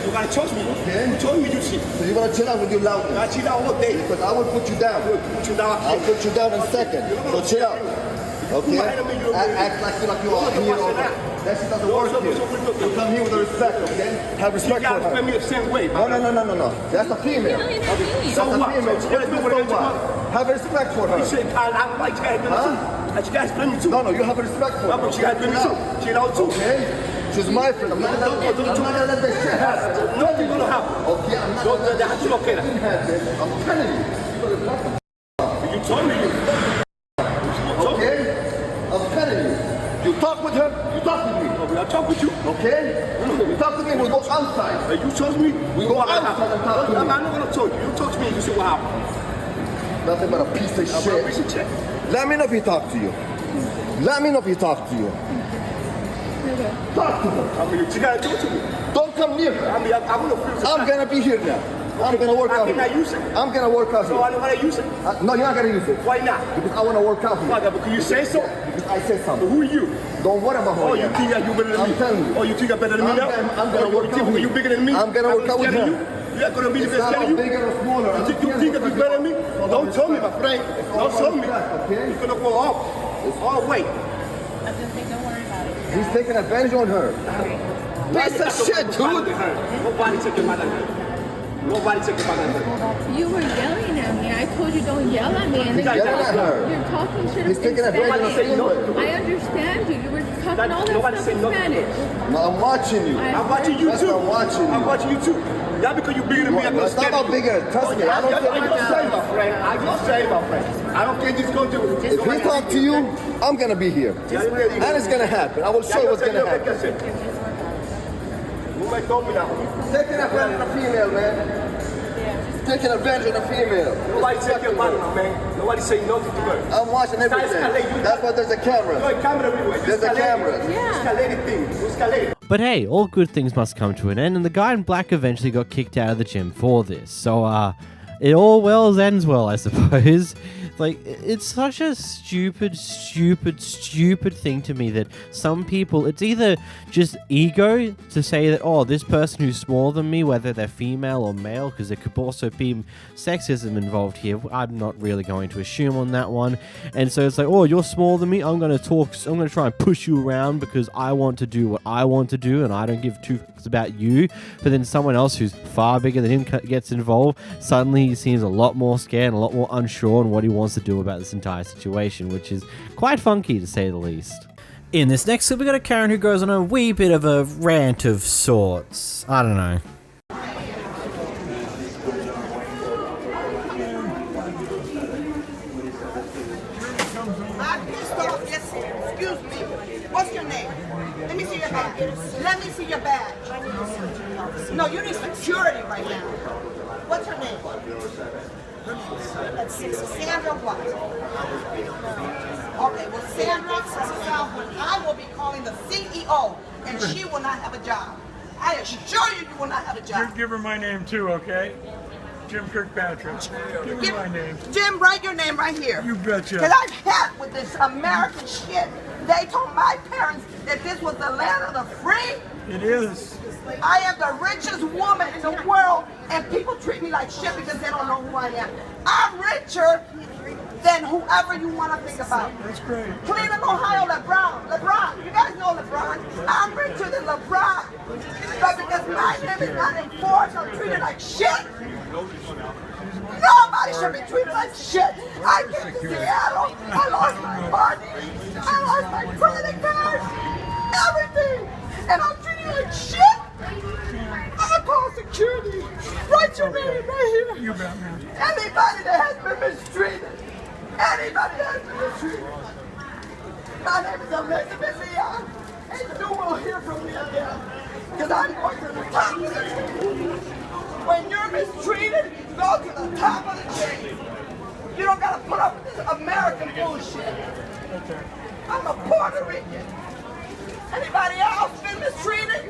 you got to trust me. Okay? You told me you cheat. So you want to chill out with your loudness. I cheat out all day. Because I will put you down. Put you down. I'll put you down in a second. So chill out. Okay? Act like you're all here all day. That shit doesn't work here. You come here with respect, okay? Have respect for her. You gotta spend me the same way. No. That's a female. So what? Have respect for her. You said I like to have too. You guys spend me too. No, you have respect for her. But you guys spend me too. She knows too. Okay? She's my friend. I'm not gonna let this shit happen. Nothing's gonna happen. Okay, I'm not gonna let this shit happen. I'm telling you. You told me. Okay? I'm telling you. You talk with her, you talk with me. I talk with you. Okay? You talk to me, we'll go outside. You told me, we go outside and talk to me. I'm not gonna talk to you. You talk to me and you see what happened. Nothing but a piece of shit. Let me know if he talk to you. Let me know if he talk to you. Okay. Talk to her. I mean, you gotta talk to me. Don't come near her. I mean, I'm gonna be here now. I'm gonna work out here. Use it. I'm gonna work out here. No, I don't wanna use it. No, you're not gonna use it. Why not? Because I wanna work out here. Why? Because you say so? Because I said something. Who are you? Don't worry about who I am. Oh, you think that you better than me? I'm telling you. Oh, you think I'm better than me now? I'm gonna work out with you. You bigger than me? I'm gonna work out with you. You're not gonna be the best than you? Bigger or smaller. You think that you're better than me? Don't tell me, my friend. Don't tell me. Okay? You're gonna go off. Oh, wait. He's taking advantage on her. Piece of shit, dude. Nobody took him out of her. Nobody took him out of her. You were yelling at me. I told you don't yell at me. And then you're talking shit in Spanish. I understand you. You were talking all that stuff in Spanish. No, I'm watching you. I'm watching you too. I'm watching you. I'm watching you too. Not because you're bigger than me. I'm gonna stand. It's not about bigger. Trust me. I don't care. I just say, my friend. I just say, my friend. I don't care just go do it. If he talk to you, I'm gonna be here. And it's gonna happen. I will show you what's gonna happen. Taking advantage of a female, man. Taking advantage of a female. Nobody take your money, man. Nobody say no to her. I'm watching everything. That's why there's a camera. There's a camera everywhere. There's a camera. Yeah. But hey, all good things must come to an end, and the guy in black eventually got kicked out of the gym for this. So, it all well ends well, I suppose. Like, it's such a stupid thing to me that some people, it's either just ego to say that, oh, this person who's smaller than me, whether they're female or male, because there could also be sexism involved here. I'm not really going to assume on that one. And so it's like, oh, you're smaller than me. I'm going to try and push you around because I want to do what I want to do and I don't give two fucks about you. But then someone else who's far bigger than him gets involved. Suddenly he seems a lot more scared and a lot more unsure on what he wants to do about this entire situation, which is quite funky to say the least. In this next clip, we got a Karen who goes on a wee bit of a rant of sorts. I don't know. I'm pissed off. Yes, excuse me. What's your name? Let me see your badge. Let me see your badge. No, you need security right now. What's her name? Sandra what? Okay, well, Sandra, I will be calling the CEO, and she will not have a job. I assure you, you will not have a job. Give her my name too, okay? Jim Kirkpatrick. Give her my name. Jim, write your name right here. You betcha. Because I've had with this American shit. They told my parents that this was the land of the free. It is. I am the richest woman in the world, and people treat me like shit because they don't know who I am. I'm richer than whoever you want to think about. That's great. Cleveland, Ohio, LeBron. You guys know LeBron. I'm richer than LeBron. But because my name is not enforced or treated like shit, nobody should be treated like shit. I came to Seattle. I lost my money. I lost my credit card. Everything. And I'm treated like shit. I'm call security. Write your name right here. You bet, man. Anybody that has been mistreated. Anybody that has been mistreated. My name is Elizabeth Leon. And you will hear from me again. Because I'm going to the top of the chain. When you're mistreated, go to the top of the chain. You don't got to put up with this American bullshit. I'm a Puerto Rican. Anybody else been mistreated?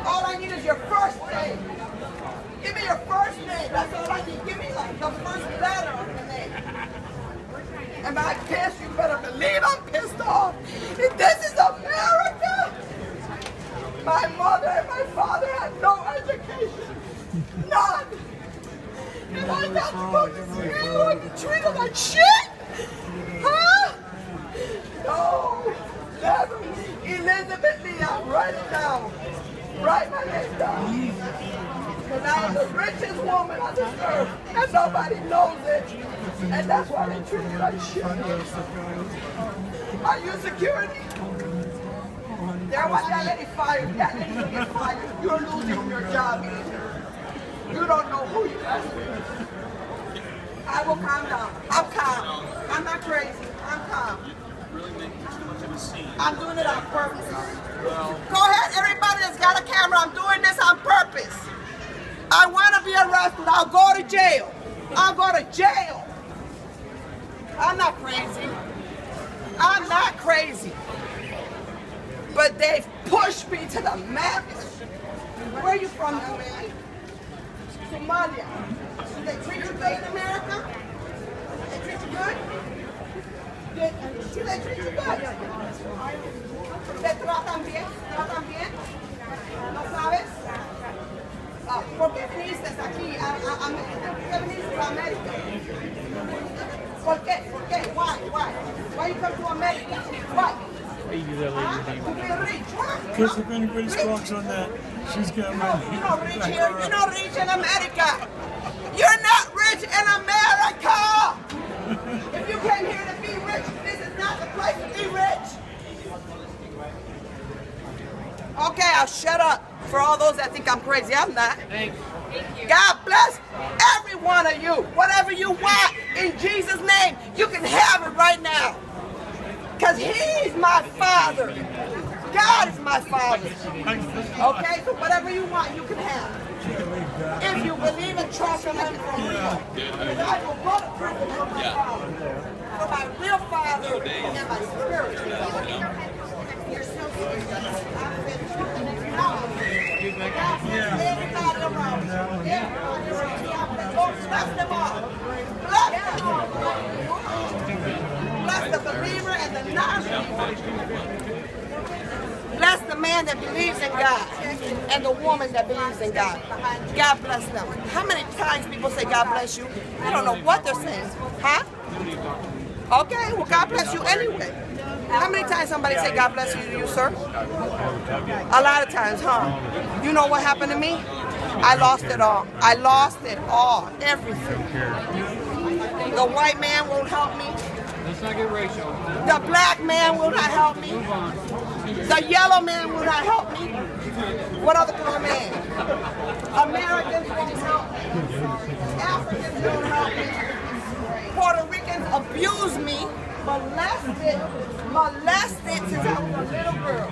All I need is your first name. Give me your first name. That's all I need. Give me like the first letter of your name. Am I pissed? You better believe I'm pissed off. If this is America, my mother and my father had no education. None. And I got to go to school and be treated like shit? Huh? No. Never. Elizabeth Leon, write it down. Write my name down. Because I am the richest woman on this earth, and nobody knows it. And that's why they treat me like shit. Are you security? There was that lady fired. That lady will get fired. You're losing your job. You don't know who you are. I will calm down. I'm calm. I'm not crazy. I'm calm. I'm doing it on purpose. Go ahead, everybody that's got a camera. I'm doing this on purpose. I want to be arrested. I'll go to jail. I'll go to jail. I'm not crazy. I'm not crazy. But they've pushed me to the max. Where are you from, young man? Somalia. Do they treat you good in America? They treat you good? Do they treat you good? ¿Te tratan bien? ¿Tratan bien? ¿No sabes? ¿Por qué viniste aquí? ¿Por qué viniste a América? ¿Por qué? ¿Por qué? Why you come to America? Why? Because if anybody squawks on that, she's got money. You're not rich here. You're not rich in America. You're not rich in America. If you came here to be rich, this is not the place to be rich. Okay, I'll shut up for all those that think I'm crazy. I'm not. Thank you. God bless every one of you. Whatever you want, in Jesus' name, you can have it right now. Because He's my Father. God is my Father. Okay, so whatever you want, you can have. If you believe and trust Him for real. Because I will go to prison for my Father. For my real Father and my spiritual Father. You're so good. Everybody around. Everybody around. Lord, bless them all. Bless them all. Bless the believer and the non-believer. Bless the man that believes in God and the woman that believes in God. God bless them. How many times people say God bless you? I don't know what they're saying. Huh? Okay, well God bless you anyway. How many times somebody say God bless you to you, sir? A lot of times, huh? You know what happened to me? I lost it all. I lost it all. Everything. The white man won't help me. Let's not get racial. The black man will not help me. The yellow man will not help me. What other color man? Americans won't help me. Africans won't help me. Puerto Ricans abuse me, molested since I was a little girl.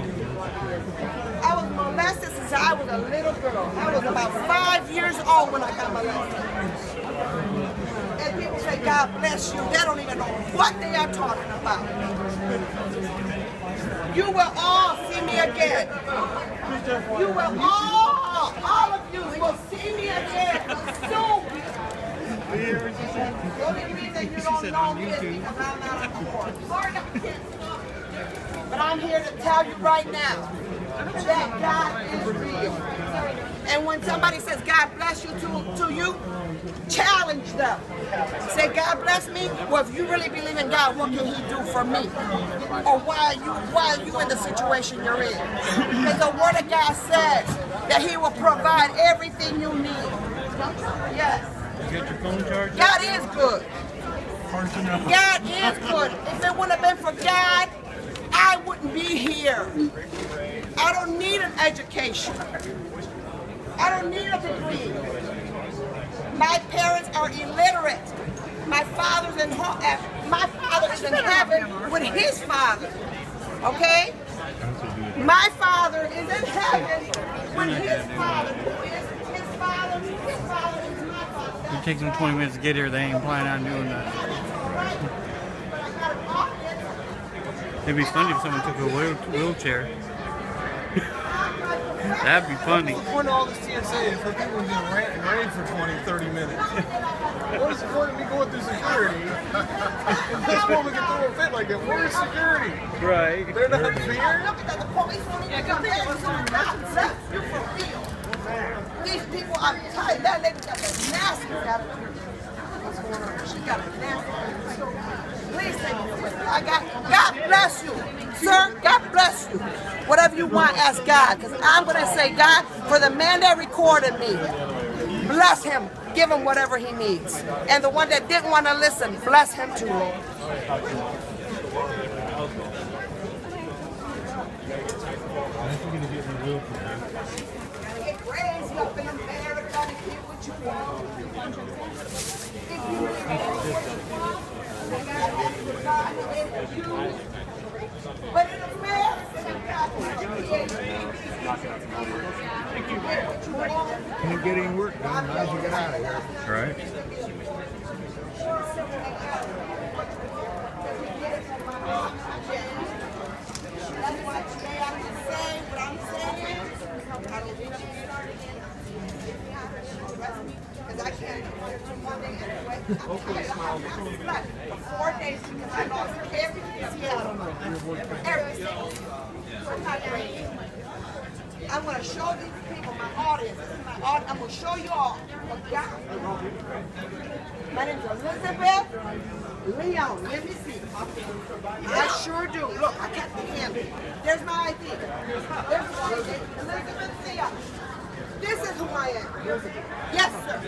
I was molested since I was a little girl. I was about 5 years old when I got molested. And people say, God bless you. They don't even know what they are talking about. You will all see me again. You will all of you will see me again soon. The only reason you don't know me is because I'm not a court. But I'm here to tell you right now that God is real. And when somebody says God bless you to you, challenge them. Say, God bless me. Well, if you really believe in God, what can He do for me? Or why are you in the situation you're in? Because the Word of God says that He will provide everything you need. Yes. You got your phone charged? God is good. God is good. If it wouldn't have been for God, I wouldn't be here. I don't need an education. I don't need a degree. My parents are illiterate. My father is in heaven with his Father. Okay? My Father is in heaven with his Father. Who is his Father? His Father is my Father. It takes them 20 minutes to get here. They ain't planning on doing that. It'd be funny if someone took a wheelchair. That'd be funny. What's the point of all this TSA for people to rant and rave for 20, 30 minutes? What is the point of me going through security? If this woman can throw a fit like that, where's security? Right. They're not here? These people, I'm tired. That lady got the nasty attitude. What's going on? She got a nasty. Please take me away. God bless you, sir. God bless you. Whatever you want, ask God. Because I'm going to say, God, for the man that recorded me, bless him. Give him whatever he needs. And the one that didn't want to listen, bless him too, Lord. Crazy up in America to get what you want. But in America, Can't get any work done. Might as well get out of here. Right. that's why today I'm just saying what I'm saying. I don't need to because I can't do it till Monday anyway. For 4 days because I lost everything. I'm going to show these people, my audience, I'm going to show you all a guy. My name is Elizabeth Leon. Let me see. I sure do. Look, I got the hand. There's my ID. There's my ID. Elizabeth Leon. This is who I am. Yes, sir.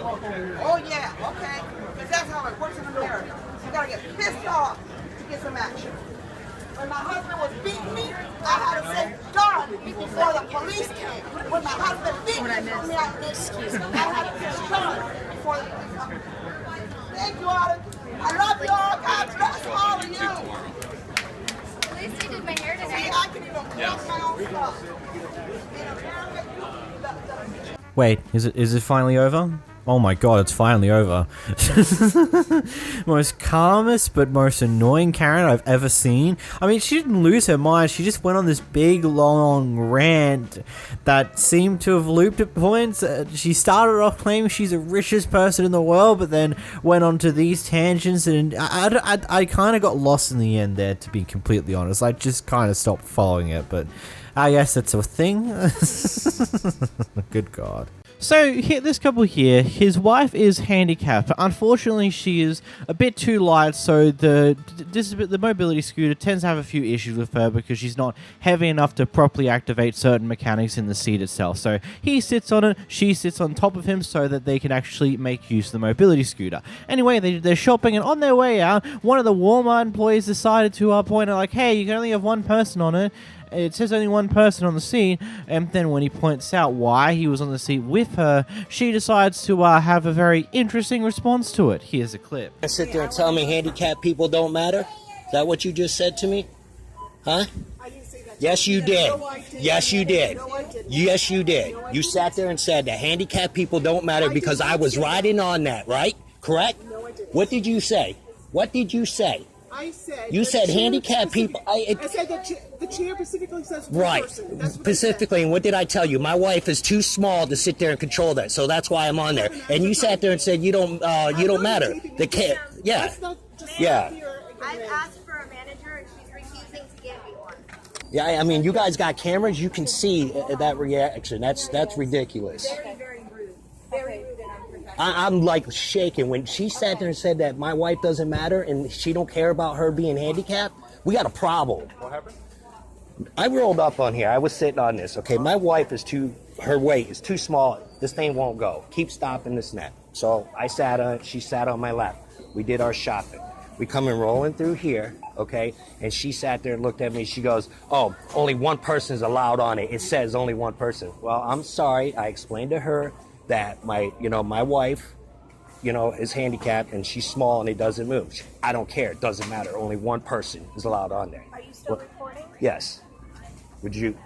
Oh, yeah. Okay. Because that's how it works in America. You got to get pissed off to get some action. When my husband was beating me, I had to say, God, before the police came. When my husband beat me, I had to say, God, before the police came. Thank you, Autumn. I love you all. God bless all of you. At least you did my hair today. See, I can even close my own stuff. Wait, is it finally over? Oh my god, it's finally over. Most calmest but most annoying Karen I've ever seen. I mean, she didn't lose her mind. She just went on this big, long rant that seemed to have looped at points. She started off claiming she's the richest person in the world, but then went on to these tangents, and I kind of got lost in the end there, to be completely honest. I just kind of stopped following it, but I guess that's a thing. Good God. So, this couple here, his wife is handicapped. Unfortunately, she is a bit too light, so the mobility scooter tends to have a few issues with her because she's not heavy enough to properly activate certain mechanics in the seat itself. So, he sits on it, she sits on top of him so that they can actually make use of the mobility scooter. Anyway, they're shopping, and on their way out, one of the Walmart employees decided to point out, like, hey, you can only have one person on it. It says only one person on the seat, and then when he points out why he was on the seat with her, she decides to have a very interesting response to it. Here's a clip. Sit there and tell me handicapped people don't matter? Is that what you just said to me? Huh? Yes, you did. Yes, you did. Yes, you did. You sat there and said that handicapped people don't matter because I was riding on that, right? Correct? What did you say? What did you say? I said you said handicapped people. I said that the chair specifically says right. Specifically, and what did I tell you? My wife is too small to sit there and control that, so that's why I'm on there. And you sat there and said you don't matter. The kid, yeah, yeah. I've asked for a manager and she's refusing to give me one. Yeah, I mean, you guys got cameras. You can see that reaction. That's ridiculous. Very rude. Very rude and unprofessional. I'm like shaking when she sat there and said that my wife doesn't matter and she don't care about her being handicapped. We got a problem. What happened? I rolled up on here. I was sitting on this. Okay, my wife is her weight is too small. This thing won't go. Keep stopping this net. So I sat on it. She sat on my lap. We did our shopping. We come in rolling through here, okay? And she sat there and looked at me. She goes, oh, only one person is allowed on it. It says only one person. Well, I'm sorry. I explained to her that my wife, is handicapped and she's small and it doesn't move. I don't care. It doesn't matter. Only one person is allowed on there. Are you still recording? Yes. Would you,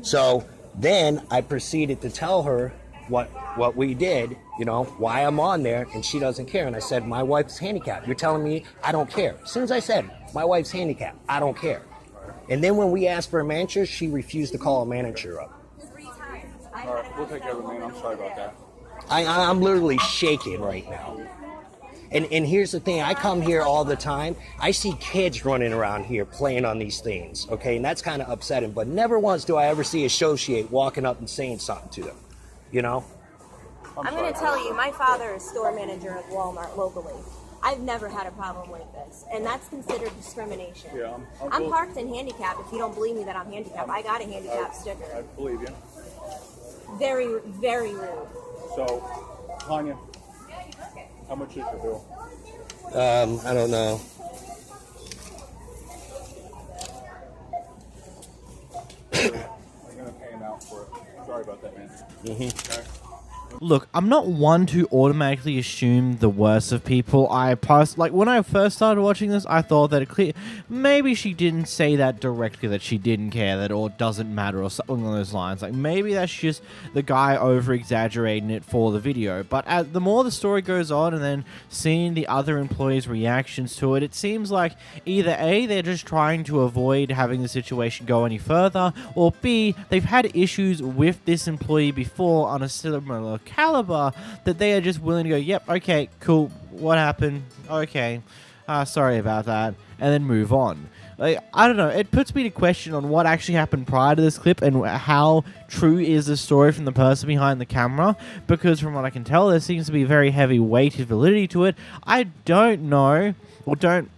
So then I proceeded to tell her what we did, why I'm on there, and she doesn't care. And I said, my wife's handicapped. You're telling me I don't care. As soon as I said, my wife's handicapped, I don't care. And then when we asked for a manager, she refused to call a manager up. All right, we'll take care of it, man. I'm sorry about that. I'm literally shaking right now. And here's the thing, I come here all the time. I see kids running around here playing on these things, okay? And that's kind of upsetting, but never once do I ever see an associate walking up and saying something to them, you know? I'm going to tell you, my father is store manager at Walmart locally. I've never had a problem like this, and that's considered discrimination. Yeah, I'm parked in handicap. If you don't believe me that I'm handicapped, I got a handicap sticker. I believe you. Very, very rude. So, Tanya, how much is your bill? I don't know. I'm going to pay him out for it. Sorry about that, man. Okay? Look, I'm not one to automatically assume the worst of people. Like when I first started watching this, I thought that maybe she didn't say that directly, that she didn't care, that or doesn't matter or something along those lines. Like maybe that's just the guy over exaggerating it for the video. But the more the story goes on, and then seeing the other employees' reactions to it, it seems like either A, they're just trying to avoid having the situation go any further, or B, they've had issues with this employee before on a similar caliber that they are just willing to go, yep, okay, cool, what happened, okay, sorry about that, and then move on. Like, I don't know, it puts me to question on what actually happened prior to this clip and how true is the story from the person behind the camera, because from what I can tell, there seems to be very heavy weighted validity to it. I don't know, or don't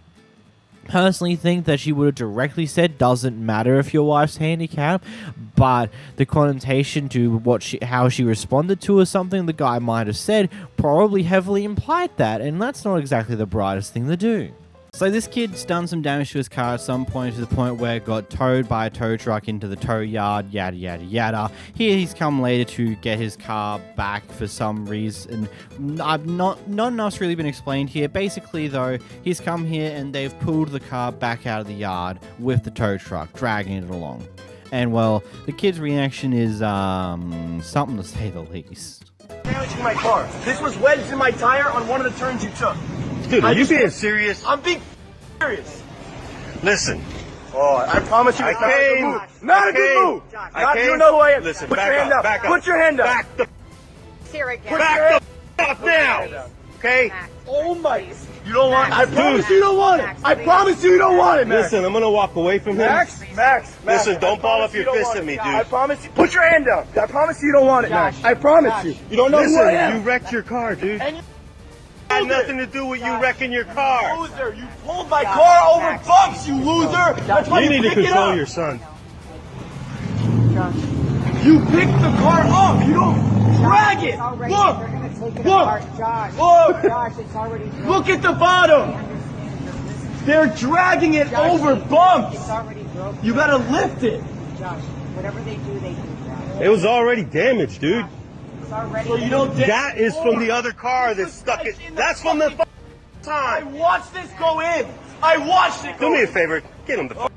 personally think that she would have directly said doesn't matter if your wife's handicapped, but the connotation to how she responded to or something the guy might have said probably heavily implied that, and that's not exactly the brightest thing to do. So this kid's done some damage to his car at some point, to the point where it got towed by a tow truck into the tow yard, yada yada yada. Here he's come later to get his car back for some reason. Not enough's really been explained here. Basically though, he's come here and they've pulled the car back out of the yard with the tow truck, dragging it along. And well, the kid's reaction is something to say the least. Damaging my car. This was wedged in my tire on one of the turns you took. Dude, are you being serious? I'm being serious. Listen. Oh, I promise you, it's not a good move. Not a good move. You don't know who I am. Listen, put your hand up. Back up. Put your hand up. Back the back up now. Okay? Oh my. You don't want it. I promise you don't want it. I promise you don't want it, Max. Listen, I'm gonna walk away from him. Max. Listen, don't ball up your fist at me, dude. I promise you. Put your hand down. I promise you don't want it, Max. I promise you. You don't know who I am. You wrecked your car, dude. Had nothing to do with you wrecking your car. Loser, you pulled my car over bumps, you loser. That's why you need to pick it control up. your son. You picked the car up. You don't drag it. Look. Look. Look at the bottom. They're dragging it over bumps. It's already broken. You gotta lift it. Josh, whatever they do, It was already damaged, dude. So you don't. That is from the other car that stuck it. That's from the time. I watched this go in. I watched it go in. Do me a favor. Get him the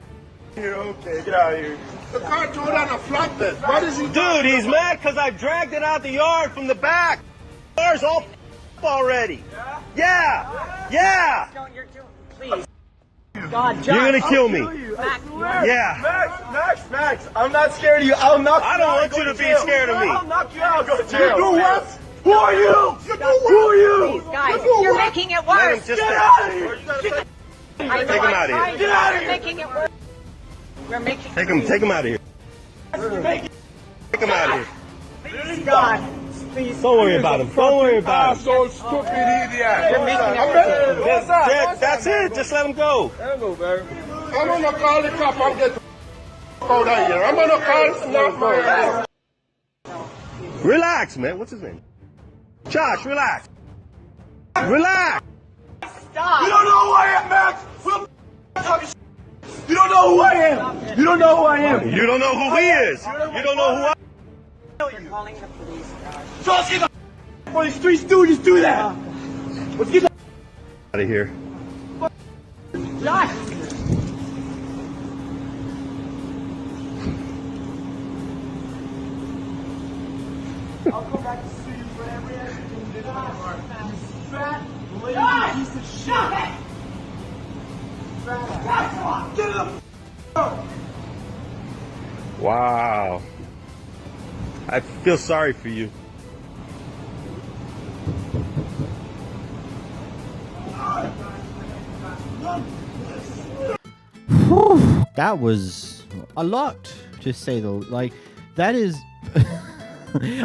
You're okay. Get out of here. The car tore down a flatbed. What is he doing? Dude, he's mad because I dragged it out the yard from the back. The car's all already. Yeah. Please. God, Josh, you're gonna kill me. Max, Yeah. Max, I'm not scared of you. I'll knock you out. I don't want you to be scared of me. I'll knock you out. Go to jail. You what? Who are you? Who are you? guys, you're making it worse. Get out of here. Take him out of here. Get out of You're here. making it worse. We're making Take him out of here. Take him out of here. Please, God. Please. Don't worry about him. Don't worry about him. So stupid idiot. You're making it worse. That's it. Just let him go. I'm gonna call the cop. I'm getting out of here. I'm gonna call not my ass. Relax, man. What's his name? Josh, relax. Relax. Stop. You don't know who I am, Max. You don't know who I am. You don't know who I am. You don't know who he is. You don't know who I am. You're calling the police, Josh. Just get the for these three stooges do that. Let's get the out of here. Josh. I'll come back to see you for every accident you did in my car. You fat, lazy piece of shit. Get in the Wow. I feel sorry for you. That was a lot to say the like. That is.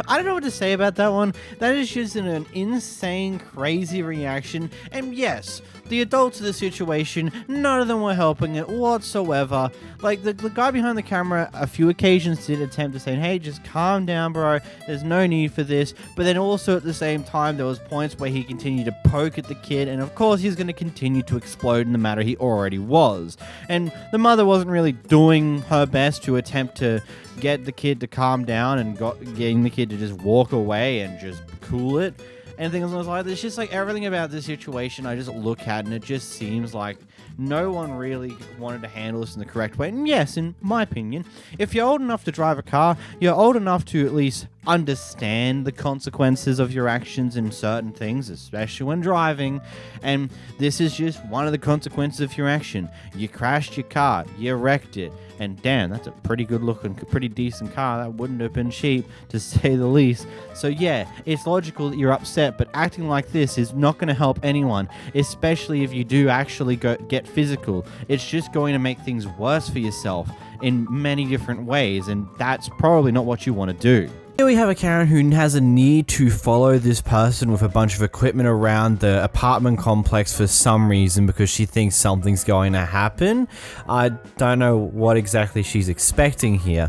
I don't know what to say about that one. That is just an insane, crazy reaction. And yes, the adults of the situation, none of them were helping it whatsoever. Like, the guy behind the camera, a few occasions did attempt to say, hey, just calm down, bro. There's no need for this. But then also at the same time, there was points where he continued to poke at the kid. And of course, he's going to continue to explode in the matter he already was. And the mother wasn't really doing her best to attempt to get the kid to calm down and getting the kid to just walk away and just cool it and things like that. It's just like everything about this situation I just look at and it just seems like no one really wanted to handle this in the correct way. And yes, in my opinion, if you're old enough to drive a car, you're old enough to at least understand the consequences of your actions in certain things, especially when driving. And this is just one of the consequences of your action. You crashed your car, you wrecked it, and damn, that's a pretty good looking, pretty decent car. That wouldn't have been cheap, to say the least. So yeah, it's logical that you're upset, but acting like this is not going to help anyone, especially if you do actually get physical. It's just going to make things worse for yourself in many different ways, and that's probably not what you want to do. Here we have a Karen who has a need to follow this person with a bunch of equipment around the apartment complex for some reason because she thinks something's going to happen. I don't know what exactly she's expecting here.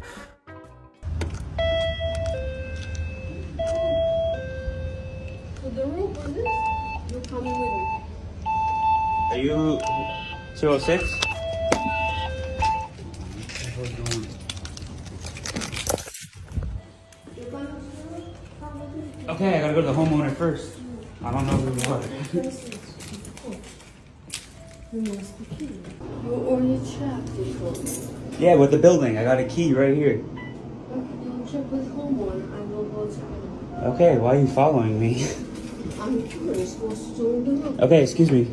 So the rule for this, you're coming with me. Are you 06? Okay, I gotta go to the homeowner first. I don't know who you are. You must be kidding. You only checked before. Yeah, with the building. I got a key right here. Okay, then check with homeowner. I will go check. Okay, why are you following me? I'm curious what's doing the room. Okay, excuse me.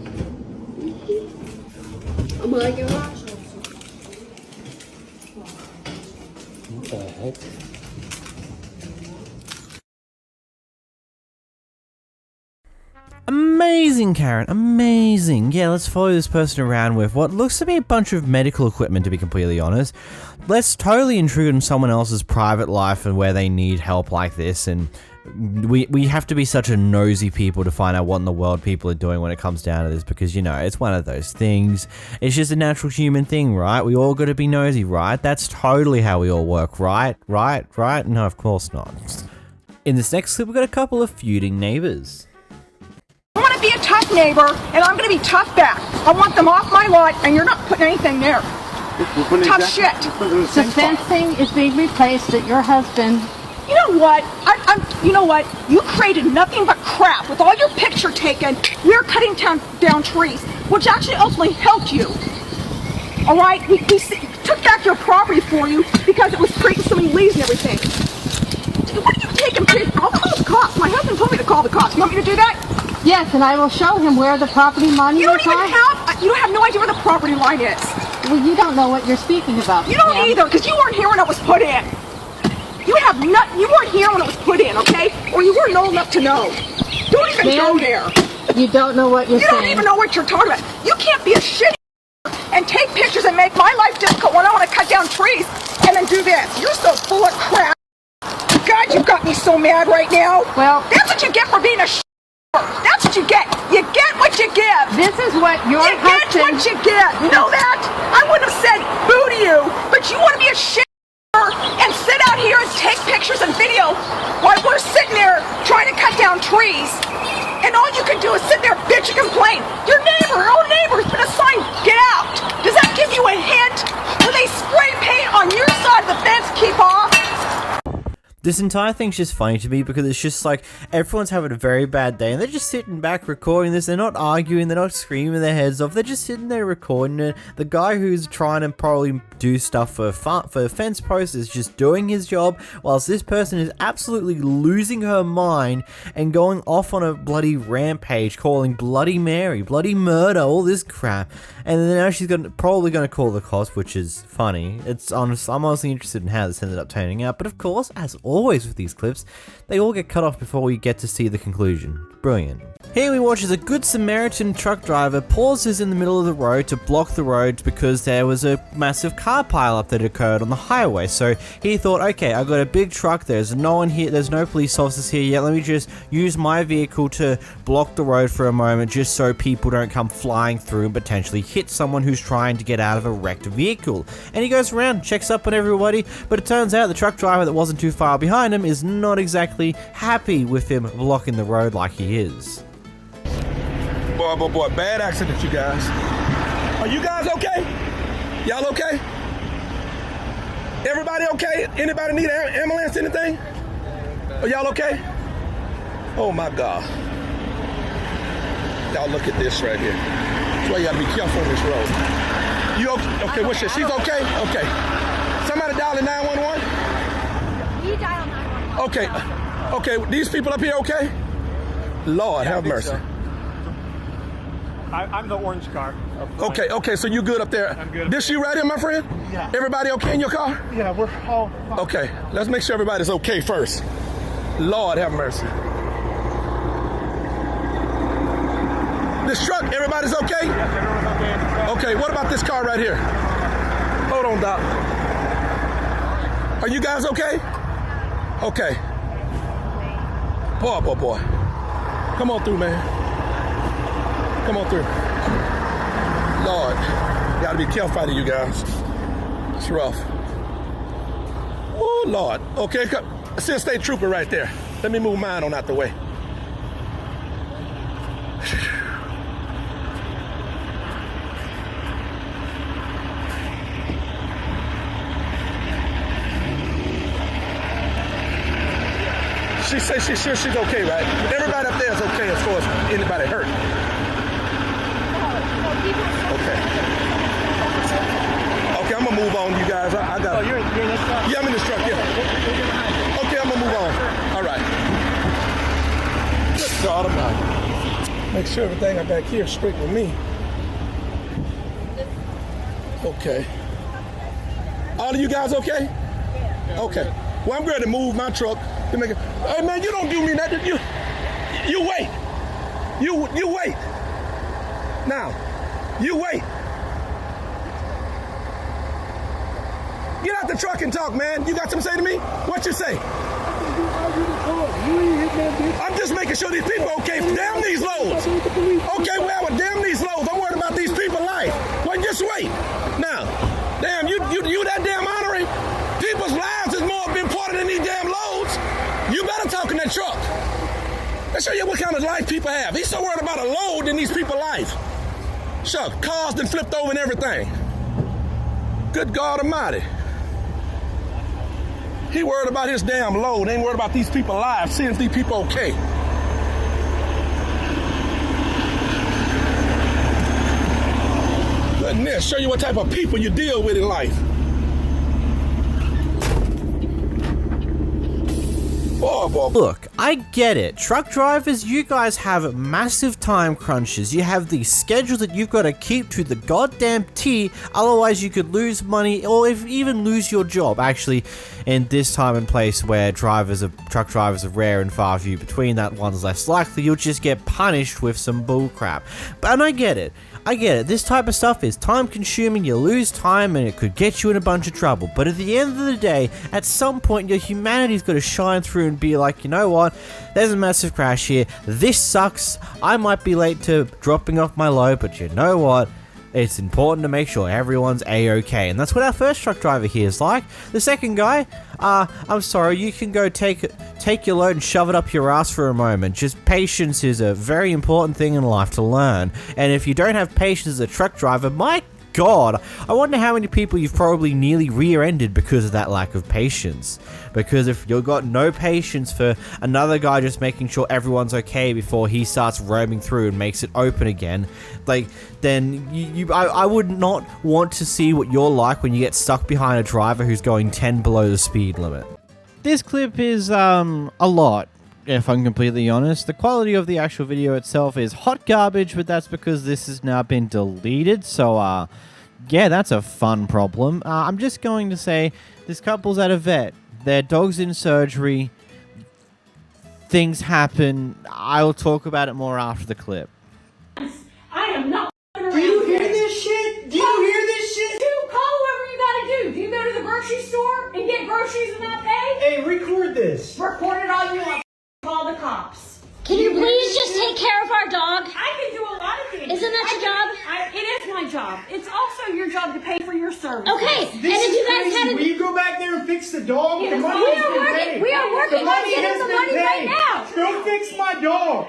I'm like your watch. What the heck? Amazing, Karen, amazing. Yeah, let's follow this person around with what looks to be a bunch of medical equipment, to be completely honest. Let's totally intrude on someone else's private life and where they need help like this, and we have to be such a nosy people to find out what in the world people are doing when it comes down to this, because, you know, it's one of those things. It's just a natural human thing, right? We all gotta be nosy, right? That's totally how we all work, right? Right? No, of course not. In this next clip, we've got a couple of feuding neighbors. I want to be a tough neighbor, and I'm going to be tough back. I want them off my lot, and you're not putting anything there. Tough shit. The fencing is being replaced at your husband. You know what? You know what? You created nothing but crap with all your picture taken. We're cutting down trees, which actually ultimately helped you. All right? We took back your property for you because it was creating so many leaves and everything. What are you taking pictures? I'll call the cops. My husband told me to call the cops. You want me to do that? Yes, and I will show him where the property line is. You don't have no idea where the property line is. Well, you don't know what you're speaking about. You don't either, because you weren't here when it was put in. You weren't here when it was put in, okay? Or you weren't old enough to know. Don't even go there. You don't know what you're saying. You don't even know what you're talking about. You can't be a shit and take pictures and make my life difficult when I want to cut down trees and then do this. You're so full of crap. God, you got me so mad right now. Well, that's what you get for being a shit. That's what you get. You get what you give. This is what your husband... You get what you get. You know that? I wouldn't have said boo to you, but you want to be a shit and sit out here and take pictures and video while we're sitting there trying to cut down trees. And all you can do is sit there, bitch, and complain. Your own neighbor's been assigned, get out. Does that give you a hint? When they spray paint on your side of the fence, keep off? This entire thing's just funny to me because it's just like everyone's having a very bad day and they're just sitting back recording this. They're not arguing, they're not screaming their heads off, they're just sitting there recording it. The guy who's trying to probably do stuff for fence posts is just doing his job, whilst this person is absolutely losing her mind and going off on a bloody rampage, calling Bloody Mary, bloody murder, all this crap. And then now she's probably going to call the cops, which is funny. I'm honestly interested in how this ended up turning out. But of course, as always, always with these clips, they all get cut off before we get to see the conclusion. Brilliant. Here we watch as a good Samaritan truck driver pauses in the middle of the road to block the road because there was a massive car pileup that occurred on the highway. So he thought, okay, I got a big truck, there's no one here, there's no police officers here yet, let me just use my vehicle to block the road for a moment just so people don't come flying through and potentially hit someone who's trying to get out of a wrecked vehicle. And he goes around, checks up on everybody, but it turns out the truck driver that wasn't too far behind him is not exactly happy with him blocking the road like he is. Boy, bad accident, you guys. Are you guys okay? Y'all okay? Everybody okay? Anybody need an ambulance, anything? Are y'all okay? Oh my God. Y'all look at this right here. That's why you gotta be careful on this road. You okay? What's this? She's okay? Okay. Somebody dialing 911? You dial 911. Okay, these people up here okay? Lord, have mercy. So. I'm the orange car. Okay, so you good up there? I'm good. This you right here, my friend? Yeah. Everybody okay in your car? Yeah, we're all fine. Okay, let's make sure everybody's okay first. Lord, have mercy. This truck, everybody's okay? Yes, everyone's okay. Okay, what about this car right here? Hold on, Doc. Are you guys okay? Okay. Boy. Come on through, man. Come on through. Lord, you gotta be careful out of you guys. It's rough. Oh, Lord. Okay, I see a state trooper right there. Let me move mine on out the way. She says she's sure she's okay, right? Everybody up there is okay as far as anybody hurt. Okay, I'm gonna move on, you guys. I got. Oh, you're in this truck? Yeah, I'm in this truck. Yeah. Okay, I'm gonna move on. All right. Good God Almighty. Make sure everything I back here is straight with me. Okay. All of you guys okay? Okay. Well, I'm ready to move my truck to make it. Hey man, you don't do me nothing. You wait. You wait. Now, you wait. Get out the truck and talk, man. You got something to say to me? What you say? I'm just making sure these people are okay. Damn these loads. Okay, well, damn these loads. I'm worried about these people's life. Well, just wait. Now, damn, you that damn honoring? People's lives is more important than these damn loads. You better talk in that truck. Let's show you what kind of life people have. He's so worried about a load than these people's life. Sure, cars done flipped over and everything. Good God Almighty. He worried about his damn load. Ain't worried about these people's lives, seeing if these people okay. Goodness, show you what type of people you deal with in life. Look, I get it. Truck drivers, you guys have massive time crunches. You have these schedules that you've got to keep to the goddamn T, otherwise you could lose money or even lose your job. Actually, in this time and place where truck drivers are rare and far few between, that one's less likely. You'll just get punished with some bullcrap. And I get it. This type of stuff is time consuming, you lose time and it could get you in a bunch of trouble. But at the end of the day, at some point your humanity's got to shine through and be like, you know what, there's a massive crash here, this sucks, I might be late to dropping off my load, but you know what, it's important to make sure everyone's a-okay. And that's what our first truck driver here is like. The second guy, I'm sorry, you can go take your load and shove it up your ass for a moment. Just patience is a very important thing in life to learn. And if you don't have patience as a truck driver, my God, I wonder how many people you've probably nearly rear-ended because of that lack of patience. Because if you've got no patience for another guy just making sure everyone's okay before he starts roaming through and makes it open again, then I would not want to see what you're like when you get stuck behind a driver who's going 10 below the speed limit. This clip is a lot, if I'm completely honest. The quality of the actual video itself is hot garbage, but that's because this has now been deleted, so yeah, that's a fun problem. I'm just going to say this couple's at a vet. their dog's in surgery. Things happen. I'll talk about it more after the clip. I am not. Do you hear this shit? Do you hear this shit? Call whoever you gotta do. Do you go to the grocery store and get groceries and not pay? Hey, record this. Record it all you want. Call the cops. Can you please just take care of our dog? I can do a lot of things. Isn't that your job? It is my job. It's also your job to pay for your service. Okay, This and if is you guys crazy. had Will you go back there and fix the dog? Yes, The money we has are been working- paid. we are working The on money getting has the been money right paid. now. Go fix my dog.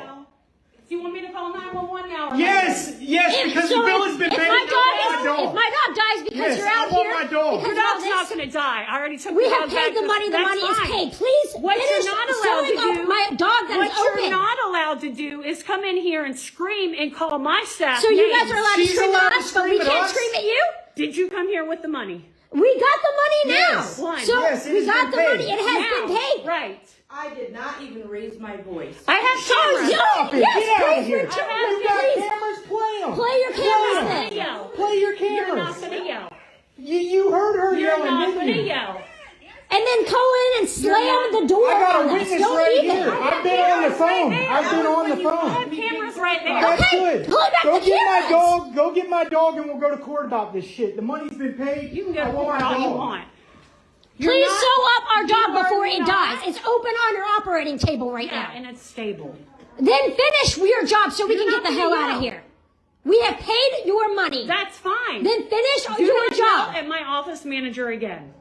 Do you want me to call 911 now? Or Yes, because the bill has been paid. If my dog dies because Yes, you're out I want here, my dog. because Your of all dog's this, not going to die. I already took we the have dog back. paid the money. The That's money is fine. paid. Please What finish you're not allowed sewing to up do, my dog that what is you're open. not allowed to do is come in here and scream and call my staff. So you names. guys are allowed to scream at us, but we can't scream at you? Did you come here with the money? We got the money now. Yes. So Yes, it we has got been the paid. money. It has been paid. Right. I did not even raise my voice. I have cameras. Stop it. Yes, Get out of please, here. Richard, You got please. cameras? Play them. Play your cameras You're not then. going to yell. Play your You're cameras. not going to yell. You heard her You're yelling, not didn't going to you? yell. And then go in and slam the door I got on a us. witness Don't right even. here. I've been on the phone. I've been on the I phone. have cameras right there. That's Okay, good. pull back Go the get my cameras. dog. Go get my dog, and we'll go to court about this shit. The money's been paid. You can go I to want court my all you dog. want. Please sew up our you dog are before it not- dies. It's open on your operating table right Yeah, now. and it's stable. Then finish your job so we You're can not get the gonna hell out yell. of here. We have paid your money. That's fine. Then finish Do your not yell job. at my office manager again.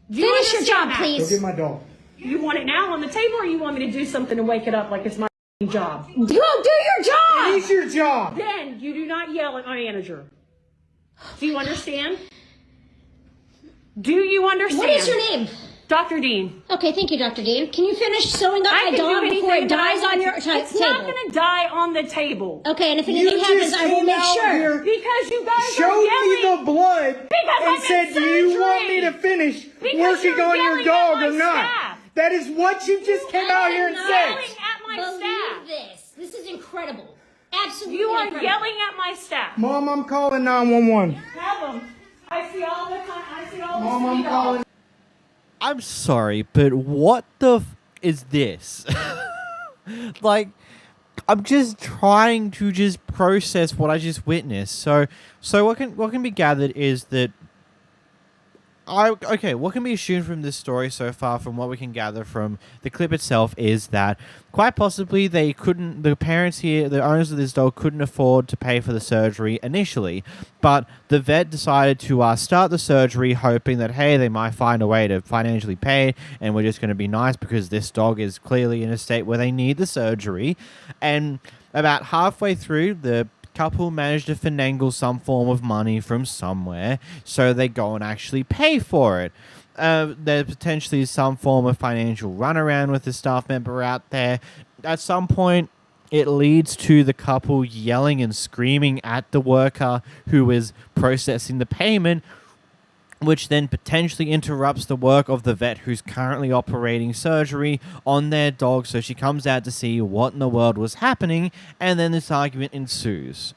Do you Finish your understand job, that? Go please. get my dog. You want it now on the table, or you want me to do something to wake it up like it's my job? Go do your job. It is your job. Then you do not yell at my manager. Do you understand? Do you understand? What is your name? Dr. Dean. Okay, thank you, Dr. Dean. Can you finish sewing up I my can dog do before anything it that I dies want on your to. It's not table? going to die on the table. Okay, and if You anything happens, just I will came make out sure. here, Because you guys showed are me yelling. the blood, Because and I'm said, in "Do you want me surgery. to finish Because working you're on your yelling dog at or my not?" staff. That is what you just came out here and said. Yelling at my Believe staff. this. This is incredible. Absolutely You are incredible. yelling at my staff. Mom, I'm calling 911. Have them. I see all the time. I see all the Mom, I'm calling. I'm sorry, but what the is this? Like, I'm just trying to just process what I just witnessed. So what can be gathered is that what can be assumed from this story so far, from what we can gather from the clip itself, is that quite possibly the parents here, the owners of this dog, couldn't afford to pay for the surgery initially, but the vet decided to start the surgery hoping that, hey, they might find a way to financially pay, and we're just going to be nice because this dog is clearly in a state where they need the surgery. And about halfway through, the couple managed to finagle some form of money from somewhere, so they go and actually pay for it. There's potentially some form of financial runaround with the staff member out there. At some point, it leads to the couple yelling and screaming at the worker who is processing the payment, which then potentially interrupts the work of the vet who's currently operating surgery on their dog. So she comes out to see what in the world was happening, and then this argument ensues.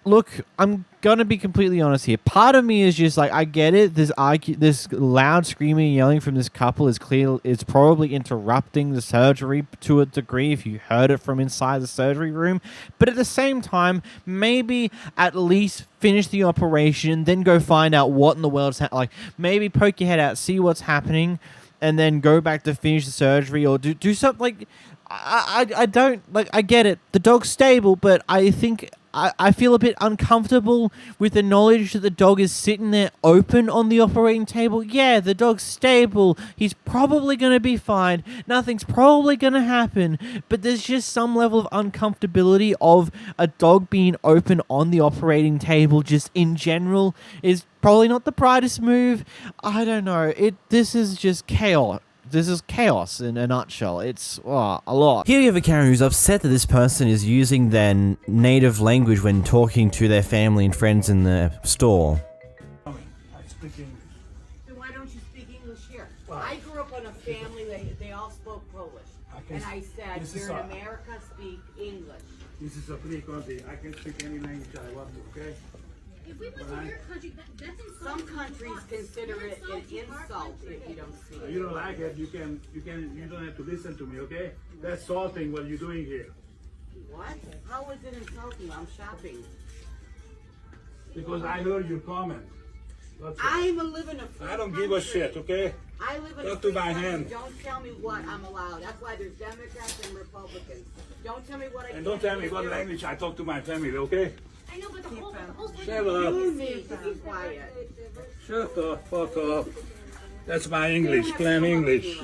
Look, I'm gonna be completely honest here. Part of me is just like, I get it. This loud screaming and yelling from this couple is probably interrupting the surgery to a degree if you heard it from inside the surgery room. But at the same time, maybe at least finish the operation, then go find out what in the world's like. Maybe poke your head out, see what's happening, and then go back to finish the surgery, or do something like. I don't like. I get it. The dog's stable, but I think. I feel a bit uncomfortable with the knowledge that the dog is sitting there open on the operating table. Yeah, the dog's stable. He's probably going to be fine. Nothing's probably going to happen. But there's just some level of uncomfortability of a dog being open on the operating table just in general is probably not the brightest move. I don't know. This is just chaos. This is chaos in a nutshell. It's a lot. Here you have a Karen who's upset that this person is using their native language when talking to their family and friends in the store. I speak English. Then why don't you speak English here? I grew up in a family that they all spoke Polish. And I said, you're in America, speak English. This is a free country. I can speak any language I want to, okay? Some countries consider it an insult if you don't speak. You don't like it, you don't have to listen to me, okay? That's salting what you're doing here. What? How is it insulting? I'm shopping. Because I heard your comment. I'm living a free I don't give a shit, okay? I live in a Talk to free my country. hand. Don't tell me what I'm allowed. That's why there's Democrats and Republicans. Don't tell me what I And don't tell me what language I talk to my family, okay? I know, but the whole Shut up. You need to be quiet. Shut the fuck up. That's my English, plain English.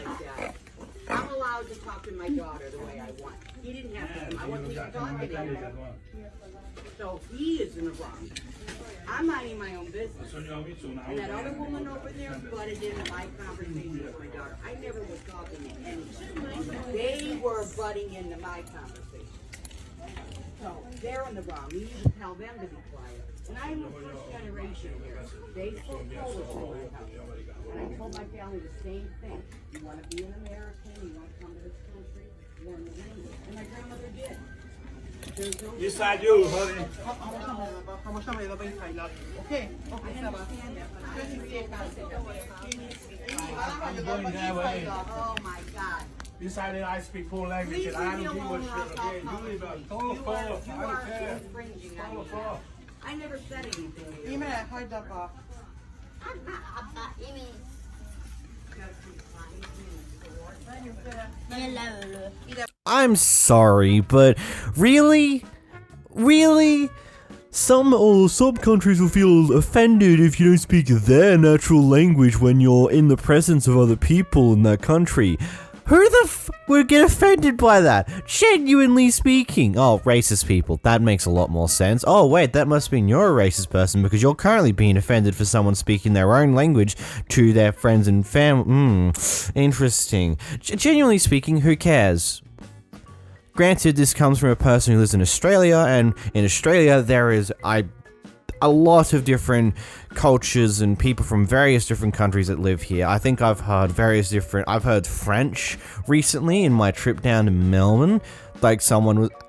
I'm allowed to talk to my daughter the way I want. He didn't have to. I wasn't even talking to him. So he is in the wrong. I'm minding my own business. And that other woman over there butted into my conversation with my daughter. I never was talking to anyone. They were butting into my conversation. So they're in the wrong. You need to tell them to be quiet. And I'm the first generation here. They spoke Polish in my house. And I told my family the same thing. You want to be an American, you want to come to this country, you want to learn. And my grandmother did. Inside you, honey. Okay. I'm going that way. Oh my God. Decided I speak four languages and I don't give a shit, okay? You leave us. Go forth. I don't care. Go forth. I never said anything. I'm sorry, but really? Really? Some countries will feel offended if you don't speak their natural language when you're in the presence of other people in that country. Who the f would get offended by that? Genuinely speaking. Oh, racist people. That makes a lot more sense. Oh, wait, that must mean you're a racist person because you're currently being offended for someone speaking their own language to their friends and family. Interesting. Genuinely speaking, who cares? Granted, this comes from a person who lives in Australia, and in Australia there is a lot of different cultures and people from various different countries that live here. I think I've heard I've heard French recently in my trip down to Melbourne. Like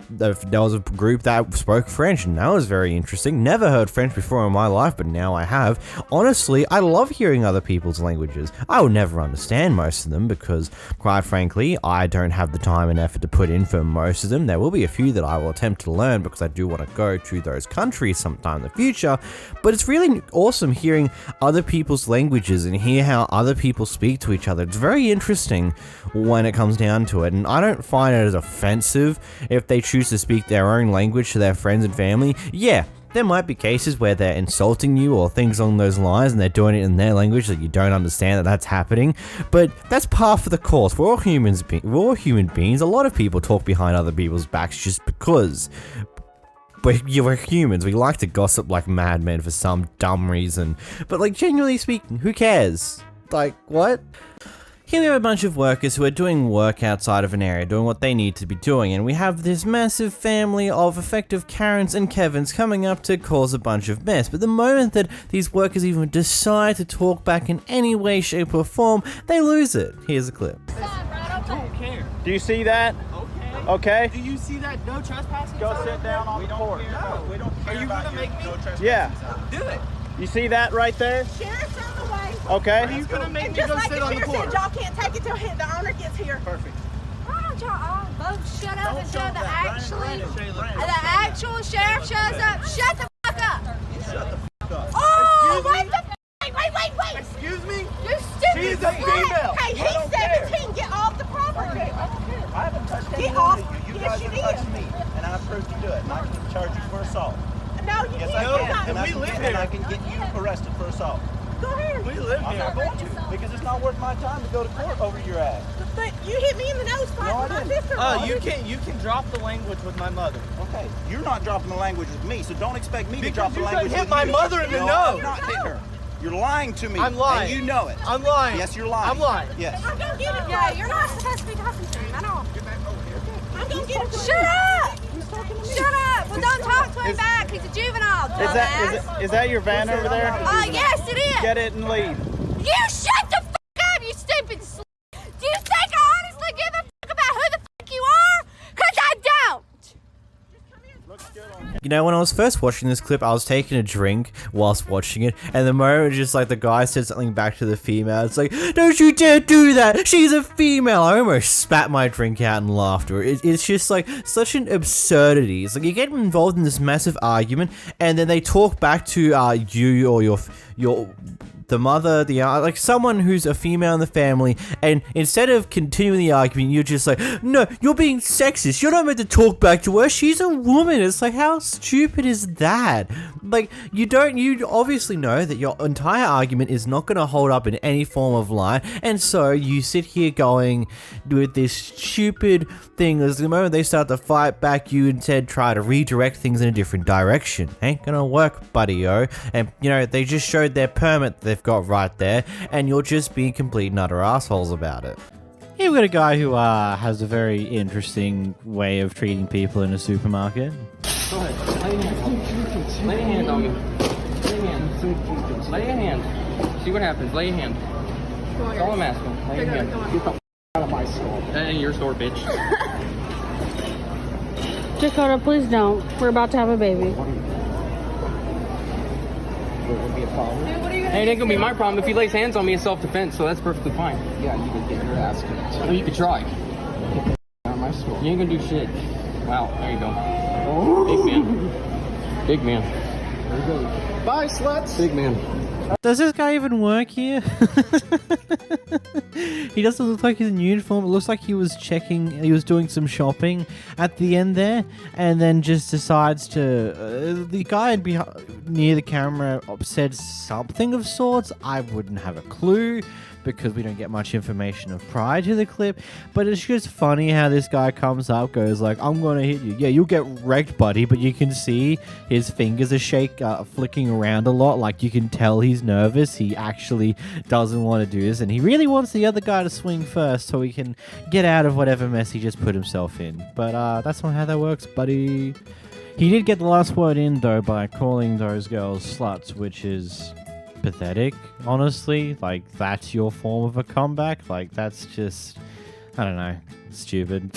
there was a group that spoke French, and that was very interesting. Never heard French before in my life, but now I have. Honestly, I love hearing other people's languages. I will never understand most of them because, quite frankly, I don't have the time and effort to put in for most of them. There will be a few that I will attempt to learn because I do want to go to those countries sometime in the future, but it's really awesome hearing other people's languages and hear how other people speak to each other. It's very interesting when it comes down to it, and I don't find it as offensive if they choose to speak their own language to their friends and family. Yeah, there might be cases where they're insulting you or things along those lines and they're doing it in their language that you don't understand that that's happening, but that's par for the course. We're all human beings. A lot of people talk behind other people's backs just because. But we're humans. We like to gossip like madmen for some dumb reason. But like, genuinely speaking, who cares? Like, what? Here we have a bunch of workers who are doing work outside of an area, doing what they need to be doing, and we have this massive family of effective Karens and Kevins coming up to cause a bunch of mess. But the moment that these workers even decide to talk back in any way, shape, or form, they lose it. Here's a clip. I don't care. Do you see that? Okay. Do you see that no trespassing? Go sit down on the porch. No, we don't care. Are you gonna make me? No trespassing. Yeah. Do it. You see that right there? Sheriff's on the way. Okay. Are you gonna make And me just go like sit the on the sheriff porch? said, y'all can't take it till the owner gets here. Perfect. Why don't y'all all both shut up until the the actual sheriff shows up? Shut the fuck up. You shut the fuck up. Oh, Excuse what me? the wait. Excuse me? You stupid She's a slut. female. Hey, I don't he's 17. Get off the property. I haven't touched Get any off. of you. You Yes, guys you have did. touched me, and I proved you do it. And I can charge you for assault. No, you Yes, can't. I can. We live And I can get you arrested for assault. Go ahead. We live I'm here. not I'm going to because it's not worth my time to go to court over your ass. But you hit me in the nose No, I fighting my didn't. sister. You can drop the language with my mother. Okay, you're not dropping the language with me, so don't expect me to drop the language with you. Hit my mother in the nose. I'm not hitting her. You're lying to me. I'm lying. And you know it. I'm lying. Yes, you're lying. I'm lying. Yes. I'm gonna get it. Yeah, you're not supposed to be talking to him. I know. I'm gonna get it. Shut up! Shut up! Well, don't talk to him back. He's a juvenile. Is that your van over there? Yes, it is. Get it and leave. You shut the fuck up, you stupid slut. Do you think I honestly give a fuck about who the fuck you are? 'Cause I don't. You know, when I was first watching this clip, I was taking a drink whilst watching it, and the moment just like the guy said something back to the female, it's like, don't you dare do that, she's a female. I almost spat my drink out in laughter. It's just like such an absurdity. It's like you get involved in this massive argument, and then they talk back to you or the mother, like someone who's a female in the family, and instead of continuing the argument, you're just like, no, you're being sexist. You're not meant to talk back to her. She's a woman. It's like, how stupid is that? Like, you obviously know that your entire argument is not going to hold up in any form of line, and so you sit here going with this stupid thing. As the moment they start to fight back, you instead try to redirect things in a different direction. Ain't gonna work, buddy-o. And, you know, they just showed their permit they've got right there, and you're just being complete and utter assholes about it. Here we've got a guy who has a very interesting way of treating people in a supermarket. Go ahead. Lay your hand. Lay your hand on me. Lay your hand. Lay your hand. See what happens. Lay your hand. That's all I'm asking. Lay your hand. Get the out of my store. That ain't your store, bitch. Dakota, please don't. We're about to have a baby. Would be a problem. Hey, it ain't gonna be my problem. If he lays hands on me, it's self-defense, so that's perfectly fine. Yeah, you could get your ass kicked. Well, you could try. Out of my store. You ain't gonna do shit. Wow, there you go. Big man. Big man. There you go. Bye, sluts. Big man. Does this guy even work here? He doesn't look like he's in uniform. It looks like he was doing some shopping at the end there, and then just decides to... the guy near the camera said something of sorts. I wouldn't have a clue, because we don't get much information of prior to the clip, but it's just funny how this guy comes up, goes like, I'm gonna hit you. Yeah, you'll get wrecked, buddy, but you can see his fingers are flicking around a lot, like you can tell he's nervous. He actually doesn't want to do this, and he really wants the other guy to swing first so he can get out of whatever mess he just put himself in. But that's not how that works, buddy. He did get the last word in, though, by calling those girls sluts, which is... pathetic, honestly. Like, that's your form of a comeback? Like, that's just, I don't know, stupid.